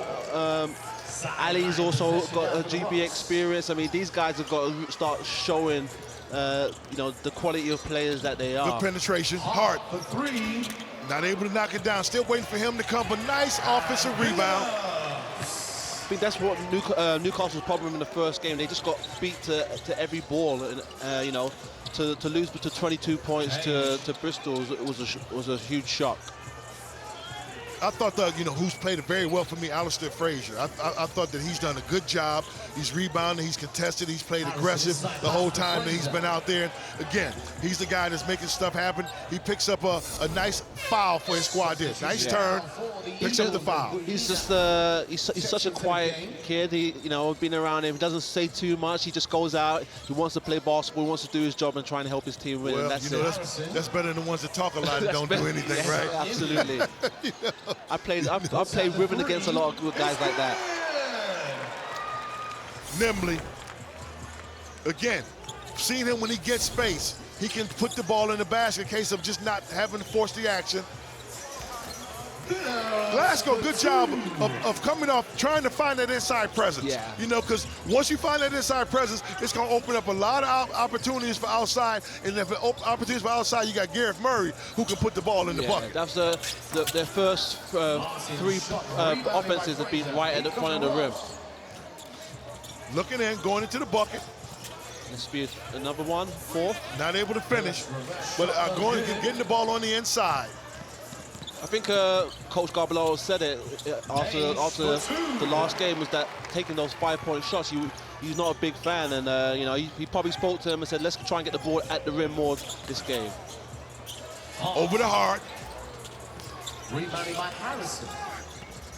Ali's also got a GB experience. I mean, these guys have got to start showing, you know, the quality of players that they are. Good penetration, Hart for 3. Not able to knock it down. Still waiting for him to come, but nice offensive rebound. I think that's what Newcastle's problem in the first game. They just got beat to every ball, and you know, to lose to 22 points to Bristol was a huge shock. I thought that, you know, who's played it very well for me, Alistair Frazier. I thought that he's done a good job. He's rebounding, he's contested, he's played aggressive the whole time that he's been out there. Again, he's the guy that's making stuff happen. He picks up a nice foul for his squad there. Nice turn, picks up the foul. He's just he's such a quiet kid. He, you know, been around him. He doesn't say too much. He just goes out. He wants to play basketball. He wants to do his job and try and help his team win. Well, and that's you know, it. that's better than the ones that talk a lot and don't do anything, yes, right? Absolutely. You know? I played ribbon against a lot of good guys like that. Nimbly. Again, seen him when he gets space. He can put the ball in the basket in case of just not having to force the action. Glasgow, good job of coming off, trying to find that inside presence. Yeah. You know, because once you find that inside presence, it's going to open up a lot of opportunities for outside. And if it opportunities for outside, you got Gareth Murray, who can put the ball in the bucket. That's their first 3 offenses have been right at the front of the rim. Looking in, going into the bucket. This be another one, 4th. Not able to finish, but getting the ball on the inside. I think Coach Garbalow said it after the last game, was that taking those 5-point shots, he's not a big fan, and you know, he probably spoke to him and said, let's try and get the ball at the rim more this game. Over the heart. Rebounded by Harrison.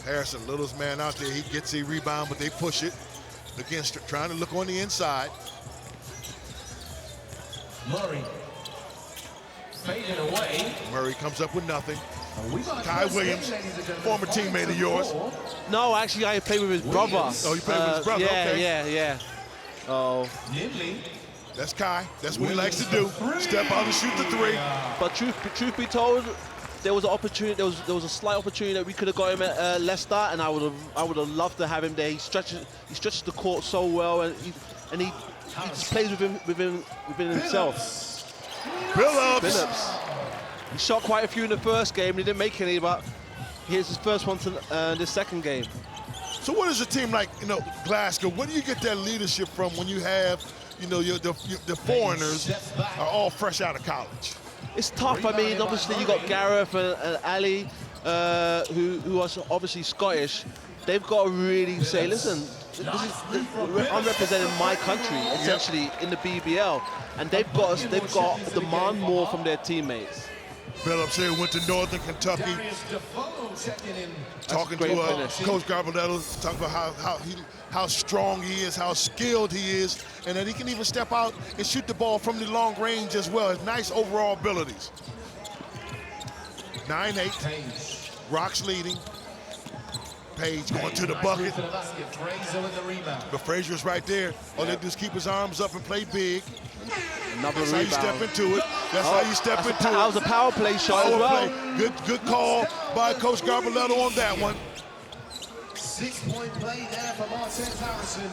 Harrison, littlest man out there. He gets a rebound, but they push it. Against trying to look on the inside. Murray. Fading away. Murray comes up with nothing. Kai Williams, former teammate of yours. No, actually, I played with his brother. Oh, you played with his brother? Yeah, Okay. yeah. Oh. That's Kai. That's what he likes to do. Step out and shoot the three. But truth be told, there was an opportunity. There was a slight opportunity that we could have got him at Leicester, and I would have loved to have him there. He stretches the court so well, and he just plays within himself. Billups. He shot quite a few in the first game. He didn't make any, but here's his first one to the second game. So what is a team like, Glasgow? Where do you get that leadership from when you have, the foreigners are all fresh out of college? It's tough. I mean, obviously you got Gareth and Ali, who are obviously Scottish. They've got to really say, listen, I'm representing my country essentially in the BBL, and they've got to demand more from their teammates. Billups here went to Northern Kentucky. Talking to Coach Garbaletto, talking about how strong he is, how skilled he is, and that he can even step out and shoot the ball from the long range as well. His nice overall abilities. 9-8. Rocks leading. Page going to the bucket. But Frazier's right there. All they do is keep his arms up and play big. Another That's rebound. how you step into it. That's how you step into it. That was a power play shot as well. Good call by Coach Garbaletto on that one. 6-point play there for Martez Harrison.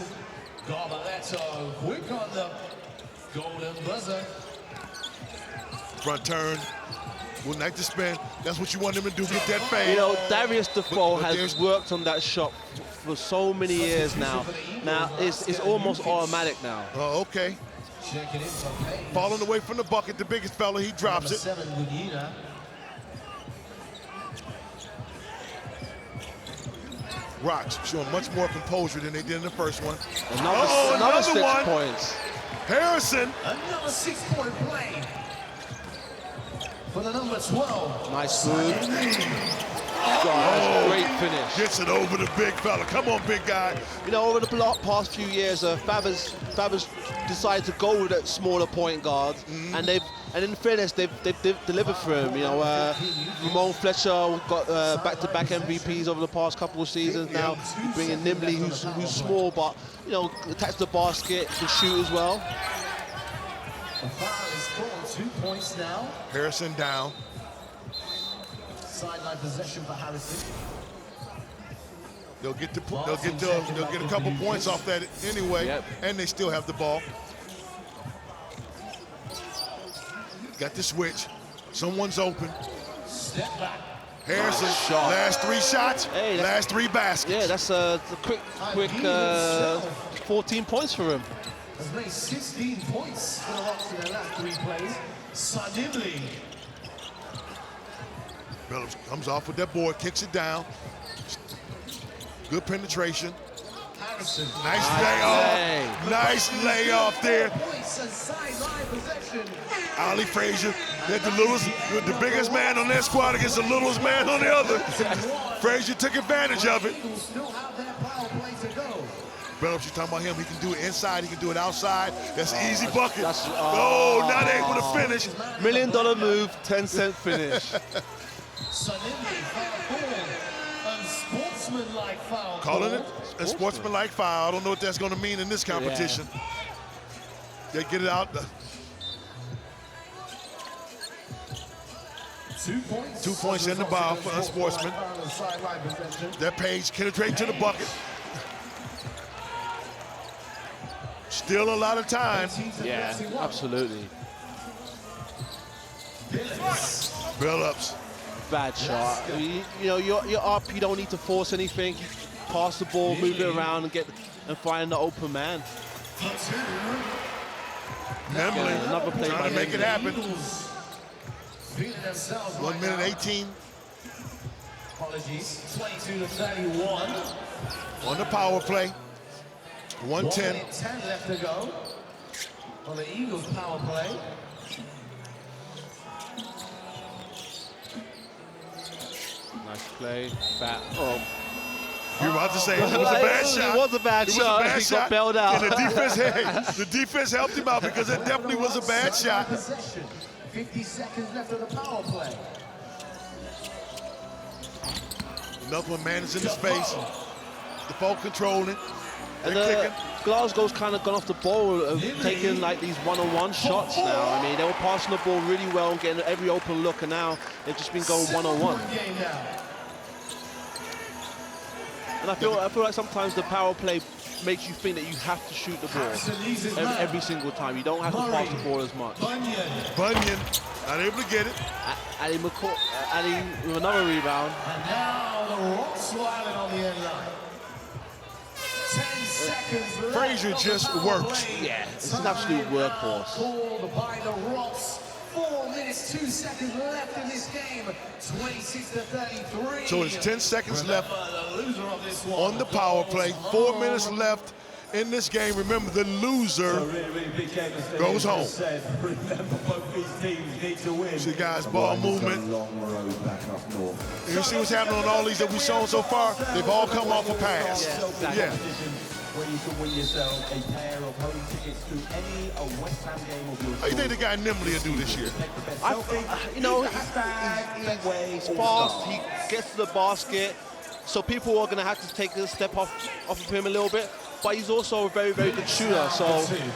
Garbaletto quick on the golden buzzer. Front turn. Wouldn't like to spin. That's what you want him to do, get that fade. Darius Defoe has worked on that shot for so many years now. Now, it's almost automatic now. Oh, okay. Falling away from the bucket, the biggest fella, he drops it. Rocks showing much more composure than they did in the first one. Another 6 one. points. Harrison. Another 6-point play for the number 12. Nice move. God, great finish. Gets it over the big fella. Come on, big guy. Over the past few years, Favre's decided to go with that smaller point guard, and in fairness, they've delivered for him. Ramon Fletcher got back-to-back MVPs over the past couple of seasons. Now bringing Nimbley, who's small, but attacks the basket, can shoot as well. The foul is called. 2 points now. Harrison down. Sideline possession for Harrison. They'll get a couple points off that anyway, and they still have the ball. Got the switch. Someone's open. Step back. Harrison, last 3 shots, last 3 baskets. Yeah, that's a quick 14 points for him. Has made 16 points for the Hawks in their last 3 plays. Nimbley. Billups comes off with that board, kicks it down. Good penetration. Harrison. Nice layoff. Nice layoff there. Ali Frazier, the biggest man on that squad against the littlest man on the other. Frazier took advantage of it. Billups, you're talking about him. He can do it inside. He can do it outside. That's an easy bucket. Not able to finish. $1 million move, 10-cent finish. Unsportsmanlike foul. Calling it a sportsmanlike foul. I don't know what that's going to mean in this competition. They get it out. 2 points. 2 points in the foul for unsportsman. That Page penetrating to the bucket. Still a lot of time. Yeah, absolutely. Billups. Bad shot. You're up. You don't need to force anything. Pass the ball, move it around, and find the open man. Nimbley, another play trying by to make it happen. 1 minute 18. Apologies. 22-31. On the power play. 110. 10 left to go on the Eagles power play. Nice play. Back. Oh. You're about to say it was a bad shot. It was a bad shot. He got bailed out. And the defense helped him out because it definitely was a bad shot. 50 seconds left of the power play. Another one managing the space. The ball controlling. And Glasgow's kind of gone off the ball of taking like these one-on-one shots now. I mean, they were passing the ball really well and getting every open look, and now they've just been going one-on-one. And I feel like sometimes the power play makes you think that you have to shoot the ball every single time. You don't have to pass the ball as much. Bunyan not able to get it. Ali with another rebound. And now the Rocks smiling on the end line. 10 seconds left. Frazier just works. Yeah, it's an absolute workhorse. Called by the Rocks. 4 minutes, 2 seconds left in this game. 26-33. So it's 10 seconds left on the power play. 4 minutes left in this game. Remember, the loser goes home. See, guys, ball movement. You see what's happening on all these that we've shown so far? They've all come off a pass. Yeah. Where you can win yourself a pair of home tickets to any West Ham game of your choice. How you think the guy Nimbley will do this year? You know, he's fast, he gets to the basket, so people are going to have to take a step off of him a little bit, but he's also a very, very good shooter, so,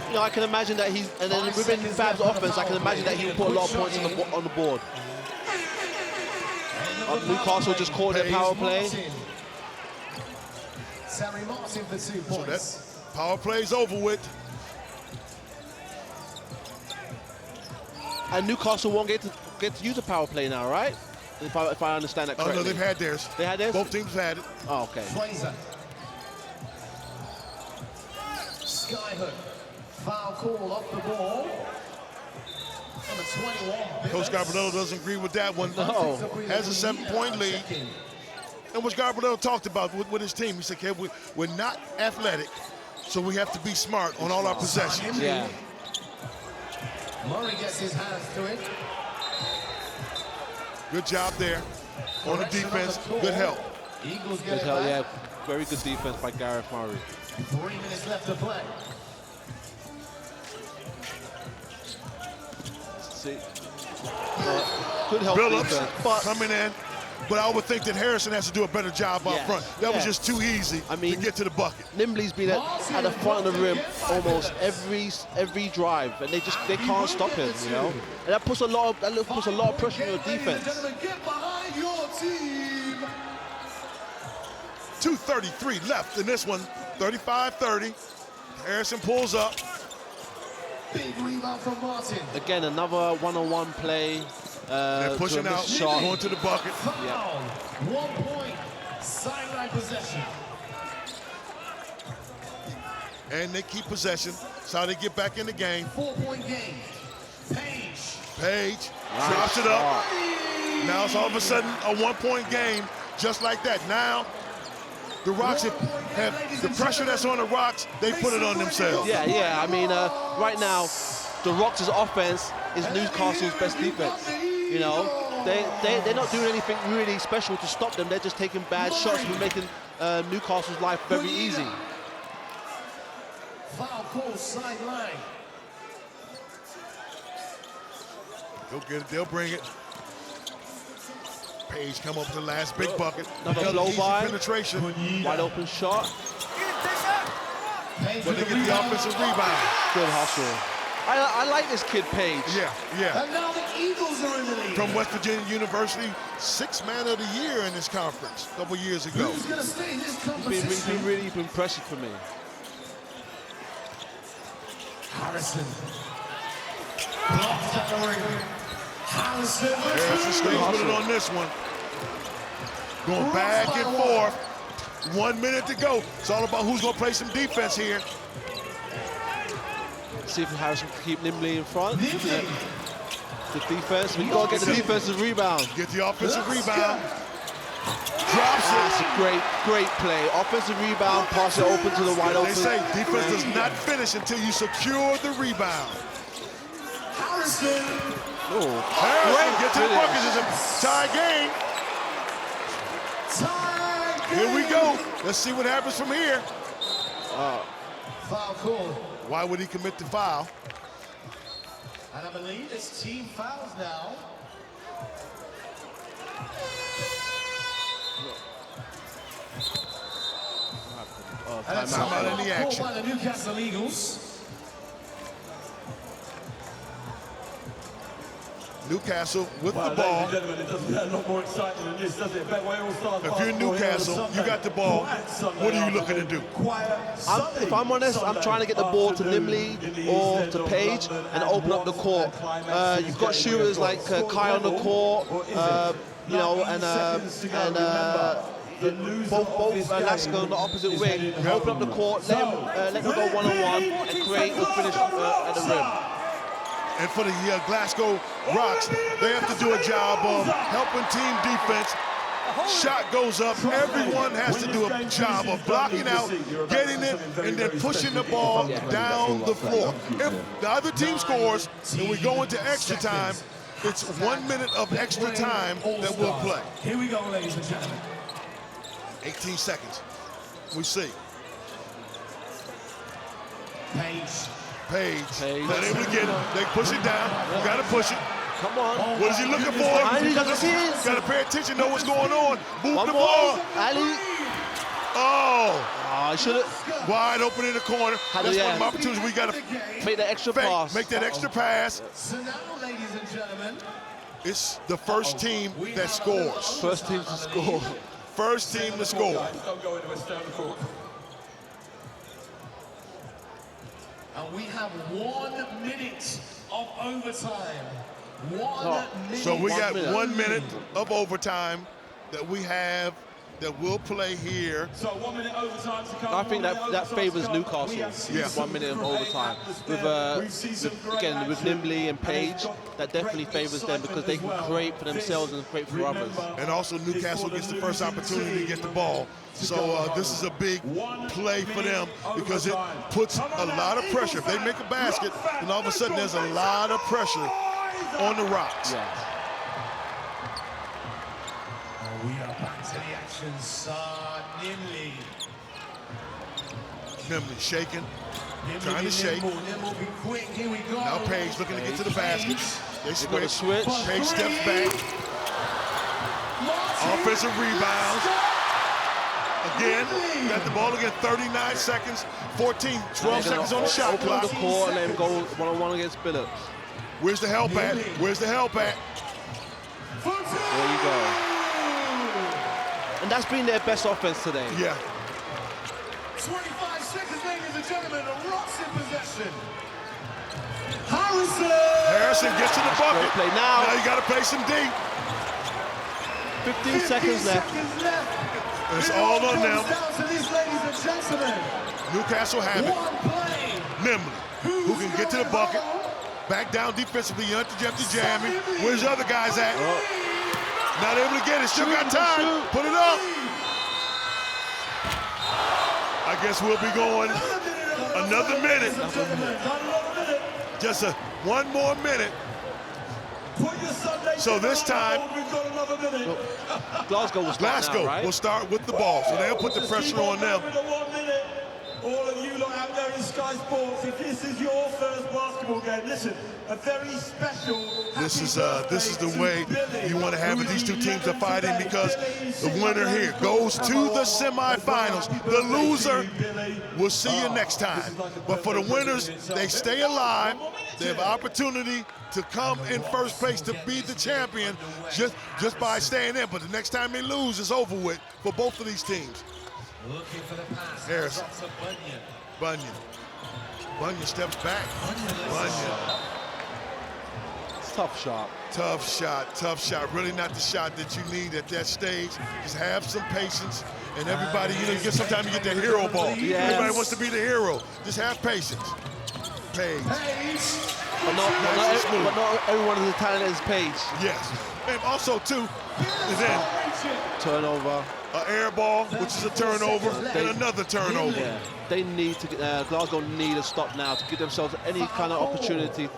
you know, I can imagine that he's, and then within Fab's offense, I can imagine that he'll put a lot of points on the board. Newcastle just caught their power play. Sammy Martin for 2 points. So that power play's over with. And Newcastle won't get to use a power play now, right? If I understand that correctly. Oh, no, they've had theirs. They had theirs? Both teams had it. Oh, okay. Skyhook. Foul call off the ball. Number 21. Coach Garbanello doesn't agree with that one. No. Has a 7-point lead. And what Garbanello talked about with his team, he said, okay, we're not athletic, so we have to be smart on all our possessions. Yeah. Murray gets his hands to it. Good job there on the defense. Good help. Eagles Good help, yeah. Very good defense by Gareth Murray. 3 minutes left to play. See. Good help Billups defense, but coming in. But I would think that Harrison has to do a better job out front. That was just too easy to get to the bucket. Nimbley's been at the front of the rim almost every drive, and they can't stop him, you know. And that puts a lot of pressure on your defense. Get behind your team. 2:33 left in this one. 35-30. Harrison pulls up. Big rebound from Martin. Again, another one-on-one play. They're pushing out, going to the bucket. Foul. 1 point. Sideline possession. And they keep possession. That's how they get back in the game. 4-point game. Page drops it up. Now it's all of a sudden a 1-point game, just like that. Now the Rocks have the pressure that's on the Rocks, they put it on themselves. Yeah. I mean, right now, the Rocks' offense is Newcastle's best defense. You know, they're not doing anything really special to stop them. They're just taking bad shots and making Newcastle's life very easy. Foul call sideline. They'll get it, they'll bring it. Page come up to the last big bucket. Another blow by. Penetration. Wide open shot. But they get the offensive rebound. Good hustle. I like this kid, Page. Yeah. And now the Eagles are in the lead. From West Virginia University, 6th man of the year in this conference a couple years ago. Who's going to stay in this competition? He's been really impressive for me. Harrison. Blocks at the ring. Harrison stays with it on this one. Going back and forth. 1 minute to go. It's all about who's going to play some defense here. See if Harrison can keep Nimbley in front. The defense, but you got to get the defensive rebound. Get the offensive rebound. Drops it. That's a great play. Offensive rebound, pass it open to the wide open. They say defense does not finish until you secure the rebound. Harrison. Harrison, get to the bucket. It's a tie game. Here we go. Let's see what happens from here. Foul call. Why would he commit the foul? And I believe it's team fouls now. And that's timeout in the action. called by the Newcastle Eagles. Newcastle with the ball. Ladies and gentlemen, it doesn't get a lot more exciting than this, does it? Betway All-Stars If you're Newcastle, you got the ball. What are you looking to do? If I'm honest, I'm trying to get the ball to Nimley or to Page and open up the court. You've got shooters like Kai on the court, you know, and both Glasgow on the opposite wing. Open up the court, let them go one-on-one and create or finish at the rim. And for the Glasgow Rocks, they have to do a job of helping team defense. Shot goes up. Everyone has to do a job of blocking out, getting it, and then pushing the ball down the floor. If the other team scores and we go into extra time, it's 1 minute of extra time that we'll play. Here we go, ladies and gentlemen. 18 seconds. We see. Page. Not able to get it. They push it down. You got to push it. Come on. What is he looking for? Ali doesn't see it. Got to pay attention, know what's going on. Move the ball. Ali. Oh. I should have. Wide open in the corner. That's one of the opportunities we got to make that extra pass. Make that extra pass. So now, ladies and gentlemen, it's the first team that scores. First team to score. First team to score. Don't go into a stone court. and we have 1 minute of overtime. 1 minute. So we got 1 minute of overtime that we have that we'll play here. So 1 minute overtime to come. I think that favors Newcastle. Yeah. 1 minute of overtime. With Nimbley and Page, that definitely favors them because they can create for themselves and create for others. And also Newcastle gets the first opportunity to get the ball. So this is a big play for them because it puts a lot of pressure. If they make a basket, then all of a sudden there's a lot of pressure on the Rocks. We are back to the action. Nimley. Nimley shaking, trying to shake. Nimble be quick. Here we go. Now Page looking to get to the basket. They switch. Page steps back. Offensive rebounds. Again, got the ball again. 39 seconds, 12 seconds on the shot clock. Open the court and let him go one-on-one against Billups. Where's the help at? Where's the help at? There you go. And that's been their best offense today. Yeah. 25 seconds, ladies and gentlemen. The Rocks in possession. Harrison gets to the bucket. Great play now. Now you got to play some D. 15 seconds left. It's all on them. Down to these ladies and gentlemen. Newcastle have it. Nimbley, who can get to the bucket. Back down defensively, Untitled Chapter. Where's the other guys at? Not able to get it. Still got time. Put it up. I guess we'll be going another minute. Just one more minute. So this time, Glasgow will start with the ball. So they'll put the pressure on them. All of you lot out there in Sky Sports, if this is your first basketball game, listen, a very special. This is the way you want to have it. These two teams are fighting because the winner here goes to the semifinals. The loser will see you next time. But for the winners, they stay alive. They have opportunity to come in first place to be the champion just by staying in. But the next time they lose, it's over with for both of these teams. Looking for the pass. Harrison. Bunyan steps back. Bunyan. Tough shot. Tough shot. Really not the shot that you need at that stage. Just have some patience. And everybody, sometimes you get the hero ball. Yes. Everybody wants to be the hero. Just have patience. Page. But not everyone is as talented as Page. Yes. And also, too, and then turnover. An air ball, which is a turnover, and another turnover. Yeah. They need to, Glasgow need a stop now to give themselves any kind of opportunity.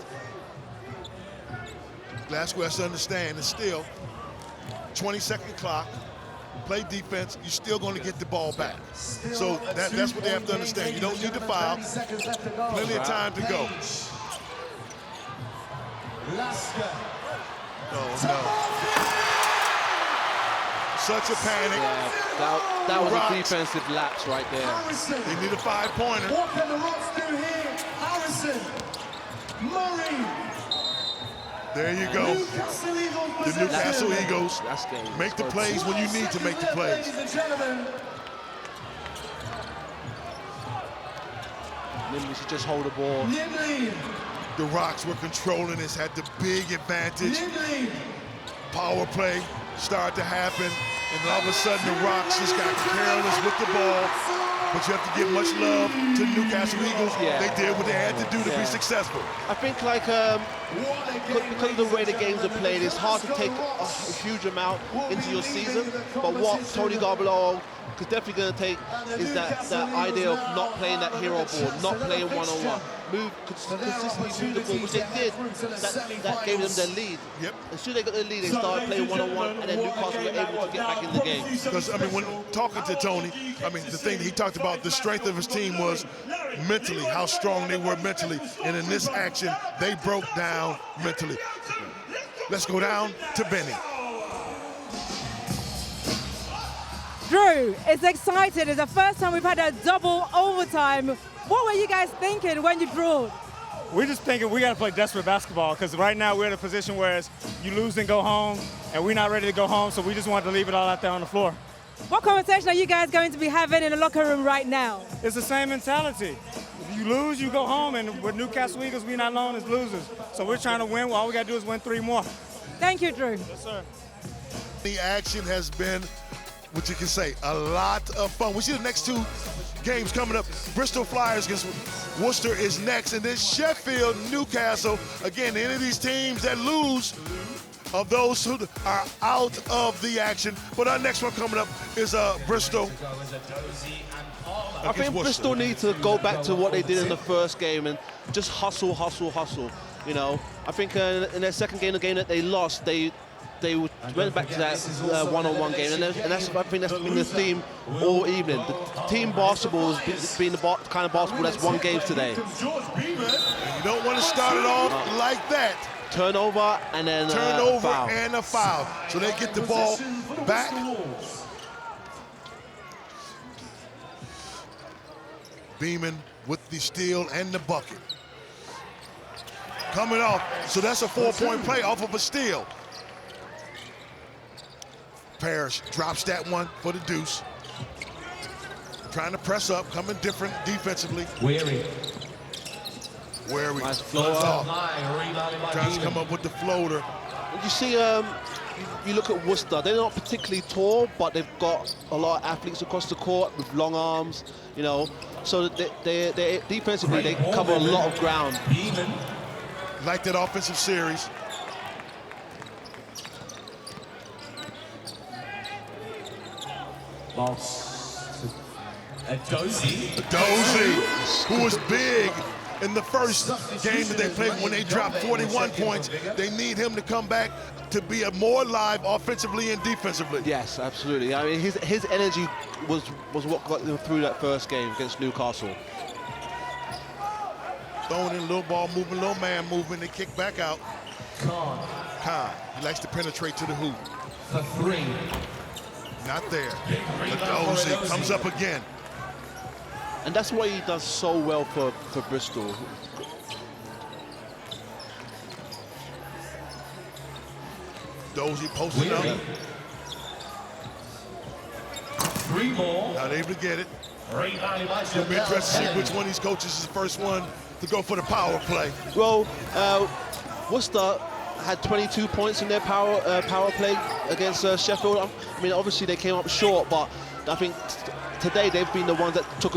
Glasgow has to understand it's still 20-second clock. play defense, you're still going to get the ball back. So that's what they have to understand. You don't need to foul. Plenty of time to go. Oh, no. Such a panic. Yeah, that was a defensive lapse right there. They need a 5-pointer. What can the Rocks do here? Harrison, Murray. There you go. The Newcastle Eagles make the plays when you need to make the plays. Nimbley should just hold the ball. The Rocks were controlling this, had the big advantage. Power play started to happen, and all of a sudden the Rocks just got careless with the ball. But you have to give much love to the Newcastle Eagles. Yeah. They did what they had to do to be successful. I think like because of the way the games are played, it's hard to take a huge amount into your season. But what Tony Garbalow is definitely going to take is that idea of not playing that hero ball, not playing one-on-one. Consistently move the ball, which they did. That gave them their lead. Yep. As soon as they got the lead, they started playing one-on-one, and then Newcastle were able to get back in the game. Because, I mean, when talking to Tony, I mean, the thing he talked about, the strength of his team was mentally, how strong they were mentally. And in this action, they broke down mentally. Let's go down to Benny. Drew, it's exciting. It's the first time we've had a double overtime. What were you guys thinking when you drew? We're just thinking we got to play desperate basketball because right now we're in a position where you lose and go home, and we're not ready to go home, so we just wanted to leave it all out there on the floor. What conversation are you guys going to be having in the locker room right now? It's the same mentality. If you lose, you go home, and with Newcastle Eagles, we're not known as losers. So we're trying to win. All we got to do is win 3 more. Thank you, Drew. Yes, sir. The action has been, what you can say, a lot of fun. We see the next 2 games coming up. Bristol Flyers against Worcester is next, and then Sheffield, Newcastle. Again, any of these teams that lose of those who are out of the action. But our next one coming up is Bristol. I think Bristol need to go back to what they did in the first game and just hustle. You know, I think in their second game, the game that they lost, they went back to that one-on-one game, and that's, I think that's been the theme all evening. The team basketball has been the kind of basketball that's won games today. You don't want to start it off like that. Turnover and then Turnover foul. and a foul. So they get the ball back. Beeman with the steal and the bucket. Coming off, so that's a 4-point play off of a steal. Parrish drops that one for the deuce. Trying to press up, coming different defensively. Wary. Nice floater. Trying to come up with the floater. You see, you look at Worcester, they're not particularly tall, but they've got a lot of athletes across the court with long arms, you know. So they defensively, they cover a lot of ground. Like that offensive series. Dozie, who was big in the first game that they played when they dropped 41 points. They need him to come back to be more alive offensively and defensively. Yes, absolutely. I mean, his energy was what got them through that first game against Newcastle. Throwing in a little ball movement, little man movement, they kick back out. Khan, he likes to penetrate to the hoop. For 3. Not there. Dozie comes up again. And that's what he does so well for Bristol. Dozie posting up. 3 more. Not able to get it. It'll be interesting to see which one of these coaches is the first one to go for the power play. Well, Worcester had 22 points in their power play against Sheffield. I mean, obviously they came up short, but I think today they've been the ones that took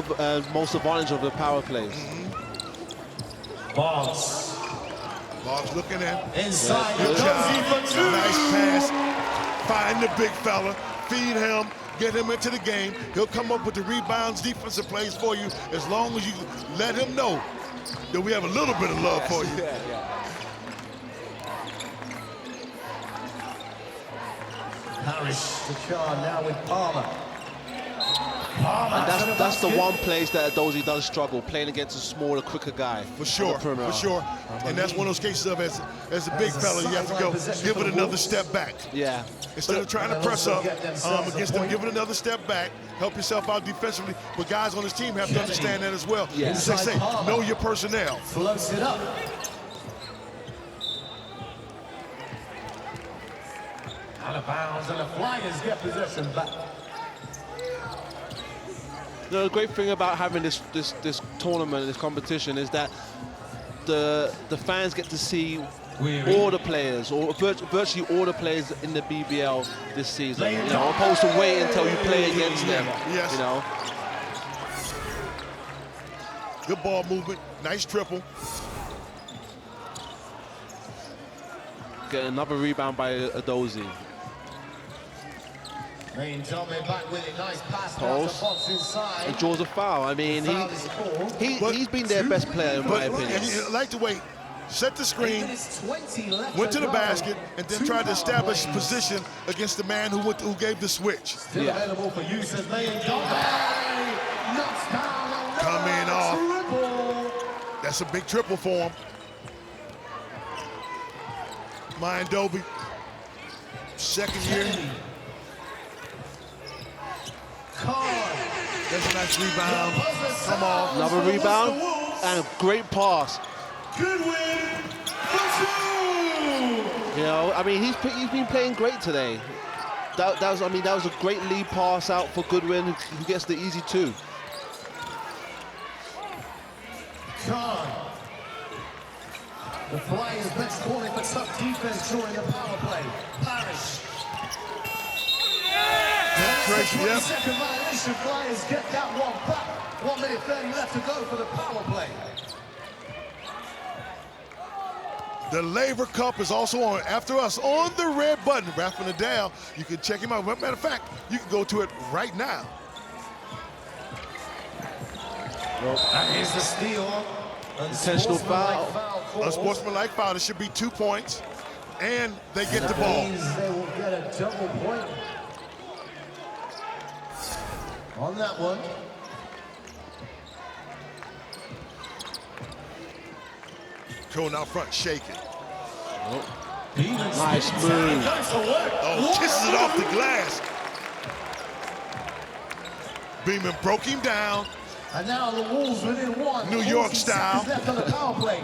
most advantage of the power plays. Boggs looking in. Inside. Good job. Nice pass. Find the big fella. Feed him. Get him into the game. He'll come up with the rebounds, defensive plays for you as long as you let him know that we have a little bit of love for you. Parrish to Khan now with Palmer. And that's the one place that Adozie does struggle, playing against a smaller, quicker guy. For sure, for sure. And that's one of those cases of, as a big fella, you have to go give it another step back. Yeah. Instead of trying to press up against them, give it another step back, help yourself out defensively. But guys on this team have to understand that as well. Yeah. As they say, know your personnel. Floats it up. Out of bounds, and the Flyers get possession back. The great thing about having this tournament, this competition, is that the fans get to see all the players, or virtually all the players in the BBL this season. You know, opposed to wait until you play against them. Yes. You know. Good ball movement, nice triple. Get another rebound by Adozie. Back with it. Nice pass Post. inside. And draws a foul. I mean, he's been their best player in my opinion. And I like the way, set the screen, went to the basket, and then tried to establish position against the man who gave the switch. Still available for use as knocks down. Coming off. That's a big triple for him. Dobie, second year. That's a nice rebound. Come on. Another rebound and a great pass. Good win. You know, I mean, he's been playing great today. That was a great lead pass out for Goodwin, who gets the easy two. Khan. The Flyers bench calling for tough defense during the power play. Parrish. Yep. Second violation. Flyers get that one back. 1 minute 30 left to go for the power play. The Labor Cup is also on after us on the red button. Rafa Nadal, you can check him out. Matter of fact, you can go to it right now. That is the steal. Intentional foul. Unsportsmanlike foul. It should be 2 points, and they get the ball. They will get a double point on that one. Going out front, shaking. Nice move. Oh, kisses it off the glass. Beeman broke him down. And now the Wolves within one. New York style. Left on the power play.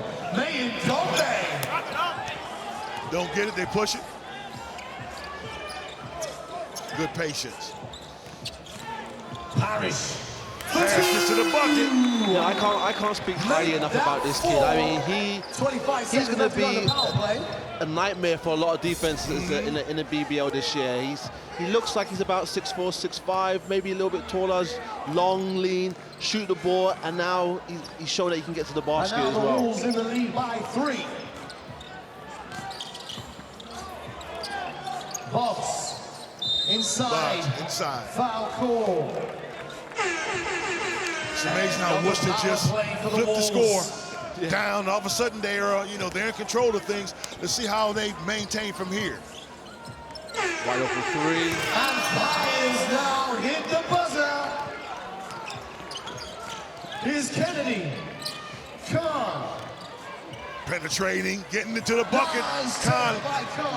Don't get it, they push it. Good patience. Parrish. Pass to the bucket. Yeah, I can't speak highly enough about this kid. I mean, he's going to be a nightmare for a lot of defenses in the BBL this year. He looks like he's about 6'4", 6'5", maybe a little bit taller, long, lean, shoot the ball, and now he's shown that he can get to the basket as well. And now the Wolves in the lead by 3. Box inside. Foul call. It's amazing how Worcester just flipped the score down. All of a sudden they're in control of things. Let's see how they maintain from here. Wide open three. And Flyers now hit the buzzer. Here's Kennedy. Khan. Penetrating, getting into the bucket. Khan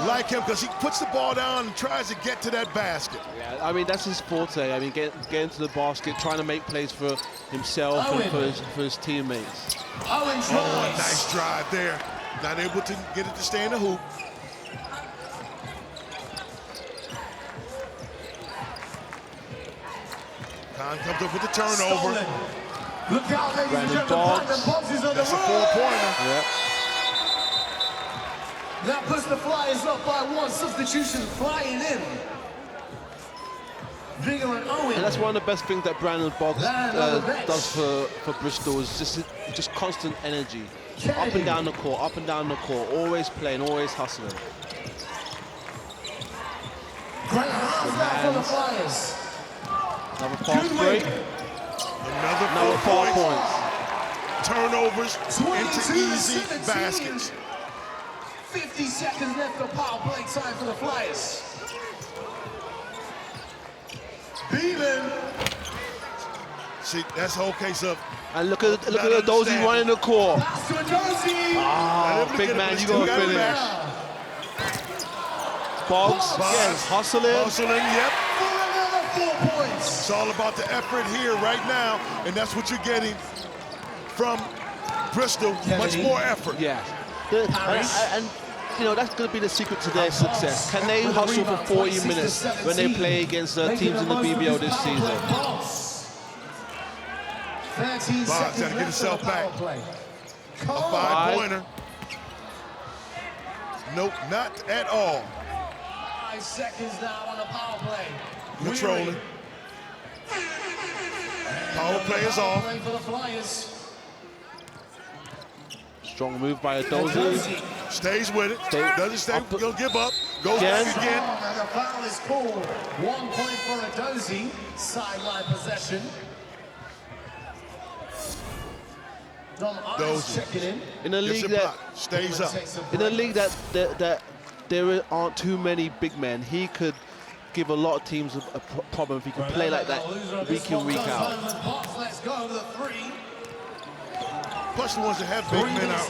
like him because he puts the ball down and tries to get to that basket. Yeah, I mean, that's his forte. I mean, getting to the basket, trying to make plays for himself and for his teammates. Oh, nice drive there. Not able to get it to stay in the hoop. Khan comes up with the turnover. Look out, ladies and gentlemen. Boggs is on the That's a 4-pointer. Yeah. That puts the Flyers up by 1. Substitution flying in. Vigor and Owen. And that's one of the best things that Brandon Boggs does for Bristol, is just constant energy. Up and down the court, always playing, always hustling. Great hands back for the Flyers. Another fast break. Another 4 points. Turnovers into easy baskets. 50 seconds left for power play time for the Flyers. Beeman. See, that's the whole case of. And look at the Dozy running the core. Oh, big man, you gotta finish. Boggs, yes, hustling. Yep. It's all about the effort here right now, and that's what you're getting from Bristol. Much more effort. Yeah. And you know, that's going to be the secret to their success. Can they hustle for 40 minutes when they play against teams in the BBL this season? Boggs got to get himself back. A 5-pointer. Nope, not at all. 5 seconds now on the power play. Controlling. Power play is off. Strong move by Dozy. Stays with it. Doesn't stay. He'll give up. Goes back again. And the foul is called. 1 point for a Dozy. Sideline possession. Dozy in a league that stays up. In a league that there aren't too many big men, he could give a lot of teams a problem if he can play like that week in, week out. Plus the ones that have big men are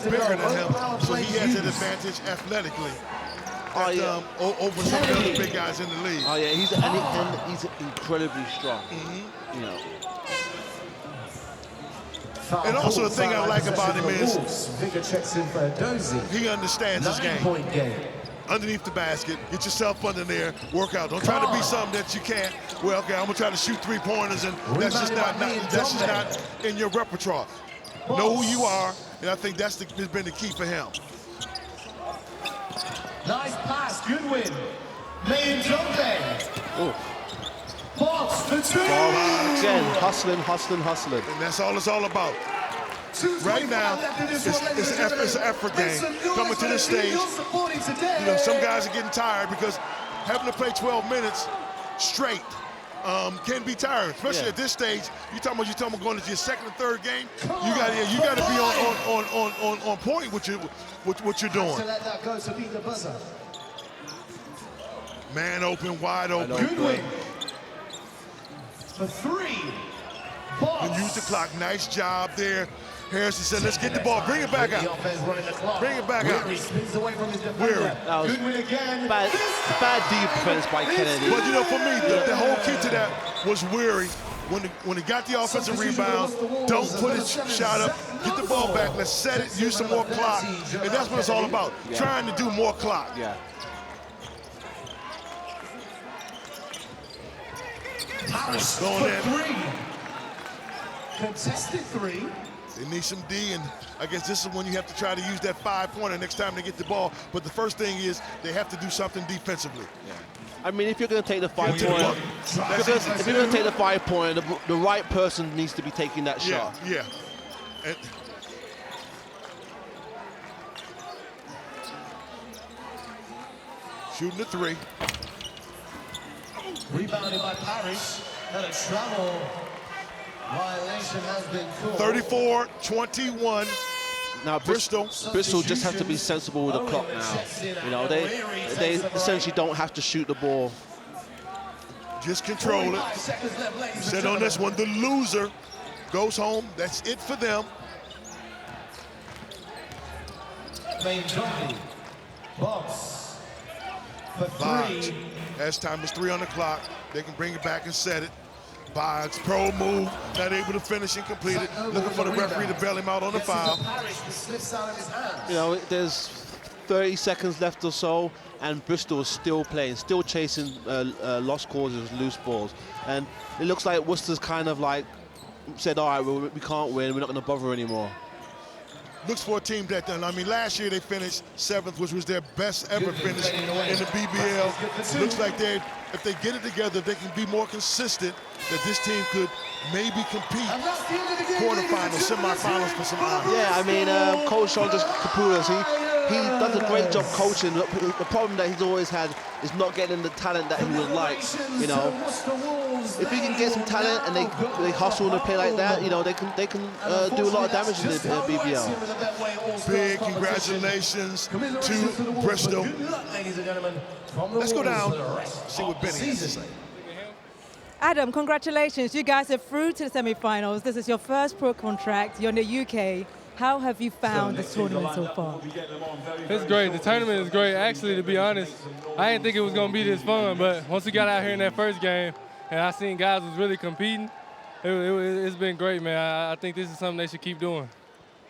bigger than him, so he has an advantage athletically over some of the other big guys in the league. Oh yeah, he's incredibly strong. You know. And also the thing I like about him is he understands his game. Underneath the basket, get yourself under there, work out. Don't try to be something that you can't. Well, okay, I'm gonna try to shoot 3-pointers, and that's just not in your repertoire. Know who you are, and I think that's has been the key for him. Nice pass, good win. Main Jombe. Box for 2. Again, hustling. And that's all it's all about. Right now, it's an effort game. Coming to this stage, you know, some guys are getting tired because having to play 12 minutes straight can be tiring, especially at this stage. You're talking about going into your second or third game. You got to be on point with what you're doing. Let that go to beat the buzzer. Man open, wide open. Good win. For 3. And use the clock. Nice job there. Harrison said, let's get the ball. Bring it back out. Bring it back out. Weary. That was bad defense by Kennedy. But, you know, for me, the whole key to that was Weary. When he got the offensive rebound, don't put his shot up. Get the ball back. Let's set it. Use some more clock. And that's what it's all about. Trying to do more clock. Yeah. Harris going for in. 3. Contested 3. They need some D, and I guess this is when you have to try to use that 5-pointer next time they get the ball. But the first thing is they have to do something defensively. Yeah. I mean, if you're going to take the 5-pointer, if you're going to take the 5-pointer, the right person needs to be taking that shot. Yeah. And shooting the 3. Rebounded by Parrish. And a travel violation has been called. 34-21. Now Bristol just have to be sensible with the clock now. You know, they essentially don't have to shoot the ball. Just control it. Said on this one, the loser goes home. That's it for them. Box for 3. As time is 3 on the clock, they can bring it back and set it. Boggs, pro move, not able to finish and complete it. Looking for the referee to bail him out on the foul. You know, there's 30 seconds left or so, and Bristol is still playing, still chasing lost causes, loose balls. And it looks like Worcester's kind of like said, all right, we can't win, we're not going to bother anymore. Looks for a team that, I mean, last year they finished 7th, which was their best ever finish in the BBL. Looks like if they get it together, they can be more consistent, that this team could maybe compete quarterfinals, semifinals for some honor. Yeah, I mean, Coach Saunders Kapulas, he does a great job coaching. The problem that he's always had is not getting the talent that he would like. You know, if he can get some talent and they hustle and play like that, you know, they can do a lot of damage in the BBL. Big congratulations to Bristol. Let's go down, see what Benny has to say. Adam, congratulations. You guys are through to the semi-finals. This is your first pro contract. You're in the UK. How have you found this tournament so far? It's great. The tournament is great. Actually, to be honest, I didn't think it was going to be this fun, but once we got out here in that first game and I seen guys was really competing, it's been great, man. I think this is something they should keep doing.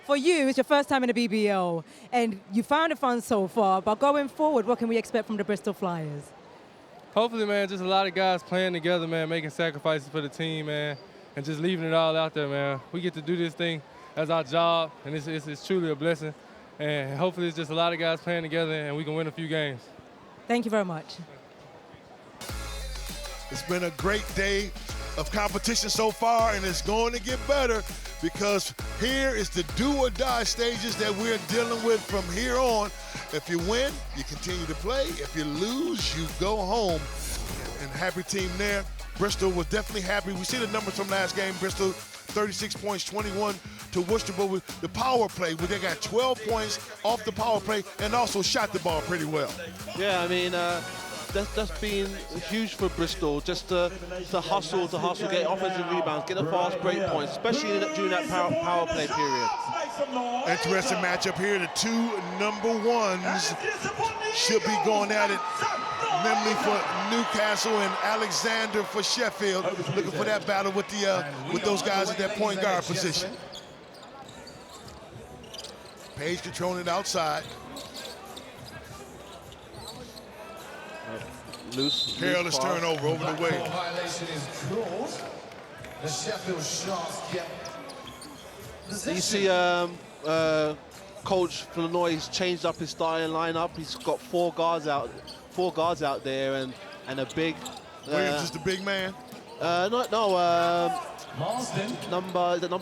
For you, it's your first time in the BBL, and you found it fun so far, but going forward, what can we expect from the Bristol Flyers? Hopefully, man, just a lot of guys playing together, man, making sacrifices for the team, man, and just leaving it all out there, man. We get to do this thing as our job, and it's truly a blessing. And hopefully it's just a lot of guys playing together and we can win a few games. Thank you very much. It's been a great day of competition so far, and it's going to get better because here is the do-or-die stages that we're dealing with from here on. If you win, you continue to play. If you lose, you go home. And happy team there. Bristol was definitely happy. We see the numbers from last game. Bristol, 36 points, 21 to Worcester, but with the power play, where they got 12 points off the power play and also shot the ball pretty well. Yeah, I mean, that's been huge for Bristol, just to hustle, get offensive rebounds, get a fast break points, especially during that power play period. Interesting matchup here. The two number ones should be going at it. Nemley for Newcastle and Alexander for Sheffield. Looking for that battle with those guys at that point guard position. Page controlling it outside. Careless turnover over the way. Violation is called. The Sheffield Sharks get You see Coach Flanoy's changed up his starting lineup. He's got four guards out there and a big. Williams is the big man. Number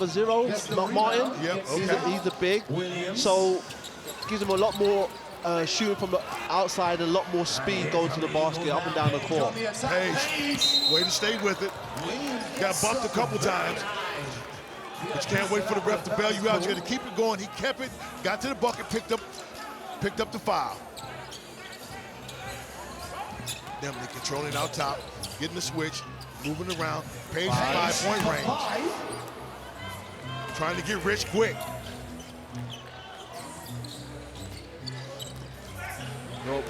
0, not Martin. Yep, okay. He's the big. So gives him a lot more shooting from the outside, a lot more speed going to the basket, up and down the court. Page, way to stay with it. Got bumped a couple times. But you can't wait for the ref to bail you out. You got to keep it going. He kept it, got to the bucket, picked up the foul. Nemley controlling out top, getting the switch, moving around. Page 5-point range. Trying to get rich quick.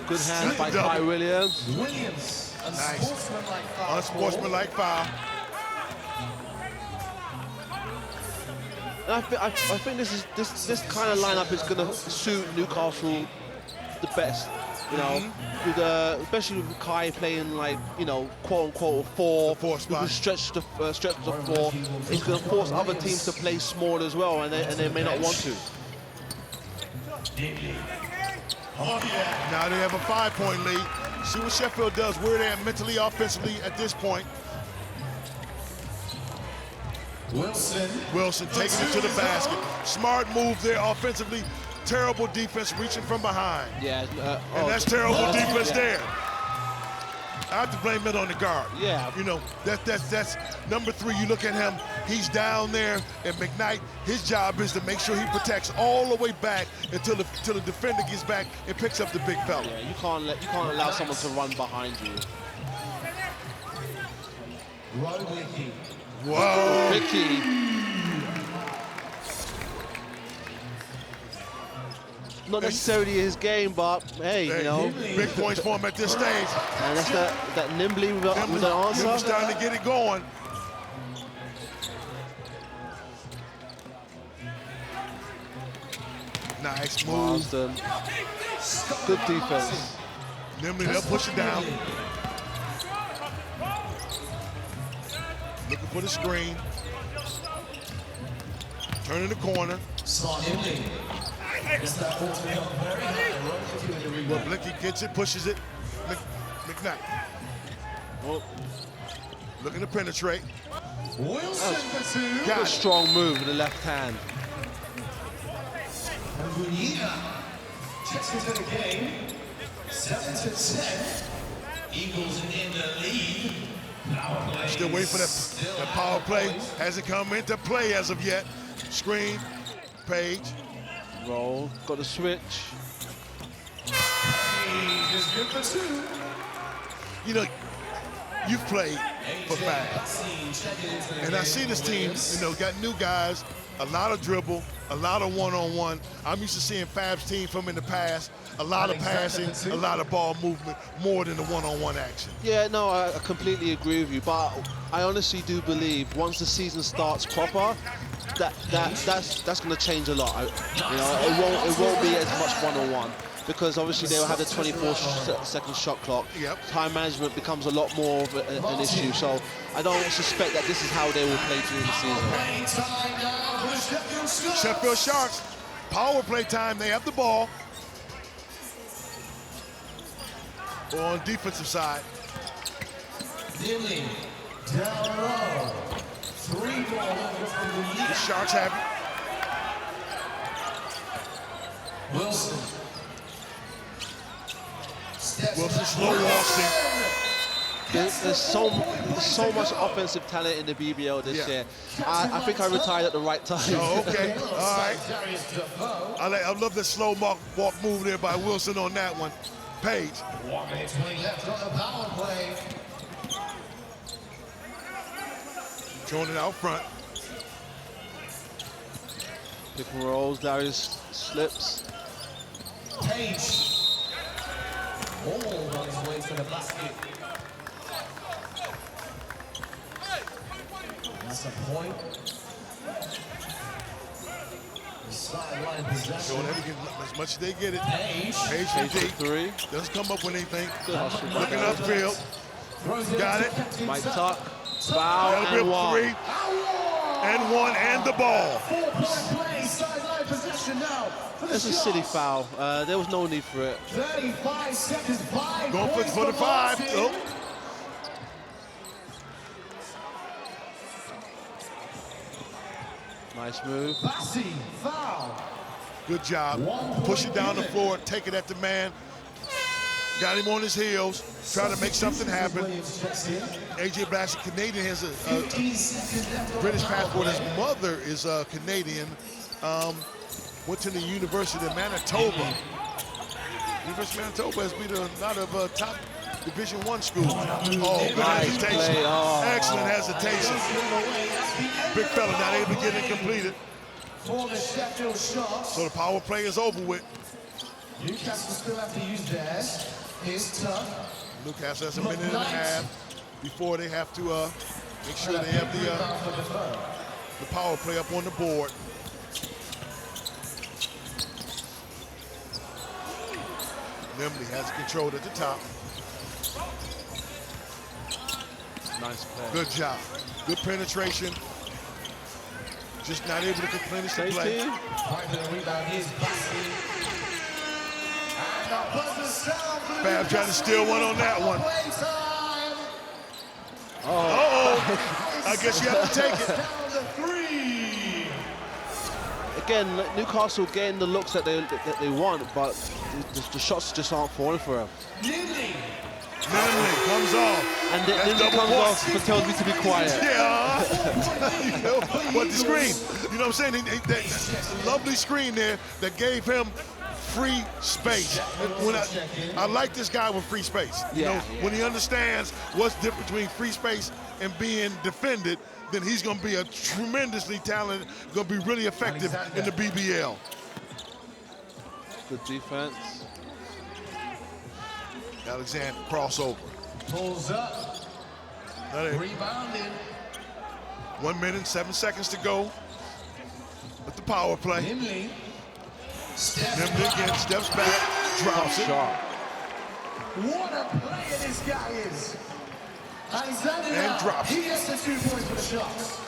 Good hand by Kai Williams. Nice. Unsportsmanlike foul. I think this kind of lineup is going to suit Newcastle the best. You know, with especially with Kai playing like, you know, quote unquote a 4, with stretch the floor, it's going to force other teams to play small as well, and they may not want to. Now they have a 5-point lead. See what Sheffield does, where they're at mentally, offensively at this point. Wilson taking it to the basket. Smart move there offensively. Terrible defense reaching from behind. Yeah. And that's terrible defense there. I have to blame it on the guard. Yeah. You know, that's number 3. You look at him, he's down there, and McKnight, his job is to make sure he protects all the way back until the defender gets back and picks up the big fella. Yeah, you can't allow someone to run behind you. Whoa. Ricky. Not necessarily his game, but hey, you know. Big points for him at this stage. And that's that Nimbley with the answer. Nimbly's starting to get it going. Nice move. Marsden. Good defense. Nimbley, they'll push it down. Looking for the screen. Turning the corner. Well, Blicky gets it, pushes it. McKnight. Looking to penetrate. Got a strong move with the left hand. Checks into the game. 7-10. Eagles in the lead. Power play. Still waiting for that power play. Hasn't come into play as of yet. Screen. Page. Roll. Got the switch. Is good for 2. You know, you've played for Fab. And I see this team, you know, got new guys, a lot of dribble, a lot of one-on-one. I'm used to seeing Fab's team from in the past, a lot of passing, a lot of ball movement, more than the one-on-one action. Yeah, no, I completely agree with you, but I honestly do believe once the season starts proper, that's going to change a lot. You know, it won't be as much one-on-one, because obviously they'll have the 24-second shot clock. Yep. Time management becomes a lot more of an issue, so I don't suspect that this is how they will play during the season. Sheffield Sharks, power play time, they have the ball. On defensive side. Dinley, down low. 3 ball The Sharks have it. Wilson. Wilson slow waltzing. There's so much offensive talent in the BBL this year. I think I retired at the right time. Oh, okay, all right. I love the slow walk move there by Wilson on that one. Page. 1 minute 20 left on the power play. Throwing it out front. Pick and rolls, Darius slips. Page. All on his way to the basket. That's a point. Sideline possession. As much as they get it. Page from three. Doesn't come up with anything. Good hustle. Looking upfield. Got it. Mike Tuck. Foul That'll be and a one. 3. And 1 and the ball. 4-point play. Sideline possession now. It's a silly foul. There was no need for it. 35 seconds. 5 Going points for the 5. Oh. Nice move. Bassi, foul. Good job. Push it down the floor, take it at the man. Got him on his heels, trying to make something happen. AJ Black's Canadian, has a British passport. His mother is Canadian. Went to the University of Manitoba. University of Manitoba has been a lot of top Division I schools. Oh, good hesitation. Excellent hesitation. Big fella not able to get it completed. For the Sheffield Sharks. So the power play is over with. Newcastle still have to use theirs. Here's tough. Newcastle has a minute and a half before they have to make sure they have the power play up on the board. Limley has it controlled at the top. Nice play. Good job. Good penetration. Just not able to finish the play. Fab trying to steal one on that one. Uh-oh. I guess you have to take it. Again, Newcastle getting the looks that they want, but the shots just aren't falling for them. Nimley comes off. And then he comes off but tells me to be quiet. Yeah. You know, but the screen, you know what I'm saying? That lovely screen there that gave him free space. When I like this guy with free space. You know, when he understands what's different between free space and being defended, then he's going to be a tremendously talented, going to be really effective in the BBL. Good defense. Alexander, crossover. Pulls up. Rebounded. 1 minute, 7 seconds to go with the power play. Nimley. Nimley again, steps back, drops it. What a player this guy is. And drops it. He gets the 2 points for the Sharks.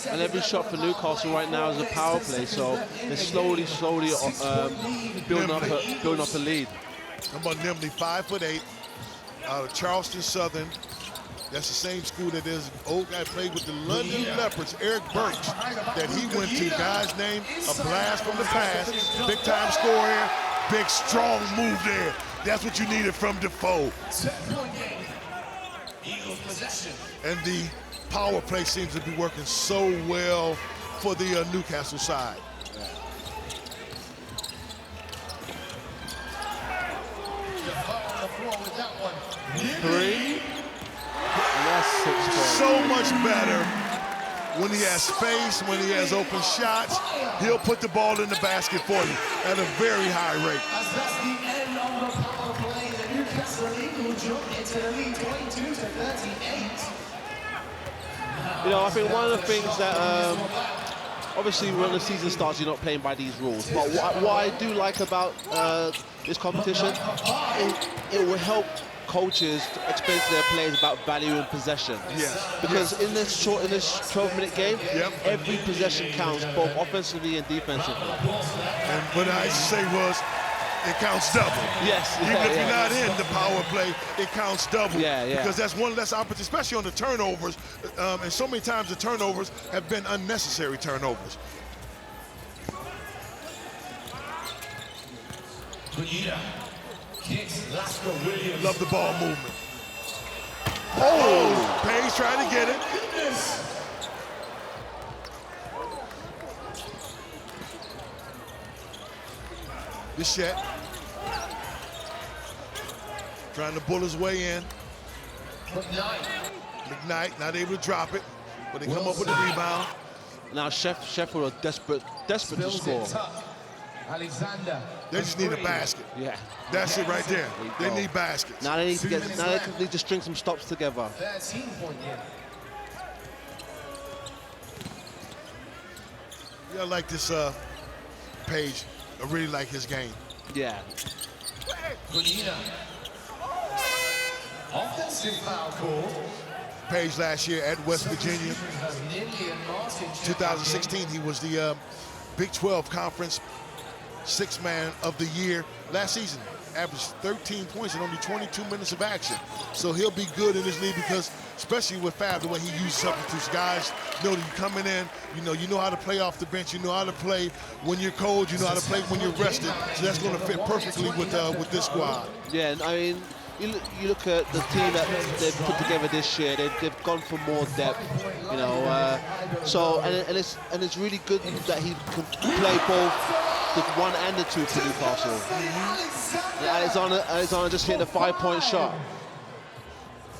And every shot for Newcastle right now is a power play, so they're slowly building up a lead. How about Nimley, 5'8", out of Charleston Southern. That's the same school that this old guy played with the London Leopards, Eric Birch, that he went to. Guy's name, a blast from the past. Big time scorer, big strong move there. That's what you needed from Defoe. Eagles possession. And the power play seems to be working so well for the Newcastle side. 3. So much better when he has space, when he has open shots. He'll put the ball in the basket for you at a very high rate. As that's the end of the power play, the Newcastle Eagle jump into the lead 22-38. You know, I think one of the things that, obviously when the season starts, you're not playing by these rules. But what I do like about this competition, it will help coaches to explain to their players about value and possession. Yes. Because in this 12-minute game, every possession counts, both offensively and defensively. And what I say was, it counts double. Yes. Even if you're not in the power play, it counts double. Yeah. Because that's one less opportunity, especially on the turnovers. And so many times the turnovers have been unnecessary turnovers. Love the ball movement. Oh! Page trying to get it. Bichette trying to bull his way in. McKnight not able to drop it, but they come up with the rebound. Now Sheffield are desperate to score. Alexander. They just need a basket. Yeah. That's it right there. They need baskets. Now they need to they need to string some stops together. 13-point game. Yeah, I like this Page. I really like his game. Yeah. Bonina. Offensive foul call. Page last year at West Virginia. 2016, he was the Big 12 Conference Sixth Man of the Year. Last season, averaged 13 points in only 22 minutes of action. So he'll be good in this league because, especially with Fab, the way he uses substitutes, guys know that you're coming in, you know how to play off the bench, you know how to play when you're cold, you know how to play when you're rested. So that's going to fit perfectly with this squad. Yeah, I mean, you look at the team that they've put together this year. They've gone for more depth, you know. So and it's really good that he can play both the 1 and the 2 for Newcastle. Alexander just hit a 5-point shot.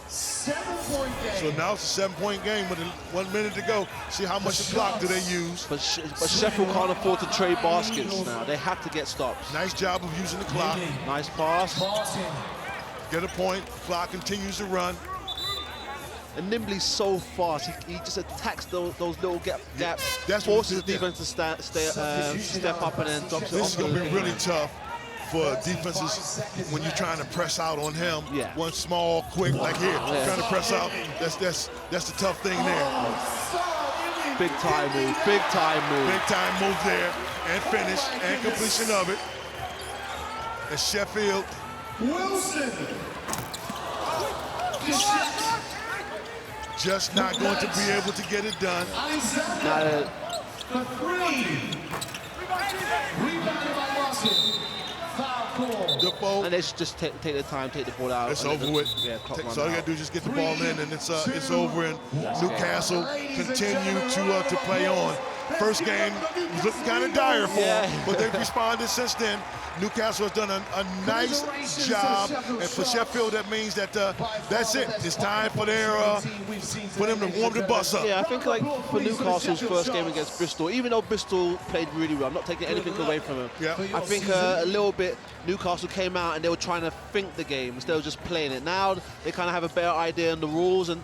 7-point game. So now it's a 7-point game with 1 minute to go. See how much clock do they use. But Sheffield can't afford to trade baskets now. They have to get stops. Nice job of using the clock. Nice pass. Get a point. Clock continues to run. And Nimbly's so fast. He just attacks those little gaps. That's forces the defense to step up and then drops it off. This is going to be really tough for defenses when you're trying to press out on him. Yeah. One small, quick, like here, trying to press out. That's the tough thing there. Big time move. Big time move. Big time move there, and finish and completion of it. And Sheffield. Wilson. Just not going to be able to get it done. Alexander. For 3. Rebounded by Martin. Foul call. And they should just take the time, take the ball out. It's over with. Yeah, so all you got to do is just get the ball in, and it's over. And Newcastle continue to play on. First game was looking kind of dire for them, but they've responded since then. Newcastle has done a nice job, and for Sheffield, that means that that's it. It's time for them to warm the bus up. Yeah, I think like for Newcastle's first game against Bristol, even though Bristol played really well, I'm not taking anything away from them. Yeah. I think a little bit Newcastle came out and they were trying to think the game instead of just playing it. Now they kind of have a better idea on the rules and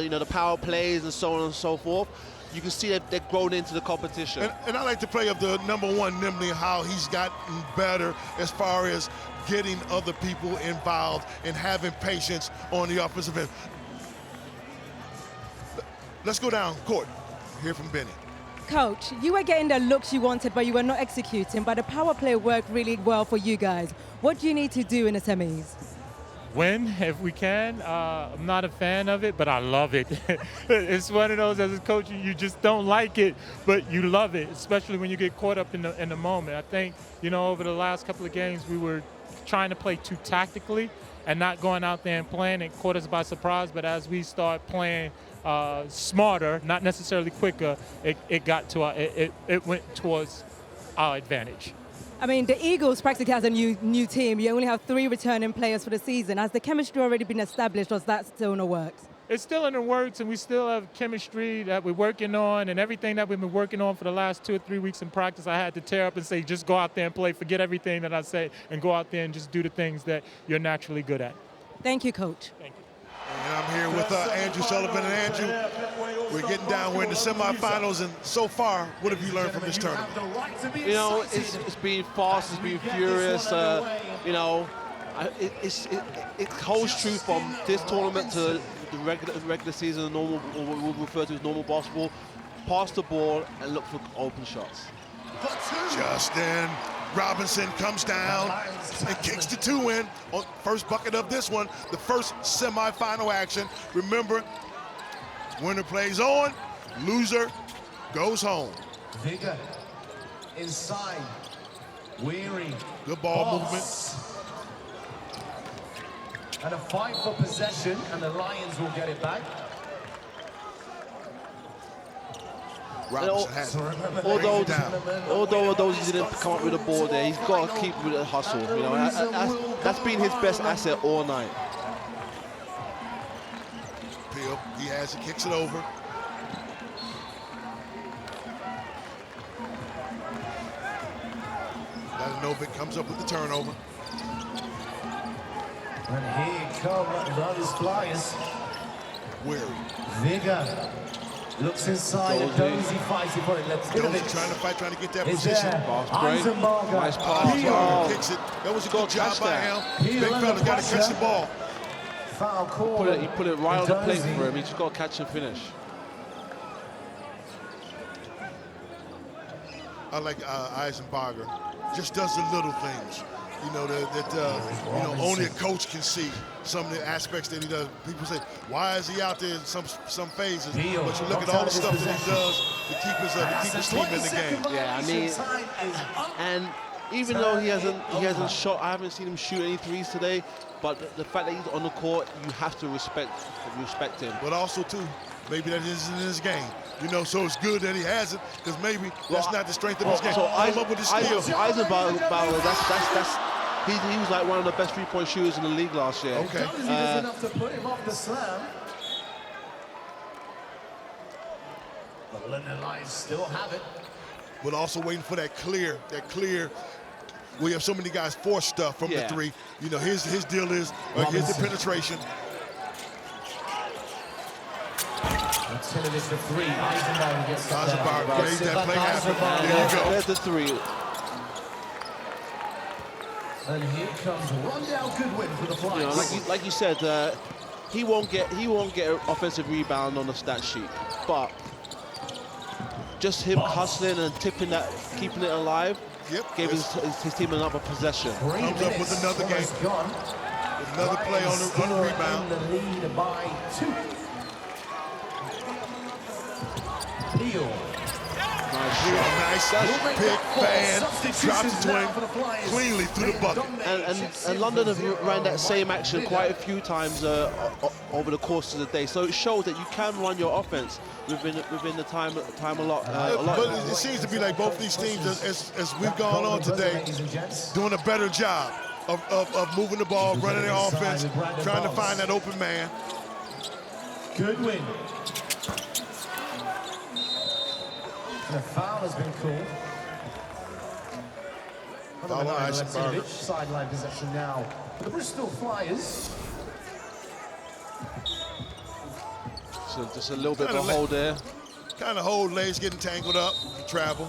you know, the power plays and so on and so forth. You can see that they're grown into the competition. And I like the play of the number 1, Nimbley, how he's gotten better as far as getting other people involved and having patience on the offensive end. Let's go down court, hear from Benny. Coach, you were getting the looks you wanted, but you were not executing, but the power play worked really well for you guys. What do you need to do in the semis? Win if we can. I'm not a fan of it, but I love it. It's one of those, as a coach, you just don't like it, but you love it, especially when you get caught up in the moment. I think, you know, over the last couple of games, we were trying to play too tactically and not going out there and playing. It caught us by surprise, but as we start playing smarter, not necessarily quicker, it got to it went towards our advantage. I mean, the Eagles practically has a new team. You only have 3 returning players for the season. Has the chemistry already been established, or is that still in the works? It's still in the works, and we still have chemistry that we're working on, and everything that we've been working on for the last 2 or 3 weeks in practice, I had to tear up and say, just go out there and play. Forget everything that I say and go out there and just do the things that you're naturally good at. Thank you, Coach. Thank you. And I'm here with Andrew Sullivan. And Andrew, we're getting down. We're in the semifinals, and so far, what have you learned from this tournament? You know, it's been fast, it's been furious. You know, it holds true from this tournament to the regular season, the normal, or what we refer to as normal basketball. Pass the ball and look for open shots. Justin Robinson comes down and kicks the 2 in on first bucket of this one, the first semifinal action. Remember, winner plays on, loser goes home. Vigor inside. Weary. Good ball movement. And a fight for possession, and the Lions will get it back. Although he didn't come up with the ball there, he's got to keep with the hustle. You know, that's been his best asset all night. Peel, he has it, kicks it over. Ladanovic comes up with the turnover. And here come those Flyers. Weary. Vigor looks inside, and Dozy fighting for it. Dozy trying to fight, trying to get that position. Eisenbarger. Nice pass. Kicks it. That was a good job by him. Big fella got to catch the ball. Foul call. He put it right on the plate for him. He just got to catch and finish. I like Eisenbarger. Just does the little things. You know, that only a coach can see some of the aspects that he does. People say, why is he out there in some phases? But you look at all the stuff that he does to keep his team in the game. Yeah, I mean, and even though he hasn't shot, I haven't seen him shoot any threes today. But the fact that he's on the court, you have to respect him. But also too, maybe that isn't in his game. You know, so it's good that he has it, because maybe that's not the strength of his game. So Eisenbarger, he was like one of the best three-point shooters in the league last year. Okay. Dozy does enough to put him off the slam. But the London Lions still have it. But also waiting for that clear. We have so many guys force stuff from the three. You know, his deal is here's the penetration. That's going to miss the 3. Eisenbarger gets it. Eisenbarger made that play happen. There you go. There's the 3. And here comes Rondell Goodwin for the Flyers. You know, like you said, he won't get an offensive rebound on the stat sheet, but just him hustling and tipping that, keeping it alive, gave his team another possession. Comes up with another game. Another play on the rebound. In the lead by 2. Peel. Nice big fan, drops the twin cleanly through the bucket. And London have ran that same action quite a few times over the course of the day. So it shows that you can run your offense within the time a lot. But it seems to be like both these teams, as we've gone on today, doing a better job of moving the ball, running their offense, trying to find that open man. Goodwin. And a foul has been called. Foul on Eisenbarger. Sideline possession now. The Bristol Flyers. So just a little bit of a hold there. Kind of hold, legs getting tangled up, travel.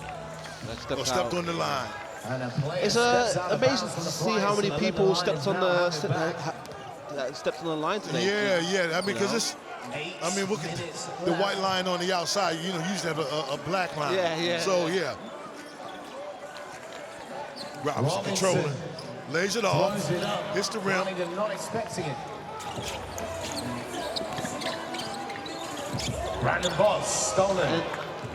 Or stepped on the line. It's amazing to see how many people stepped on the line today. Yeah. I mean, because it's. Look at the white line on the outside. You know, you usually have a black line. Yeah. So, yeah. Robinson controlling. Lays it off. Hits the rim. Not expecting it. Random boss stolen.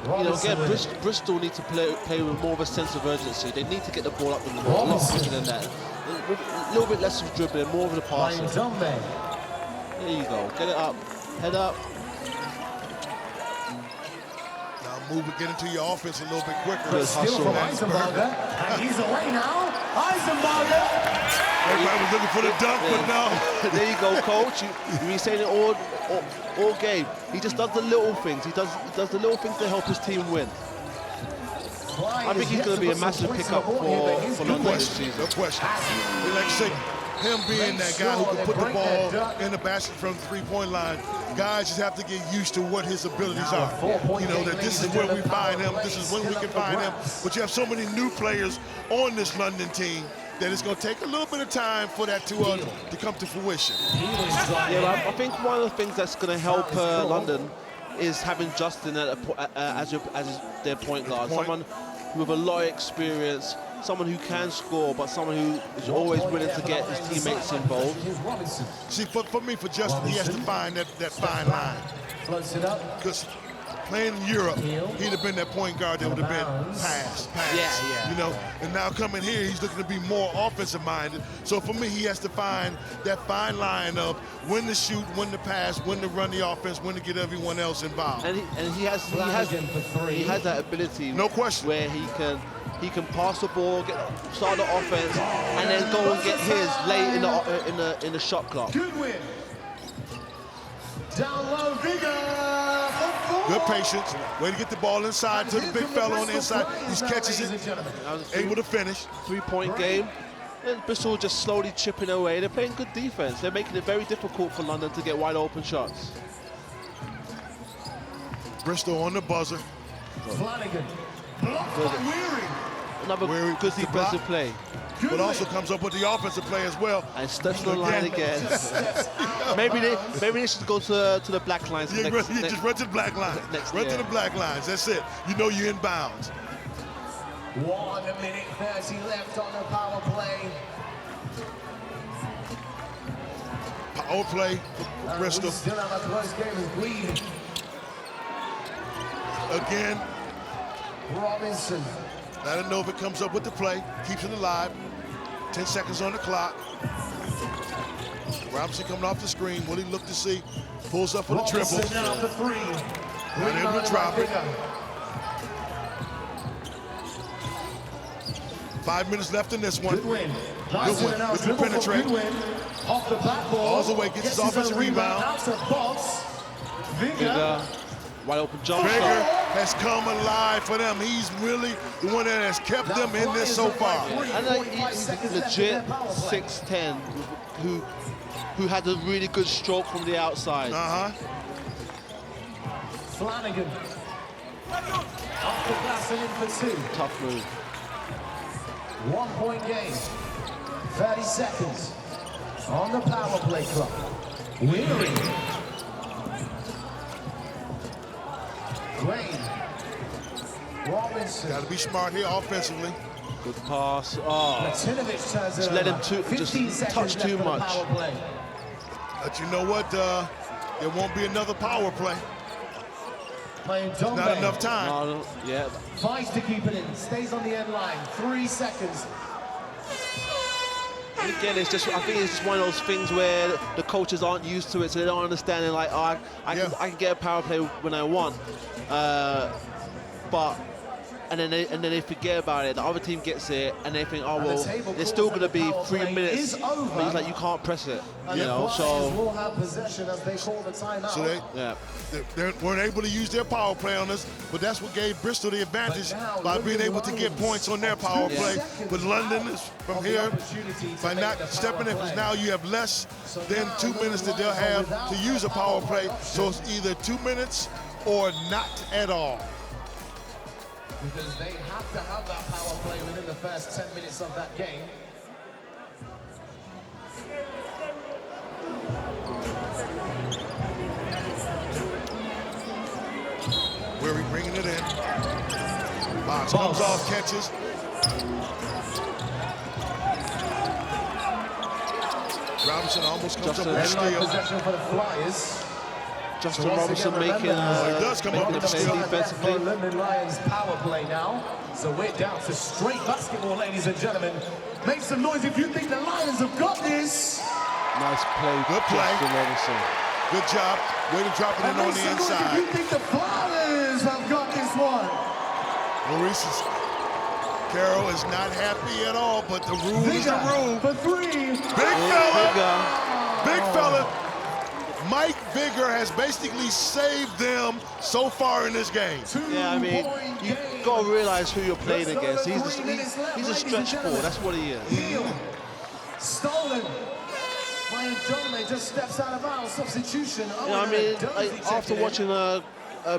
Again, Bristol need to play with more of a sense of urgency. They need to get the ball up in the middle, a lot quicker than that. A little bit less of dribbling, more of the passing. There you go. Get it up. Head up. Now move and get into your offense a little bit quicker. Good steal from Eisenberger, and he's away now. Eisenberger! Everybody was looking for the dunk, but no. There you go, coach. You've been saying it all game. He just does the little things. He does the little things to help his team win. I think he's going to be a massive pickup for London this season. No question. Like I say, him being that guy who can put the ball in the basket from the three-point line, guys just have to get used to what his abilities are. You know, that this is where we find him, this is when we can find him. But you have so many new players on this London team that it's going to take a little bit of time for that to come to fruition. Yeah, I think one of the things that's going to help London is having Justin as their point guard, someone with a lot of experience, someone who can score, but someone who is always willing to get his teammates involved. See, for me, for Justin, he has to find that fine line. Because playing in Europe, he'd have been that point guard that would have been pass. Yeah. You know, and now coming here, he's looking to be more offensive-minded. So for me, he has to find that fine line of when to shoot, when to pass, when to run the offense, when to get everyone else involved. And he has that ability. No question. Where he can pass the ball, start the offense, and then go and get his late in the shot clock. Good win. Down low, Vigor. Good patience. Way to get the ball inside to the big fella on the inside. He catches it, able to finish. Three-point game. And Bristol just slowly chipping away. They're playing good defense. They're making it very difficult for London to get wide open shots. Bristol on the buzzer. Flanagan. Another good defensive play. But also comes up with the offensive play as well. And steps to the line again. maybe they should go to the black lines. Yeah, just run to the black line. Run to the black lines. That's it. You know you're in bounds. 1 minute 30 left on the power play. Power play for Bristol. We still have a close game with Green. Again. Robinson. Let him know if it comes up with the play. Keeps it alive. 10 seconds on the clock. Robinson coming off the screen. What he look to see? Pulls up for the triple. Now for three. Not able to drop it. 5 minutes left in this one. Good win. Good one. With the penetrate. Off the back ball. All the way, gets his offensive rebound. Out to box. Vigor. Wide open jump Vigor shot. has come alive for them. He's really the one that has kept them in this so far. And he's legit 6'10", who had a really good stroke from the outside. Flanagan. Off the glass and in for two. Tough move. 1 point game. 30 seconds on the power play clock. Weary. Wayne. Robinson. Got to be smart here offensively. Good pass. Oh, just let him just touch too much. But you know what? There won't be another power play. Not enough time. No, yeah. Fights to keep it in. Stays on the end line. 3 seconds. And again, I think it's just one of those things where the coaches aren't used to it, so they don't understand. They're like, oh, I can get a power play when I want, and then they forget about it. The other team gets it, and they think, oh well, there's still going to be 3 minutes. But he's like, you can't press it, you know. So will have possession as they call the timeout. So they weren't able to use their power play on us, but that's what gave Bristol the advantage by being able to get points on their power play. But London is from here, by not stepping in, because now you have less than 2 minutes that they'll have to use a power play. So it's either 2 minutes or not at all. Because they have to have that power play within the first 10 minutes of that game. Weary bringing it in. Box comes off, catches. Robinson almost comes up with a steal. Possession for the Flyers. Justin Robinson making a play defensively. London Lions power play now. So we're down to straight basketball, ladies and gentlemen. Make some noise if you think the Lions have got this. Nice play. Good play. Justin Robinson. Good job. Way to drop it in on the inside. You think the Flowers have got this one? Maurice's Carroll is not happy at all, but the rule is the rule. For three. Big fella. Big fella. Mike Vigor has basically saved them so far in this game. Yeah, I mean, you got to realize who you're playing against. He's a stretch four. That's what he is. Stolen. Brian Donovan just steps out of bounds. Substitution. You know, I mean, after watching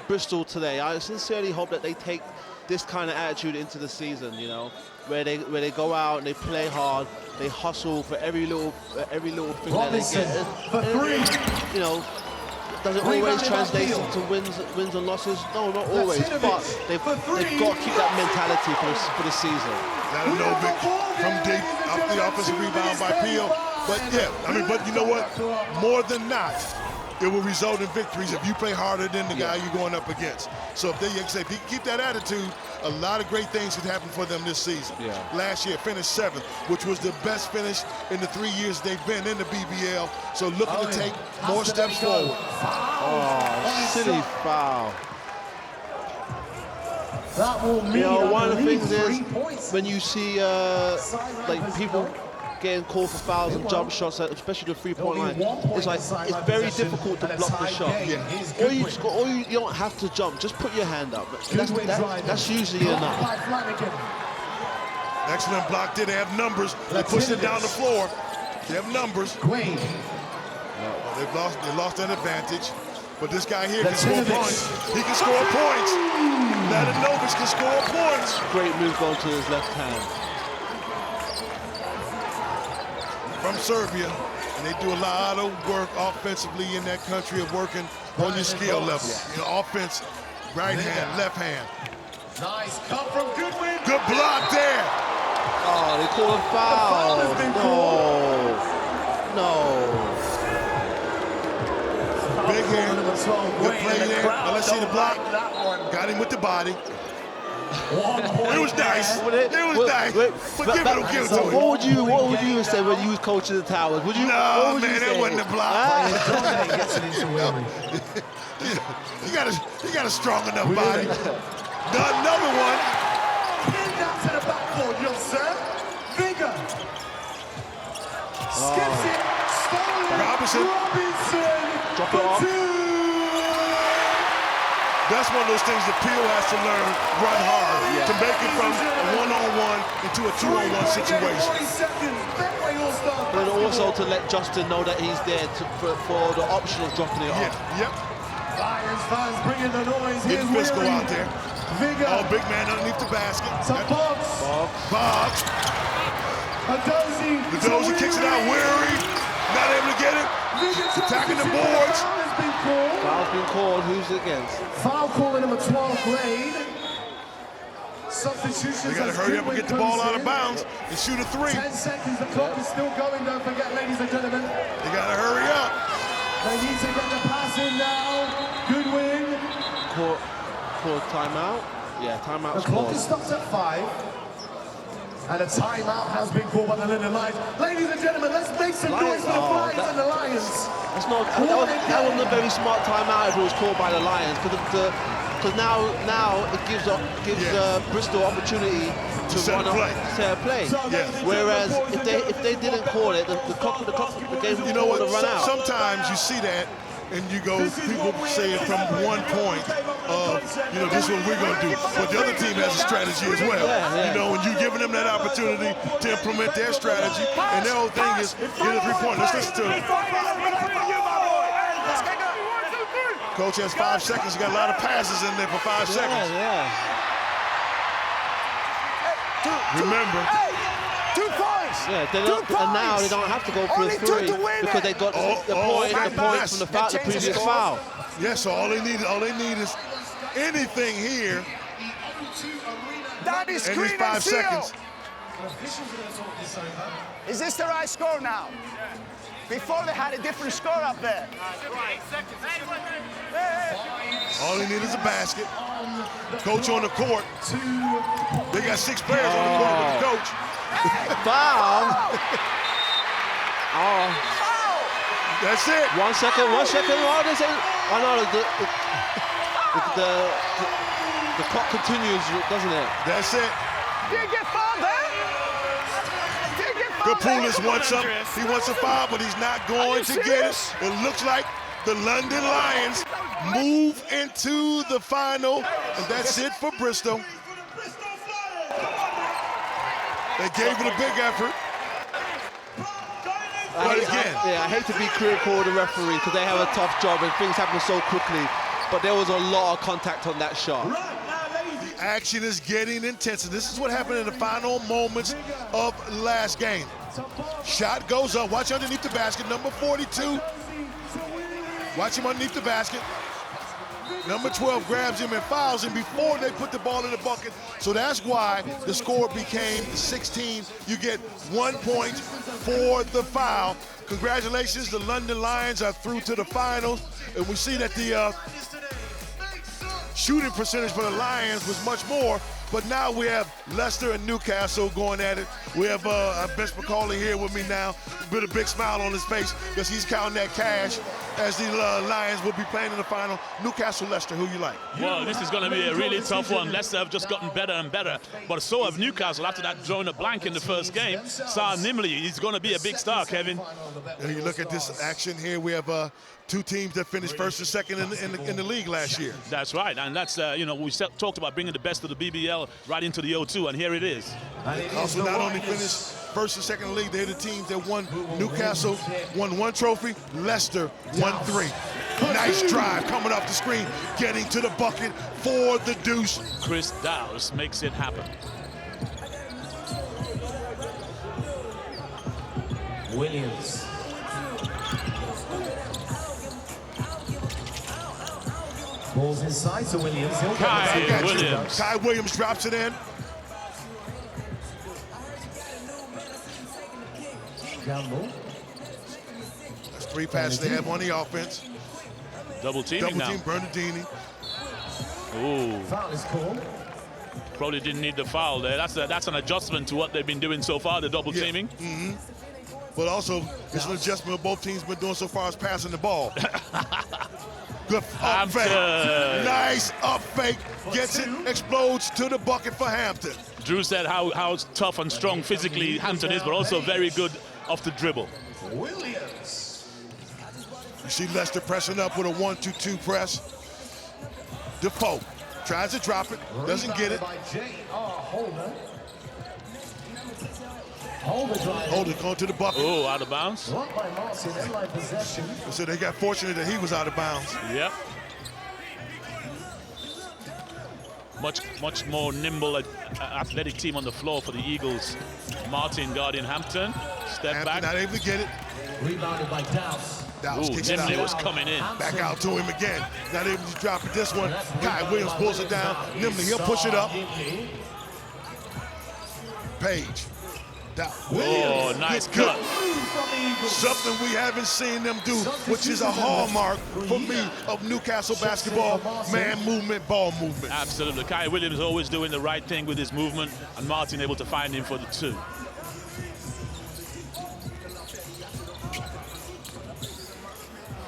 Bristol today, I sincerely hope that they take this kind of attitude into the season. You know, where they go out and they play hard, they hustle for every little thing that they get. For three. You know, does it always translate into wins and losses? No, not always. But they've got to keep that mentality for the season. Zadanovic from deep off the offensive rebound by Peel. But yeah, I mean, but you know what? More than not, it will result in victories if you play harder than the guy you're going up against. So if they keep that attitude, a lot of great things could happen for them this season. Yeah. Last year, finished 7th, which was the best finish in the 3 years they've been in the BBL. So looking to take more steps forward. Oh, silly foul. That will mean, you know, one of the things is when you see like people getting called for fouls and jump shots, especially the three-point line, it's very difficult to block the shot. Or you don't have to jump, just put your hand up. That's usually enough. Excellent block there. They have numbers. They pushed it down the floor. They have numbers. They lost that advantage. But this guy here can score points. He can score points. Zadanovic can score points. Great move going to his left hand. From Serbia, and they do a lot of work offensively in that country of working on your skill level. You know, offense, right hand, left hand. Nice come from Goodwin. Good block there. Oh, they call a foul. No. Big hand. Good play there. Now let's see the block. Got him with the body. It was nice. It was nice. But give it to him. What would you say when you was coaching the Towers? Would you? No, man, that wasn't a block. You got a strong enough body. Another one. Pinned out to the backboard, young sir. Vigor. Skips it. Stolen. Robinson. Drop it off. That's one of those things that Peel has to learn, run hard, to make it from a one-on-one into a two-on-one situation. But also to let Justin know that he's there for the option of dropping it off. Yep. Lions fans bringing the noise. Getting physical out there. Vigor. Oh, big man underneath the basket. Boggs. Dozy kicks it out. Weary. Not able to get it. Attacking the boards. Foul's been called. Who's it against? Foul call in number 12 grade. Substitutions. They got to hurry up and get the ball out of bounds and shoot a 3. 10 seconds. The clock is still going. Don't forget, ladies and gentlemen. They got to hurry up. They need to get the pass in now. Goodwin. Call timeout. Yeah, timeout. The clock is stopped at 5. And a timeout has been called by the London Lions. Ladies and gentlemen, let's make some noise for the Flyers and the Lions. That wasn't a very smart timeout if it was called by the Lions, because now it gives Bristol opportunity to set a play. Whereas if they didn't call it, the game would have run out. Sometimes you see that. And you go, people say it from one point of, you know, this is what we're going to do. But the other team has a strategy as well. You know, and you're giving them that opportunity to implement their strategy. And their whole thing is get a 3-point. Let's listen to it. Coach has 5 seconds. He got a lot of passes in there for 5 seconds. Remember. 2 points. Yeah, and now they don't have to go for a 3 because they got the point from the previous foul. Yes, so all they need is anything here. That is in these 5 seconds. Is this the right score now? Before they had a different score up there. All they need is a basket. Coach on the court. They got 6 players on the court with the coach. Foul. That's it. 1 second, 1 second. Oh, they say, oh no, the clock continues, doesn't it? That's it. Didn't get fouled there. Kapulis wants some. He wants a foul, but he's not going to get it. It looks like the London Lions move into the final, and that's it for Bristol. They gave it a big effort. But again, I hate to be critical of the referee because they have a tough job and things happen so quickly. But there was a lot of contact on that shot. the action is getting intense. And this is what happened in the final moments of last game. Shot goes up. Watch underneath the basket. Number 42. Watch him underneath the basket. Number 12 grabs him and fouls him before they put the ball in the bucket. So that's why the score became 16. You get 1 point for the foul. Congratulations, the London Lions are through to the finals. And we see that the shooting percentage for the Lions was much more. But now we have Leicester and Newcastle going at it. We have Best McCauley here with me now with a big smile on his face because he's counting that cash as the Lions will be playing in the final. Newcastle, Leicester, who you like? Well, this is going to be a really tough one. Leicester have just gotten better and better, but so have Newcastle after that drawing a blank in the first game. Saar Nimley, he's going to be a big star, Kevin. And you look at this action here, we have two teams that finished first and second in the league last year. That's right, and that's, you know, we talked about bringing the best of the BBL right into the O2, and here it is. Also not only finished first and second in the league, they're the teams that won. Newcastle won 1 trophy, Leicester won 3. Nice drive coming off the screen, getting to the bucket for the deuce. Chris Dowse makes it happen. Williams. Ball's inside to Williams. Kai Williams drops it in. Campbell. That's 3 passes they have on the offense. Double teaming now. Double team Bernardini. Ooh. Foul is called. Probably didn't need the foul there. That's an adjustment to what they've been doing so far, the double teaming. Mm-hmm. But also, it's an adjustment both teams been doing so far as passing the ball. Good up fake. Nice up fake. Gets it, explodes to the bucket for Hampton. Drew said how tough and strong physically Hampton is, but also very good off the dribble. Williams. You see Leicester pressing up with a 1-2-2 press. Defoe tries to drop it, doesn't get it. Holder going to the bucket. Oh, out of bounds. So they got fortunate that he was out of bounds. Yep. Much more nimble, athletic team on the floor for the Eagles. Martin guarding Hampton. Step back. Not able to get it. Rebounded by Dowse. Dowse kicks it out. Nimley was coming in. Back out to him again. Not able to drop it. This one, Kai Williams pulls it down. Nimley, he'll push it up. Page. Oh, nice cut. Something we haven't seen them do, which is a hallmark for me of Newcastle basketball, man movement, ball movement. Absolutely. Kai Williams always doing the right thing with his movement, and Martin able to find him for the 2.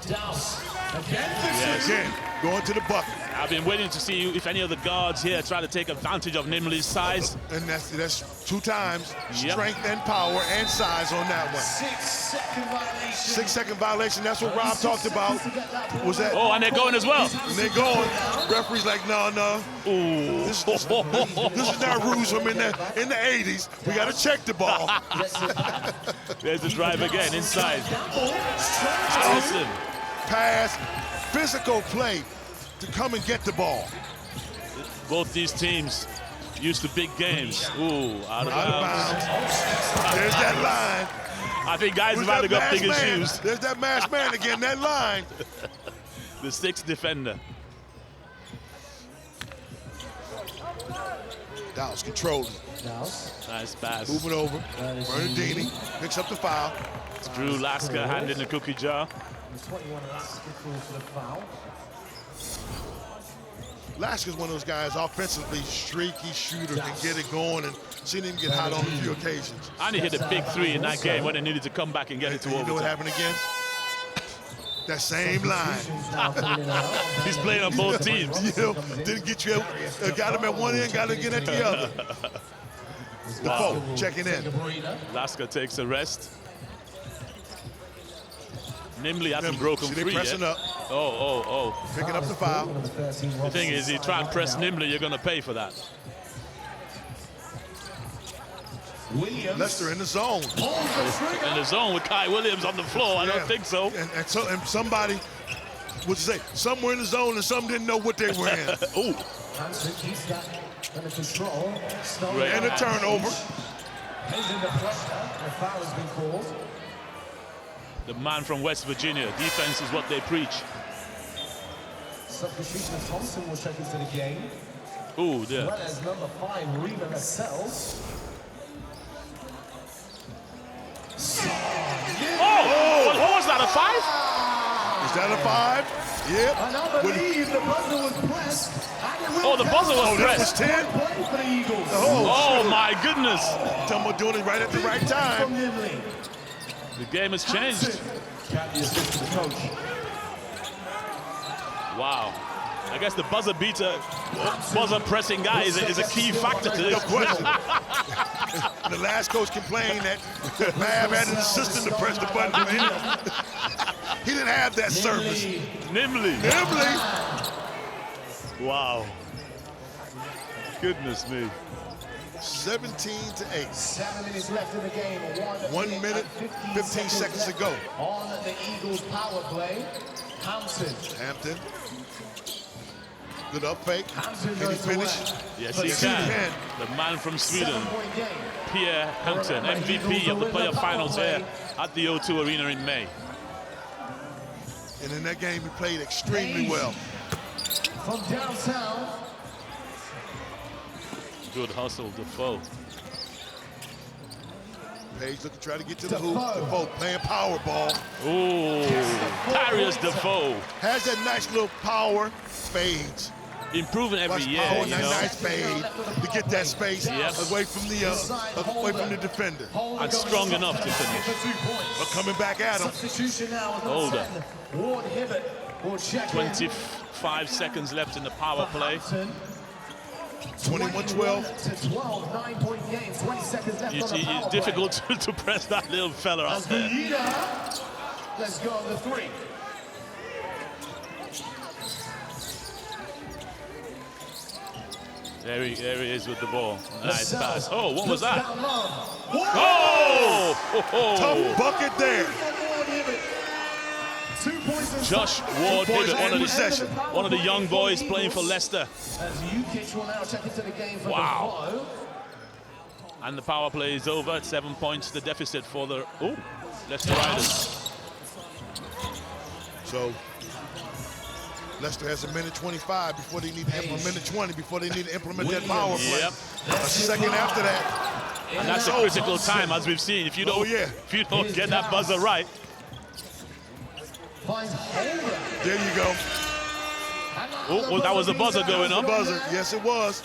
Dowse. Again, going to the bucket. I've been waiting to see if any of the guards here try to take advantage of Nimley's size. And that's 2 times. Strength and power and size on that one. 6-second violation. 6-second violation. That's what Rob talked about. Was that? Oh, and they're going as well. And they're going. Referee's like, no. Ooh. This is not rules from in the 80s. We got to check the ball. There's the drive again inside. Allison. Pass, physical play to come and get the ball. Both these teams used to big games. Ooh, out of bounds. There's that line. I think guys have either got bigger shoes. There's that masked man again, that line. The 6th defender. Dowse controlling. Nice pass. Moving over. Bernardini picks up the foul. It's Drew Lasker hand in the cookie jar. 21 for the foul. Lasker's one of those guys, offensively streaky shooter, can get it going, and seen him get hot on a few occasions. And he hit a big 3 in that game when they needed to come back and get it to overtime. You know what happened again? That same line. He's playing on both teams. You know, didn't get you, got him at one end, got him again at the other. Defoe checking in. Lasker takes a rest. Nimbley hasn't broken free pressing yet. up. Oh. Picking up the foul. The thing is, you try and press Nimbley, you're going to pay for that. Leicester in the zone. In the zone with Kai Williams on the floor. I don't think so. And somebody would say somewhere in the zone, and some didn't know what they were in. Ooh. And a turnover. The man from West Virginia. Defense is what they preach. Substitution of Thompson will check into the game. Ooh, As well as number 5, Rena Lascelles. What was that, a 5? Is that a 5? Yep. And I believe the buzzer was pressed. Oh, the buzzer was that pressed. was 10? For the Eagles. Oh my goodness. Talking about doing it right at the right time. The game has changed. Wow. I guess the buzzer beater, buzzer pressing guy is a key factor to this. No question. The last coach complained that Mab had an assistant to press the button for him. He didn't have that service. Nimbley. Wow. Goodness me. 17-8. 7 minutes left in the game. 1 minute, 15 seconds to go. On the Eagles power play, Hampton. Good up fake. Can he finish? Yes, he can. The man from Sweden, Pierre Hampton, MVP of the playoff finals here at the O2 Arena in May. And in that game, he played extremely well. From downtown. Good hustle, Defoe. Page looking to try to get to the hoop. Defoe playing power ball. Ooh, Darius Defoe. Has that nice little power fades. Improving every year, power, you that know. nice fade to get that space away from the defender. And strong enough to finish. But coming back at him. Substitution now. Older. Ward Hibbert will check 25 seconds left in the power play. 21-12. to 12, 9-point game, 20 seconds left on the power It's difficult to press that little fella out there. Let's go on the 3. There he is with the ball. Nice pass. Oh, what was that? Oh! Tough bucket there. Josh Ward Hibbert, one of the young boys playing for Leicester. Wow. And the power play is over. 7 points the deficit for the Leicester Riders. So Leicester has a minute 25 before they need to implement, a minute 20 before they need to implement that power play. Yep. A second after that. And that's a critical time, as we've seen. If you don't, if you don't get that buzzer right. There you go. Oh, well, that was the buzzer going up. Buzzer, yes it was.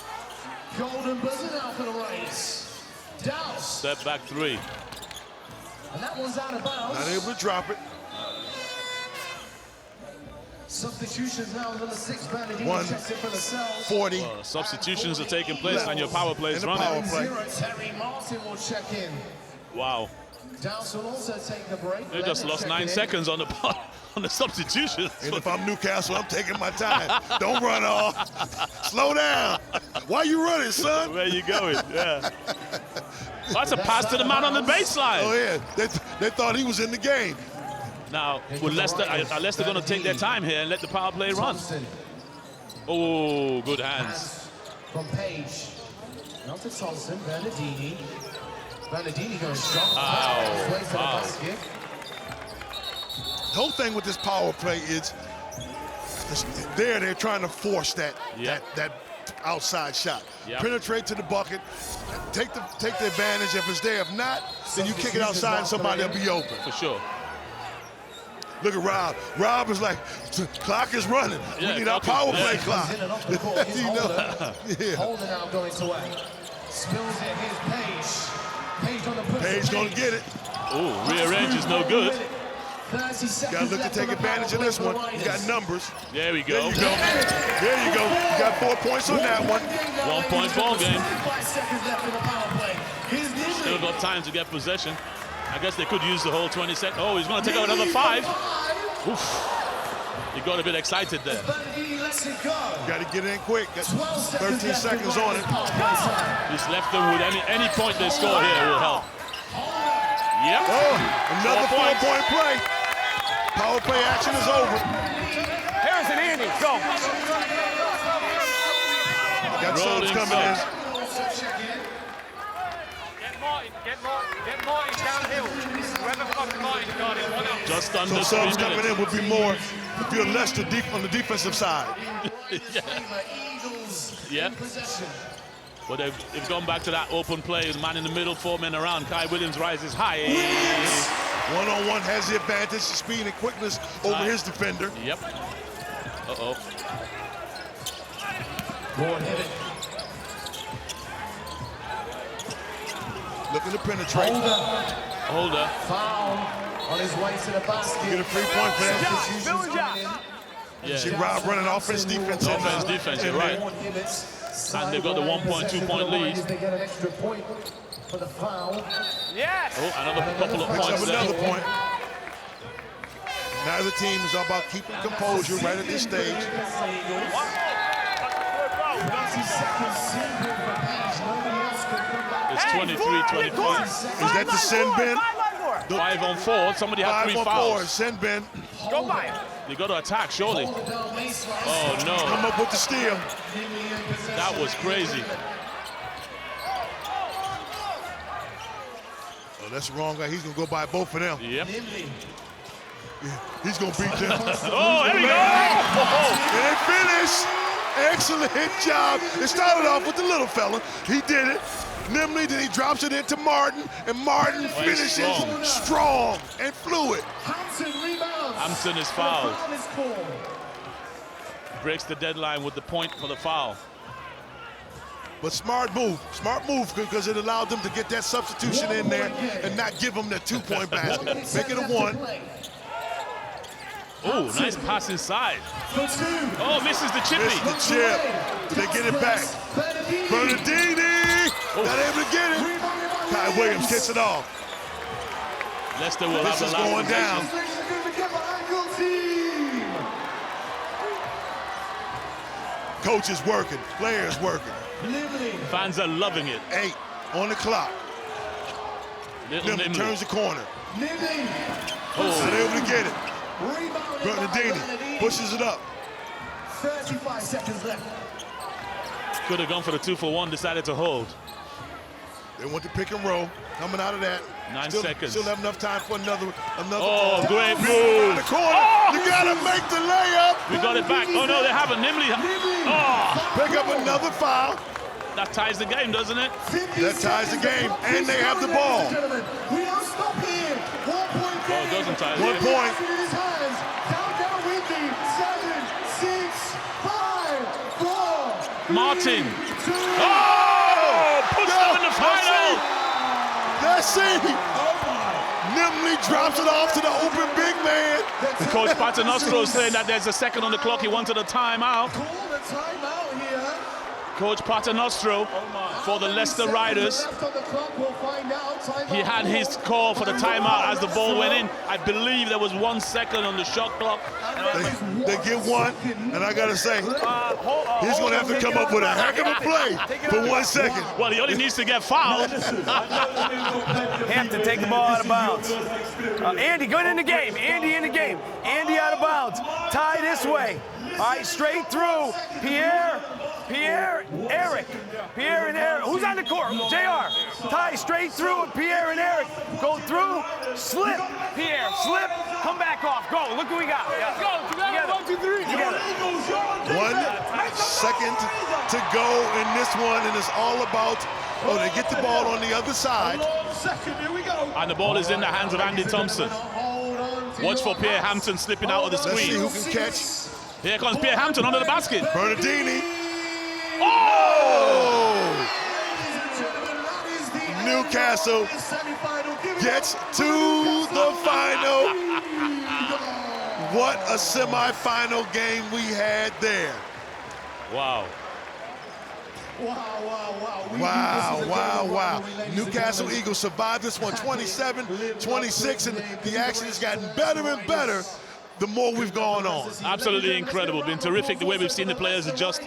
Golden buzzer now for the race. Douse. Step back 3. And that one's out of bounds. Not able to drop it. Substitutions now, number 6, Brandon 40. Substitutions are taking place and your power play is running. Terry Martin will check in. Wow. Douse will also take the break. They just lost 9 seconds on the substitutions. And if I'm Newcastle, I'm taking my time. Don't run off. Slow down. Why are you running, son? Where you going? Yeah. That's a pass to the man on the baseline. Oh, yeah. They thought he was in the game. Now, with Leicester, are Leicester going to take their time here and let the power play run? Oh, good hands. From Page. Now to Thompson, Bernardini. Bernardini going strong. Wow. The whole thing with this power play is they're trying to force that outside shot. Yep. Penetrate to the bucket, take the advantage if it's there. If not, then you kick it outside and somebody will be open. For sure. Look at Rob. Rob is like, clock is running. Yeah, we need our power play clock. Holden now going to way. Spills it, here's Page. Page on the push. Page gonna get it. Oh, rearrange is no good. Got to look to take advantage of this one. You got numbers. There we go. There you go. There you go. You got 4 points on that one. 1 point ball game. Still got time to get possession. I guess they could use the whole 20 seconds. Oh, he's going to take out another 5. Oof. He got a bit excited there. Got to get in quick. Got 13 seconds on it. He's left them with any point they score here will help. Yep. Oh, another 4-point play. Power play action is over. Harrison, Andy, go. Got subs coming in. Get Martin downhill. Whoever fucking Martin got it, 1 up. Just under 3 subs minutes. coming in would be more if you're Leicester on the defensive side. Yeah. But they've gone back to that open play. The man in the middle, 4 men around. Kai Williams rises high. One-on-one has the advantage, speed and quickness over his defender. Yep. Uh-oh. Looking to penetrate. Holder. Foul on his way to the basket. Get a 3-point for that. Yeah. See Rob running offense, defense. Offense, defense, you're right. And they've got the 1.2-point lead. They get an extra point for the foul. Yes! Oh, another couple of Picks points up there. another point. Neither team is all about keeping composure right at this stage. It's 23-25. Is that the sin bin? 5 on 4. Somebody had 3 5 on fouls. 4. Sin bin. Go by him. They got to attack, surely. Oh, no. Come up with the steal. That was crazy. Oh, that's the wrong guy. He's going to go by both of them. Yep. Yeah, he's going to beat them. Oh, here we go! And they finish. Excellent job. It started off with the little fella. He did it. Nimbly, then he drops it into Martin, and Martin finishes strong and fluid. Hampton is fouled. Breaks the deadline with the point for the foul. But smart move because it allowed them to get that substitution in there and not give them that 2-point basket. Make it a 1. Oh, nice pass inside. Oh, misses the chippy. Misses the chip. They get it back. Bernardini not able to get it. Kai Williams gets it off. Leicester will This have is the last going down. Coach is working. Players working. Fans are loving it. 8 on the clock. Nimbley turns the corner. Oh. Not able to get it. Bernardini pushes it up. 35 seconds left. Could have gone for the 2-for-1, decided to hold. They want the pick and roll. Coming out of that. 9 still, seconds. Still have enough time for another. Oh, great move. The corner. You gotta make the layup. We got it back. Oh, no, they haven't. Nimbly. Oh. Pick up another foul. That ties the game, doesn't it? That ties the game, and they have the ball. We don't stop here. 1 point game. Oh, it doesn't tie the 1 game. point. Countdown with me. 7, 6, 5, 4. Martin. Oh! Puts them in the final. That's it. Nimbly drops it off to the open big man. Coach Paternostro saying that there's a second on the clock. He wanted a timeout. Call the timeout here. Coach Paternostro for the Leicester Riders. He had his call for the timeout as the ball went in. I believe there was 1 second on the shot clock. They get one, and I gotta say, he's gonna have to come up with a heck of a play for 1 second. Well, he only needs to get fouled. Hampton take the ball out of bounds. Andy, good in the game. Andy in the game. Andy out of bounds. Ty this way. All right, straight through. Pierre, Eric. Pierre and Eric. Who's on the court? JR. Ty straight through with Pierre and Eric. Go through. Slip. Pierre. Slip. Come back off. Go. Look who we got. Let's go. Together. 1, 2, 3. Together. 1 second to go in this one, and it's all about, they get the ball on the other side. And the ball is in the hands of Andy Thompson. Watch for Pierre Hampton slipping out of the Let's see screen. who can catch. Here comes Pierre Hampton under the basket. Bernardini. Oh! Newcastle gets to the final. What a semifinal game we had there. Wow. Wow. Newcastle Eagles survived this one 27-26, and the action has gotten better and better the more we've gone on. Absolutely incredible. Been terrific the way we've seen the players adjust.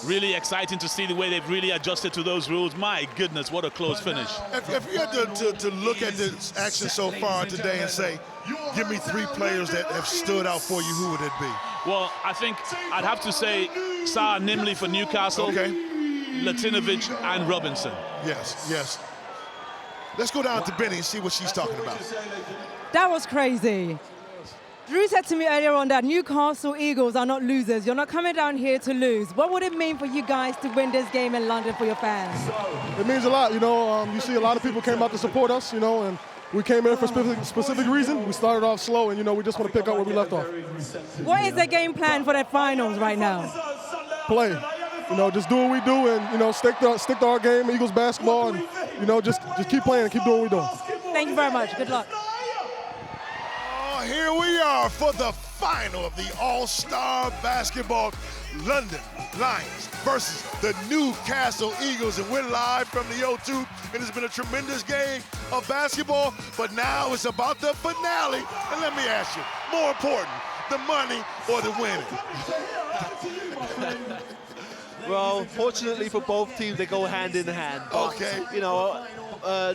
Really exciting to see the way they've really adjusted to those rules. My goodness, what a close finish. If you had to look at this action so far today and say, give me 3 players that have stood out for you, who would it be? Well, I think I'd have to say Sarah Nimley for Newcastle, Latinovic and Robinson. Yes. Let's go down to Benny and see what she's talking about. That was crazy. Drew said to me earlier on that Newcastle Eagles are not losers. You're not coming down here to lose. What would it mean for you guys to win this game in London for your fans? It means a lot, you see a lot of people came out to support us, and we came in for a specific reason. We started off slow, and, we just want to pick up where we left off. What is the game plan for the finals right now? Play. Just do what we do and, stick to our game, Eagles basketball, and, just keep playing and keep doing what we're doing. Thank you very much. Good luck. Here we are for the final of the All-Star Basketball. London Lions versus the Newcastle Eagles, and we're live from the O2. It has been a tremendous game of basketball, but now it's about the finale. And let me ask you, more important, the money or the winning? Well, fortunately for both teams, they go hand in hand. But,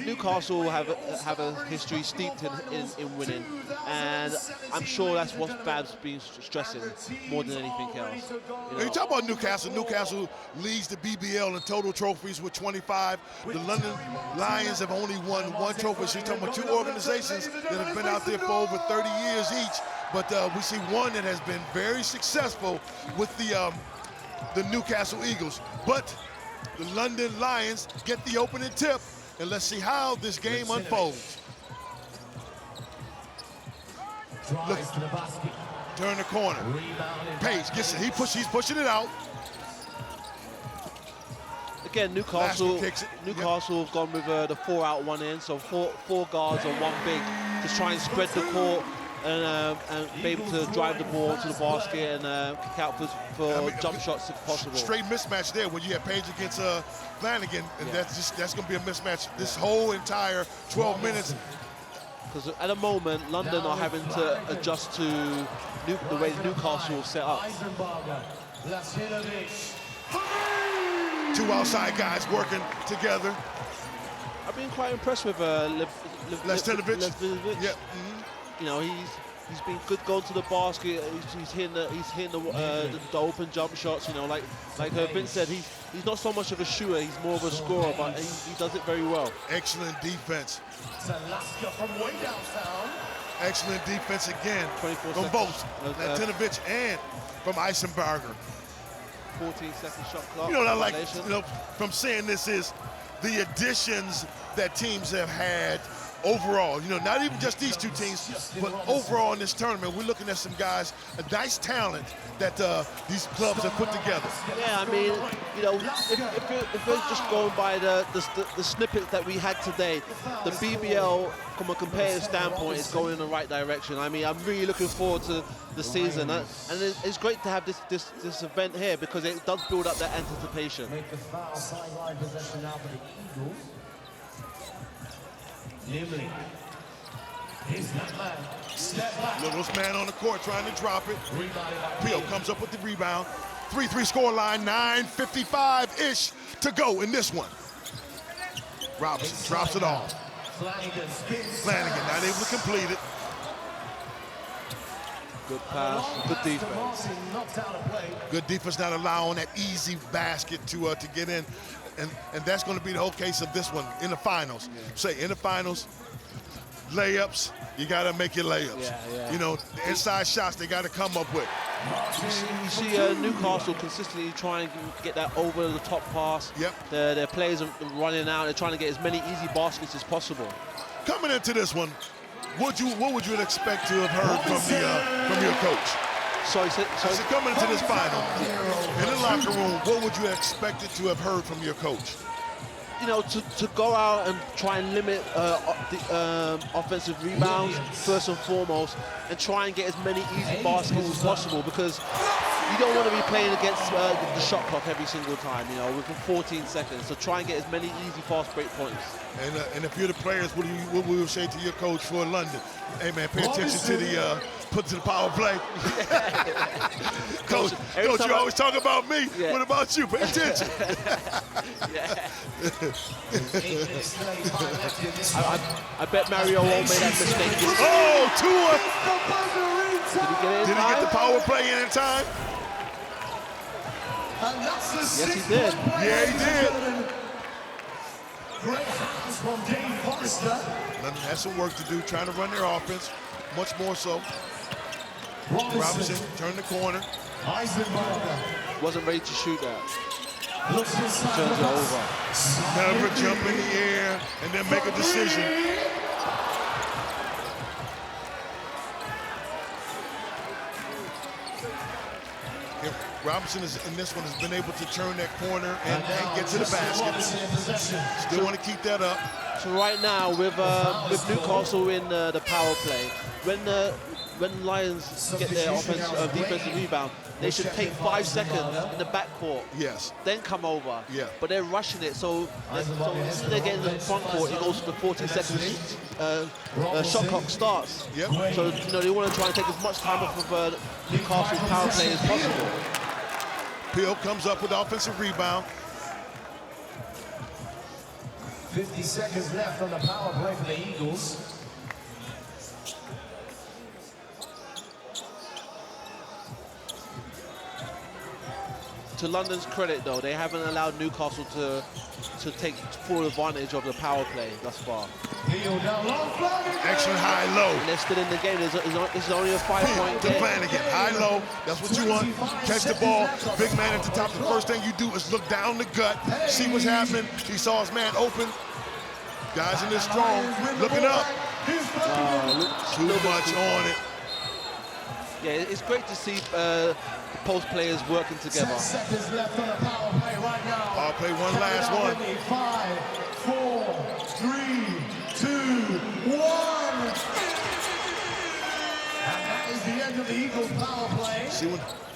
Newcastle have a history steeped in winning, and I'm sure that's what Bab's been stressing more than anything else. You talk about Newcastle. Newcastle leads the BBL in total trophies with 25. The London Lions have only won 1 trophy. So you're talking about 2 organizations that have been out there for over 30 years each. But we see one that has been very successful with the Newcastle Eagles. But the London Lions get the opening tip. And let's see how this game unfolds. Look, turn the corner. Page gets it. He's pushing it out. Again, Newcastle have gone with the 4 out, 1 in, so four guards and 1 big to try and spread the court and be able to drive the ball to the basket and kick out for jump shots if possible. Straight mismatch there when you have Page against Flanagan, and that's going to be a mismatch this whole entire 12 minutes. Because at the moment, London are having to adjust to the way Newcastle is set up. 2 outside guys working together. I've been quite impressed with Lestinovic. Yeah. He's been good going to the basket. He's hitting the open jump shots. Like Vince said, he's not so much of a shooter. He's more of a scorer, but he does it very well. Excellent defense. Excellent defense again from both Lestinovic and from Eisenberger. 14-second shot clock. What I like, from saying this is the additions that teams have had overall, not even just these 2 teams, but overall in this tournament, we're looking at some guys, a nice talent that these clubs have put together. Yeah, I mean, if we're just going by the snippet that we had today, the BBL, from a competitive standpoint, is going in the right direction. I mean, I'm really looking forward to the season, and it's great to have this event here because it does build up that anticipation. Make the foul, sideline possession now for the Eagles. Nimley. He's that man. Step back. Littlest man on the court trying to drop it. Peel comes up with the rebound. 3-3 score line, 9:55-ish to go in this one. Robinson drops it off. Flanagan not able to complete it. Good pass, good defense. Good defense, not allowing that easy basket to get in. And that's going to be the whole case of this one in the finals. Say in the finals, layups, you got to make your layups. The inside shots they got to come up with. You see Newcastle consistently trying to get that over-the-top pass. Yep. Their players are running out. They're trying to get as many easy baskets as possible. Coming into this one, what would you expect to have heard from your coach? So coming into this final, in the locker room, what would you have expected to have heard from your coach? you know, to go out and try and limit the offensive rebounds first and foremost, and try and get as many easy baskets as possible, because you don't want to be playing against the shot clock every single time, you know, within 14 seconds. So try and get as many easy fast break points. And if you're the players, what will you say to your coach for London? Hey man, pay attention to the put to the power play. Coach, you always talk about me. Yeah. What about you? Pay attention. I bet Mario won't make that mistake. Oh, Tua! Did he get the power play in time? Yes, he did. Yeah, he did. Great hands from Dave Worcester. London has some work to do, trying to run their offense, much more so. Robinson turned the corner. Wasn't ready to shoot that. Turns it over. Never jump in the air and then make a decision. Robinson in this one has been able to turn that corner and get to the basket. Still want to keep that up. So right now with Newcastle in the power play, when Lions get their defensive rebound, they should take 5 seconds in the backcourt. Yes. Then come over. Yeah. But they're rushing it, so they're getting in the front court. It goes to the 14 seconds shot clock starts. Yep. So you know they want to try and take as much time off of Newcastle's power play as possible. Peel comes up with the offensive rebound. 50 seconds left on the power play for the Eagles. To London's credit, though, they haven't allowed Newcastle to take full advantage of the power play thus far. Excellent high-low. And they're still in the game. It's only a 5-point game. Good plan again. High-low. That's what you want. Catch the ball. Big man at the top. The first thing you do is look down the gut, see what's happening. He saw his man open. Guys in this strong. Looking up. Too much on it. Yeah, it's great to see post players working together. 10 seconds left on the power play right now. I'll play one last one. 5, 4, 3, 2, 1. And that is the end of the Eagles power play.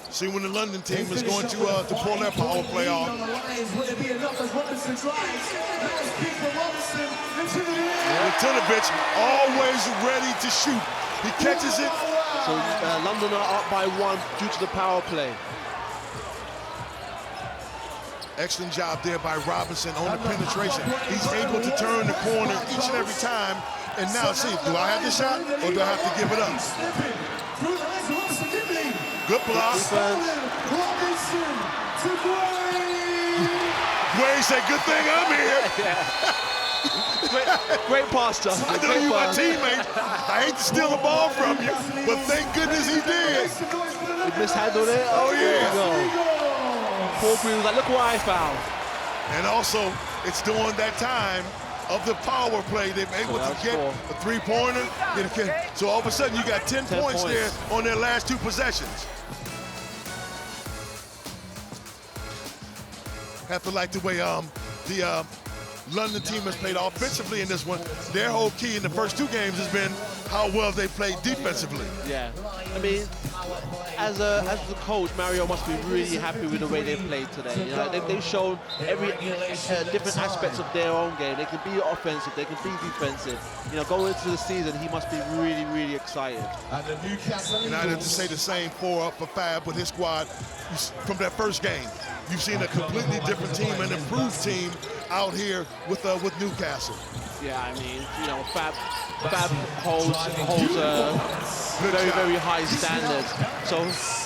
See when the London team is going to pull their power play off. Would it be enough as Robinson tries? That is kick for Robinson into the air. Latinovich always ready to shoot. He catches it. So London are up by 1 due to the power play. Excellent job there by Robinson on the penetration. He's able to turn the corner each and every time. And now, see, do I have the shot or do I have to give it up? Good block. Robinson to Gray. Gray said, good thing I'm here. Great pass, Justin. I know you're my teammate. I hate to steal the ball from you, but thank goodness he did. He mishandled it. Oh, yeah. Paul Green was like, look what I found. And also, it's during that time of the power play, they're able to get a three-pointer. So all of a sudden, you got 10 points there on their last 2 possessions. Have to like the way the London team has played offensively in this one. Their whole key in the first 2 games has been how well they played defensively. Yeah, I mean, as the coach, Mario must be really happy with the way they played today. You know, they've shown every different aspects of their own game. They can be offensive, they can be defensive. You know, going into the season, he must be really, really excited. And the Newcastle and I have to say the same for Fab with his squad from that first game. You've seen a completely different team, an improved team out here with Newcastle. Yeah, I mean, you know, Fab holds a very, very high standard. So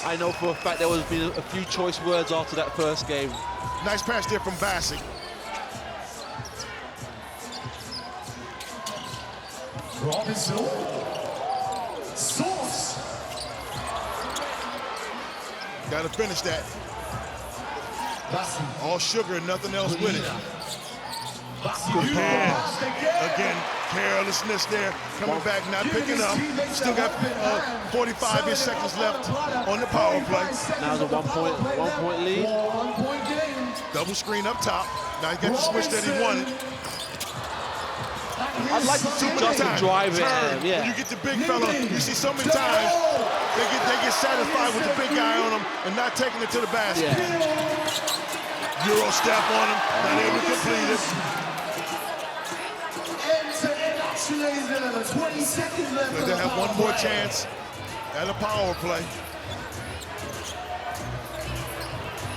I know for a fact there was been a few choice words after that first game. Nice pass there from Bassett. Robinson. Sauce. Got to finish that. All sugar and nothing else with it. Good pass. Again, carelessness there. Coming back, not picking up. Still got 45-ish seconds left on the power play. Now the one point lead. 1 point game. Double screen up top. Now he got the switch that he wanted. I'd like to see Justin drive it. Yeah. When you get the big fella, you see so many times they get satisfied with the big guy on them and not taking it to the basket. Yeah. Euro step on him, not able to complete it. But they have one more chance at a power play.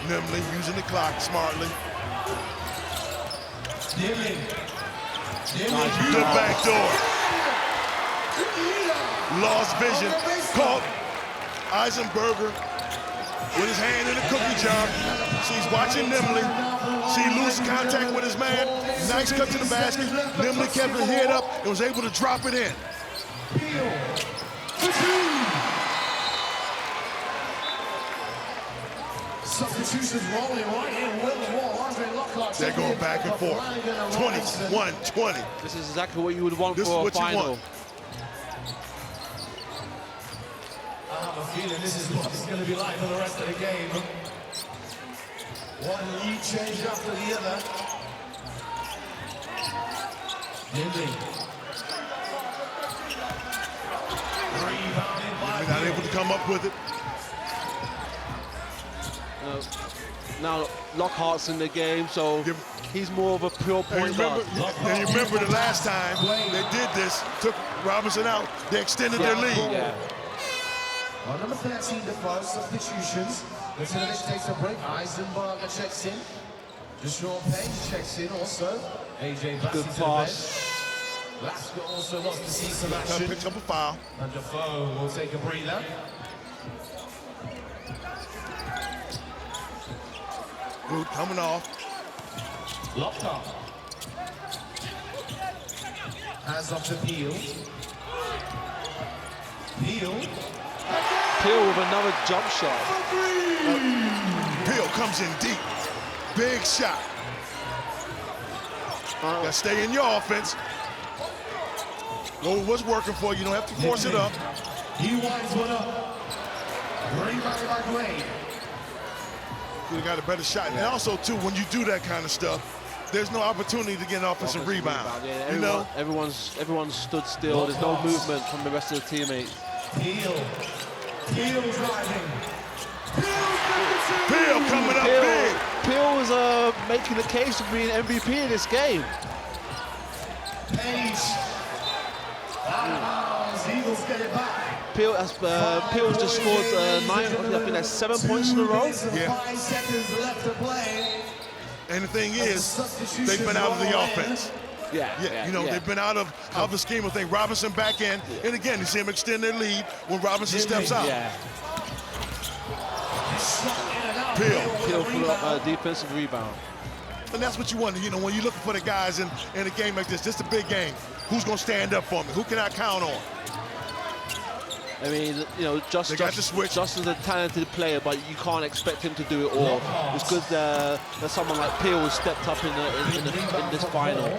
Nimley using the clock smartly. The back door. Lost vision. Caught Eisenberger with his hand in the cookie jar. She's watching Nimley. She loses contact with his man. Nice cut to the basket. Nimley kept her head up and was able to drop it in. Substitutions rolling right in with the wall. They're going back and forth. 21-20. This is exactly what you would want for a final. I have a feeling this is what it's going to be like for the rest of the game. One lead change after the other. They're not able to come up with it. Now Lockhart's in the game, so he's more of a pure point guard. And you remember the last time they did this, took Robinson out, they extended their lead. Yeah. On number 13, the first substitutions. Vasilovic takes a break. Eisenberger checks in. Deshaun Payne checks in also. AJ Bass good pass. Glasgow also wants to see some action. Picks up a foul. And Defoe will take a breather. Good coming off. Locked up. Hands off to Peel. Peel with another jump shot. Peel comes in deep. Big shot. Gotta stay in your offense. Know what's working for you. You don't have to force it up. He winds one up. Rebound by Gray. You got a better shot. And also, too, when you do that kind of stuff, there's no opportunity to get an offensive rebound. Yeah, you know? Everyone's stood still. There's no movement from the rest of the teammates. Peel driving. Peel coming up big. Peel was making the case of being MVP in this game. Page. Out of bounds. Eagles get it back. Peel's just scored 9, I think that's 7 points in a row. Yeah. 5 seconds left to play. And the thing is, they've been out of the offense. Yeah, you know, they've been out of the scheme of things. Robinson back in, and again, you see him extend their lead when Robinson steps out. Yeah. Peel for a defensive rebound. And that's what you want. You know, when you're looking for the guys in a game like this, this is a big game. Who's going to stand up for me? Who can I count on? I mean, you know, Justin's a talented player, but you can't expect him to do it all. It's good that someone like Peel has stepped up in this final.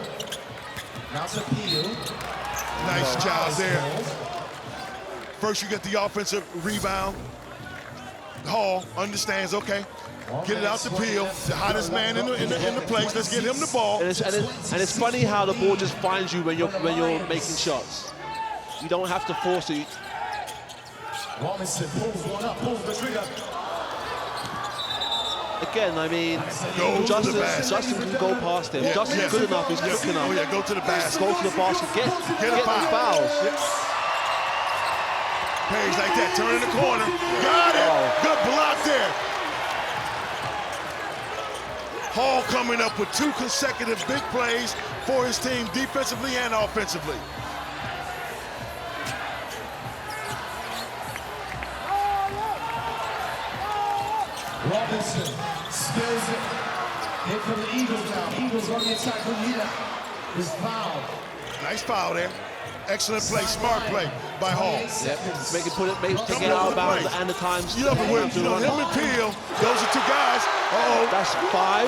Nice job there. First, you get the offensive rebound. Hall understands, okay, get it out to Peel, the hottest man in the place. Let's get him the ball. And it's funny how the ball just finds you when you're making shots. You don't have to force it. Robinson pulls one up, pulls the trigger. Again, I mean, Justin can go past him. Justin's good enough, he's quick enough. Oh yeah, go to the basket. Go to the basket, get the fouls. Page like that, turn in the corner. Got it! Good block there. Hall coming up with 2 consecutive big plays for his team, defensively and offensively. Robinson spills it. Here come the Eagles now. Eagles on the attack from Lita. Is fouled. Nice foul there. Excellent play, smart play by Hall. Yep. Take it out of bounds and the times. You love it when him and Peel. Those are 2 guys. Uh-oh. That's 5.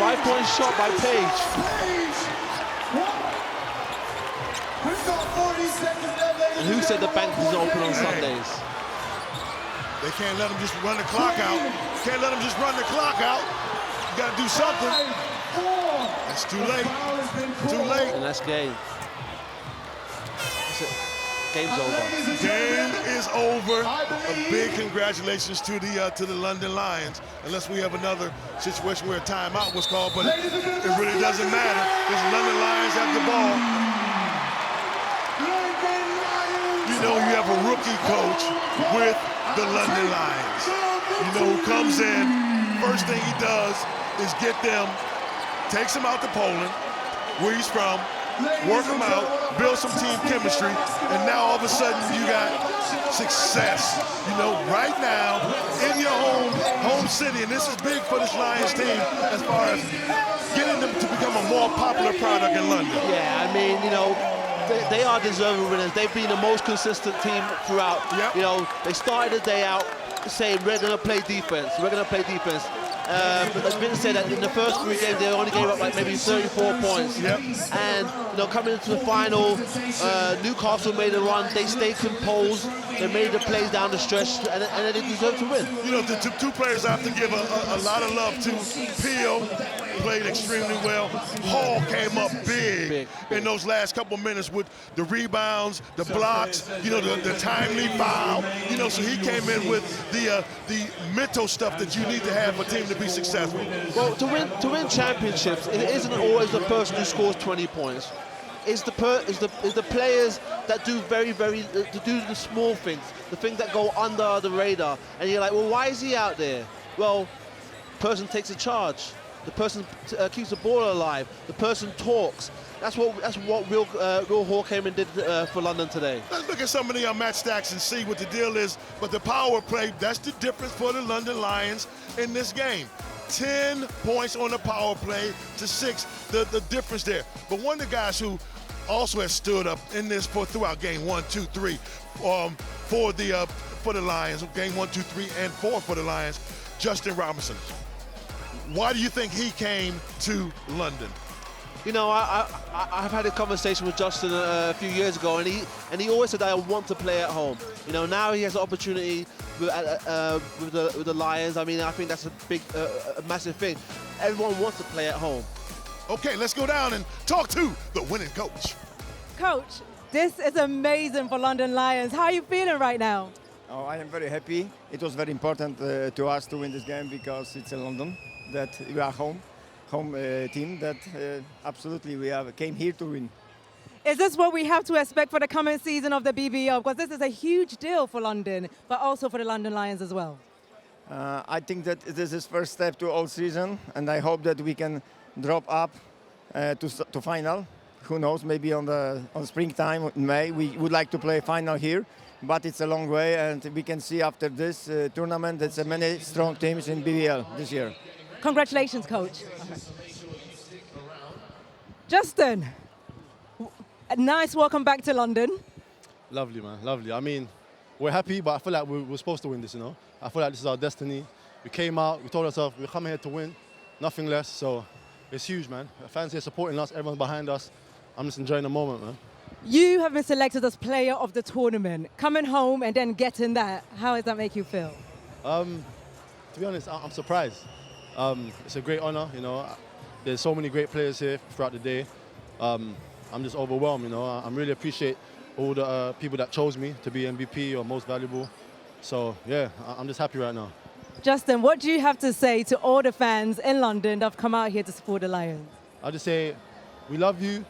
5-point shot by Page. And who said the bank is open on Sundays? They can't let him just run the clock out. Can't let him just run the clock out. got to do something. It's too late. Too late. And that's game. That's it. Game's over. Game is over. A big congratulations to the London Lions. Unless we have another situation where a timeout was called, but it really doesn't matter. Because London Lions have the ball. You know, you have a rookie coach with the London Lions. You know, who comes in, first thing he does is get them, takes them out to Poland, where he's from, work them out, build some team chemistry, and now all of a sudden you got success. You know, right now in your home city, and this is big for this Lions team as far as getting them to become a more popular product in London. Yeah, I mean, you know, they are deserving winners. They've been the most consistent team throughout. Yep. You know, they started the day out saying we're going to play defense. We're going to play defense. But as Vince said, that in the first 3 games they only gave up like maybe 34 points. Yep. And you know, coming into the final, Newcastle made a run. They stayed composed. They made the plays down the stretch, and they deserve to win. You know, the two players I have to give a lot of love to. Peel played extremely well. Hall came up big in those last couple minutes with the rebounds, the blocks, you know, the timely foul. You know, so he came in with the mental stuff that you need to have for a team to be successful. Well, to win championships, it isn't always the person who scores 20 points. It's the players that do to do the small things, the things that go under the radar. And you're like, well, why is he out there? Well, person takes a charge. The person keeps the ball alive. The person talks. That's what Will Hall came and did for London today. Let's look at some of the match stats and see what the deal is. But the power play, that's the difference for the London Lions in this game. 10 points on the power play to 6, the difference there. But one of the guys who also has stood up in this throughout game 1, 2, 3 for the Lions, game 1, 2, 3, and 4 for the Lions, Justin Robinson. Why do you think he came to London? You know, I've had a conversation with Justin a few years ago, and he always said, I want to play at home. You know, now he has the opportunity with the Lions. I mean, I think that's a big, a massive thing. Everyone wants to play at home. Okay, let's go down and talk to the winning coach. Coach, this is amazing for London Lions. How are you feeling right now? Oh, I am very happy. It was very important to us to win this game because it's in London, that we are home team, that absolutely we came here to win. Is this what we have to expect for the coming season of the BBL? Because this is a huge deal for London, but also for the London Lions as well. I think that this is first step to all season, and I hope that we can drop up to final. Who knows, maybe on springtime in May. We would like to play final here, but it's a long way, and we can see after this tournament there's many strong teams in BBL this year. Congratulations, Coach. Justin, a nice welcome back to London. Lovely, man, lovely. I mean, we're happy, but I feel like we're supposed to win this, you know? I feel like this is our destiny. We came out, we told ourselves we're coming here to win, nothing less, so it's huge, man. The fans here supporting us, everyone's behind us. I'm just enjoying the moment, man. You have been selected as player of the tournament. Coming home and then getting that, how does that make you feel? To be honest, I'm surprised. It's a great honor, you know. There's so many great players here throughout the day. I'm just overwhelmed, you know. I really appreciate all the people that chose me to be MVP or most valuable. So, yeah, I'm just happy right now. Justin, what do you have to say to all the fans in London that have come out here to support the Lions? I'll just say, we love you.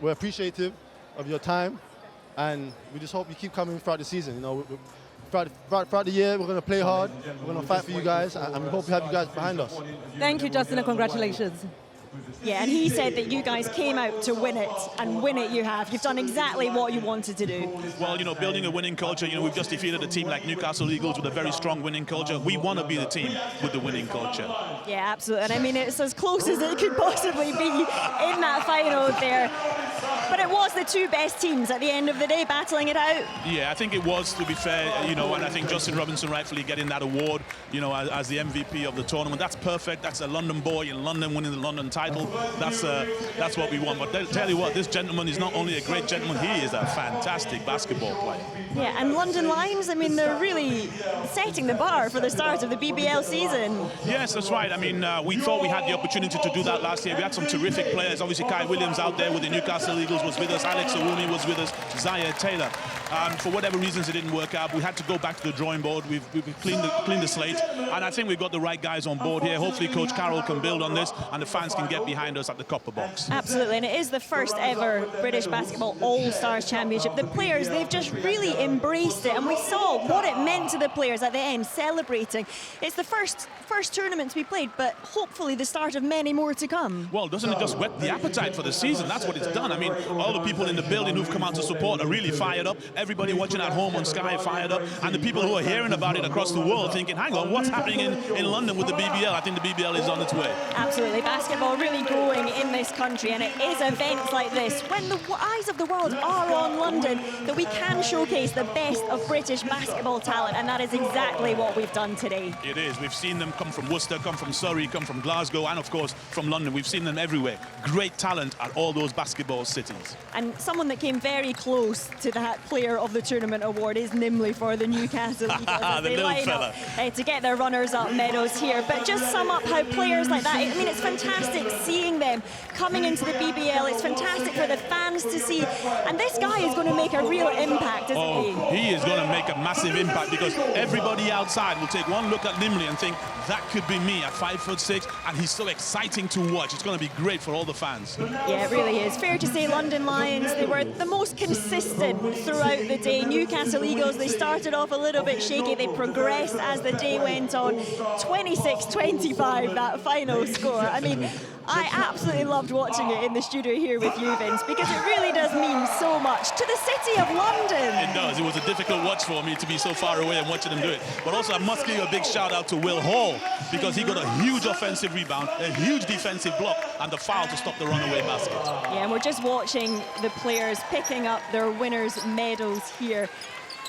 We're appreciative of your time. And we just hope you keep coming throughout the season, you know. Throughout the year, we're going to play hard. We're going to fight for you guys, and we hope we have you guys behind us. Thank you, Justin, and congratulations. Yeah, and he said that you guys came out to win it, and win it you have. You've done exactly what you wanted to do. Well, you know, building a winning culture, you know, we've just defeated a team like Newcastle Eagles with a very strong winning culture. We want to be the team with the winning culture. Yeah, absolutely. And I mean, it's as close as it could possibly be in that final there. But it was the two best teams at the end of the day battling it out. Yeah, I think it was, to be fair, you know, and I think Justin Robinson rightfully getting that award, you know, as the MVP of the tournament. That's perfect. That's a London boy in London winning the London title. That's what we want. But I'll tell you what, this gentleman is not only a great gentleman, he is a fantastic basketball player. Yeah, and London Lions, I mean, they're really setting the bar for the start of the BBL season. Yes, that's right. I mean, we thought we had the opportunity to do that last year. We had some terrific players. Obviously, Kai Williams out there with the Newcastle Eagles was with us. Alex Owuni was with us. Zaire Taylor. For whatever reasons, it didn't work out. We had to go back to the drawing board. We've cleaned the slate. And I think we've got the right guys on board here. Hopefully, Coach Carroll can build on this and the fans can get behind us at the Copper Box. Absolutely, and it is the first ever British Basketball All-Stars Championship. The players, they've just really embraced it, and we saw what it meant to the players at the end, celebrating. It's the first tournament to be played, but hopefully the start of many more to come. Well, doesn't it just whet the appetite for the season? That's what it's done. I mean, all the people in the building who've come out to support are really fired up. Everybody watching at home on Sky fired up, and the people who are hearing about it across the world thinking, hang on, what's happening in London with the BBL? I think the BBL is on its way. Absolutely, basketball really growing in this country, and it is events like this, when the eyes of the world are on London, that we can showcase the best of British basketball talent, and that is exactly what we've done today. It is. We've seen them come from Worcester, come from Surrey, come from Glasgow, and of course from London. We've seen them everywhere. Great talent at all those basketball cities. And someone that came very close to that Player of the Tournament award is Nimley for the Newcastle Eagles. The little fella. To get their runners-up medals here. But just sum up how players like that, I mean, it's fantastic seeing them coming into the BBL. It's fantastic for the fans to see. And this guy is going to make a real impact, isn't he? He is going to make a massive impact, because everybody outside will take one look at Nimley and think, that could be me at 5'6", and he's so exciting to watch. It's going to be great for all the fans. Yeah, it really is. Fair to say London Lions, they were the most consistent throughout the day. Newcastle Eagles, they started off a little bit shaky. They progressed as the day went on. 26-25, that final score. I mean, I absolutely loved watching it in the studio here with you, Vince, because it really does mean so much to the city of London. It does. It was a difficult watch for me to be so far away and watching them do it. But also, I must give a big shout out to Will Hall, because he got a huge offensive rebound, a huge defensive block, and the foul to stop the runaway basket. Yeah, and we're just watching the players picking up their winners' medals here.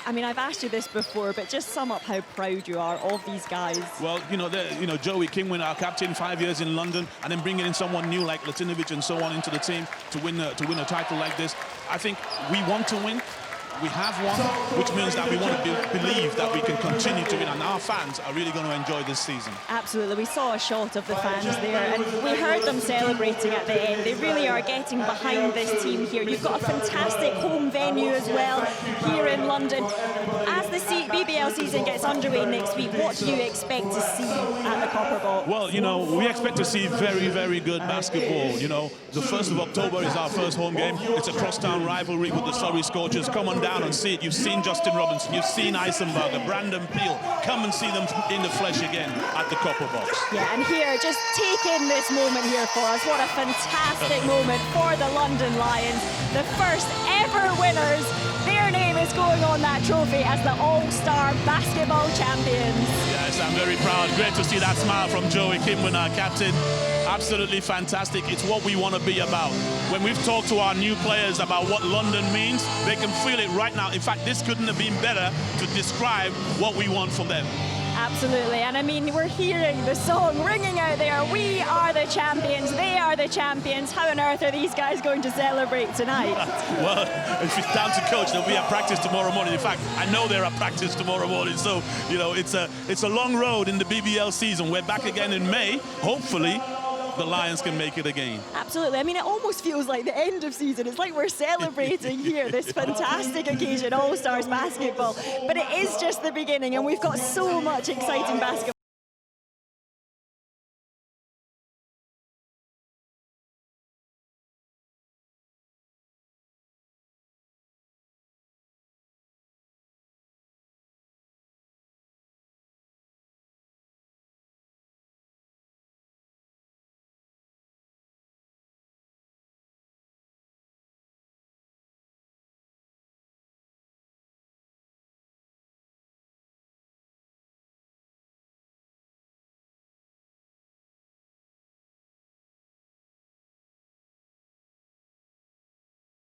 I mean, I've asked you this before, but just sum up how proud you are of these guys. Well, you know, Joey Kingwin, our captain, 5 years in London, and then bringing in someone new like Latinovic and so on into the team to win a title like this. I think we want to win. We have won, which means that we want to believe that we can continue to win, and our fans are really going to enjoy this season. Absolutely. We saw a shot of the fans there, and we heard them celebrating at the end. They really are getting behind this team here. You've got a fantastic home venue as well here in London. As the BBL season gets underway next week, what do you expect to see at the Copper Box? Well, you know, we expect to see very, very good basketball. You know, the 1st of October is our first home game. It's a crosstown rivalry with the Surrey Scorchers. Come on down and see it. You've seen Justin Robinson, you've seen Eisenberger, Brandon Peel. Come and see them in the flesh again at the Copper Box. Yeah, and here, just take in this moment here for us. What a fantastic moment for the London Lions. The first ever winners. Their name is going on that trophy as the All-Star Basketball Champions. Yes, I'm very proud. Great to see that smile from Joey Kimwin, our captain. Absolutely fantastic. It's what we want to be about. When we've talked to our new players about what London means, they can feel it right now. In fact, this couldn't have been better to describe what we want for them. Absolutely, and I mean, we're hearing the song ringing out there. We are the champions, they are the champions. How on earth are these guys going to celebrate tonight? Well, if it's down to coach, they'll be at practice tomorrow morning. In fact, I know they're at practice tomorrow morning. So, you know, it's a long road in the BBL season. We're back again in May, hopefully. The Lions can make it again. Absolutely. I mean, it almost feels like the end of season. It's like we're celebrating here, this fantastic occasion, All-Stars basketball. But it is just the beginning, and we've got so much exciting basketball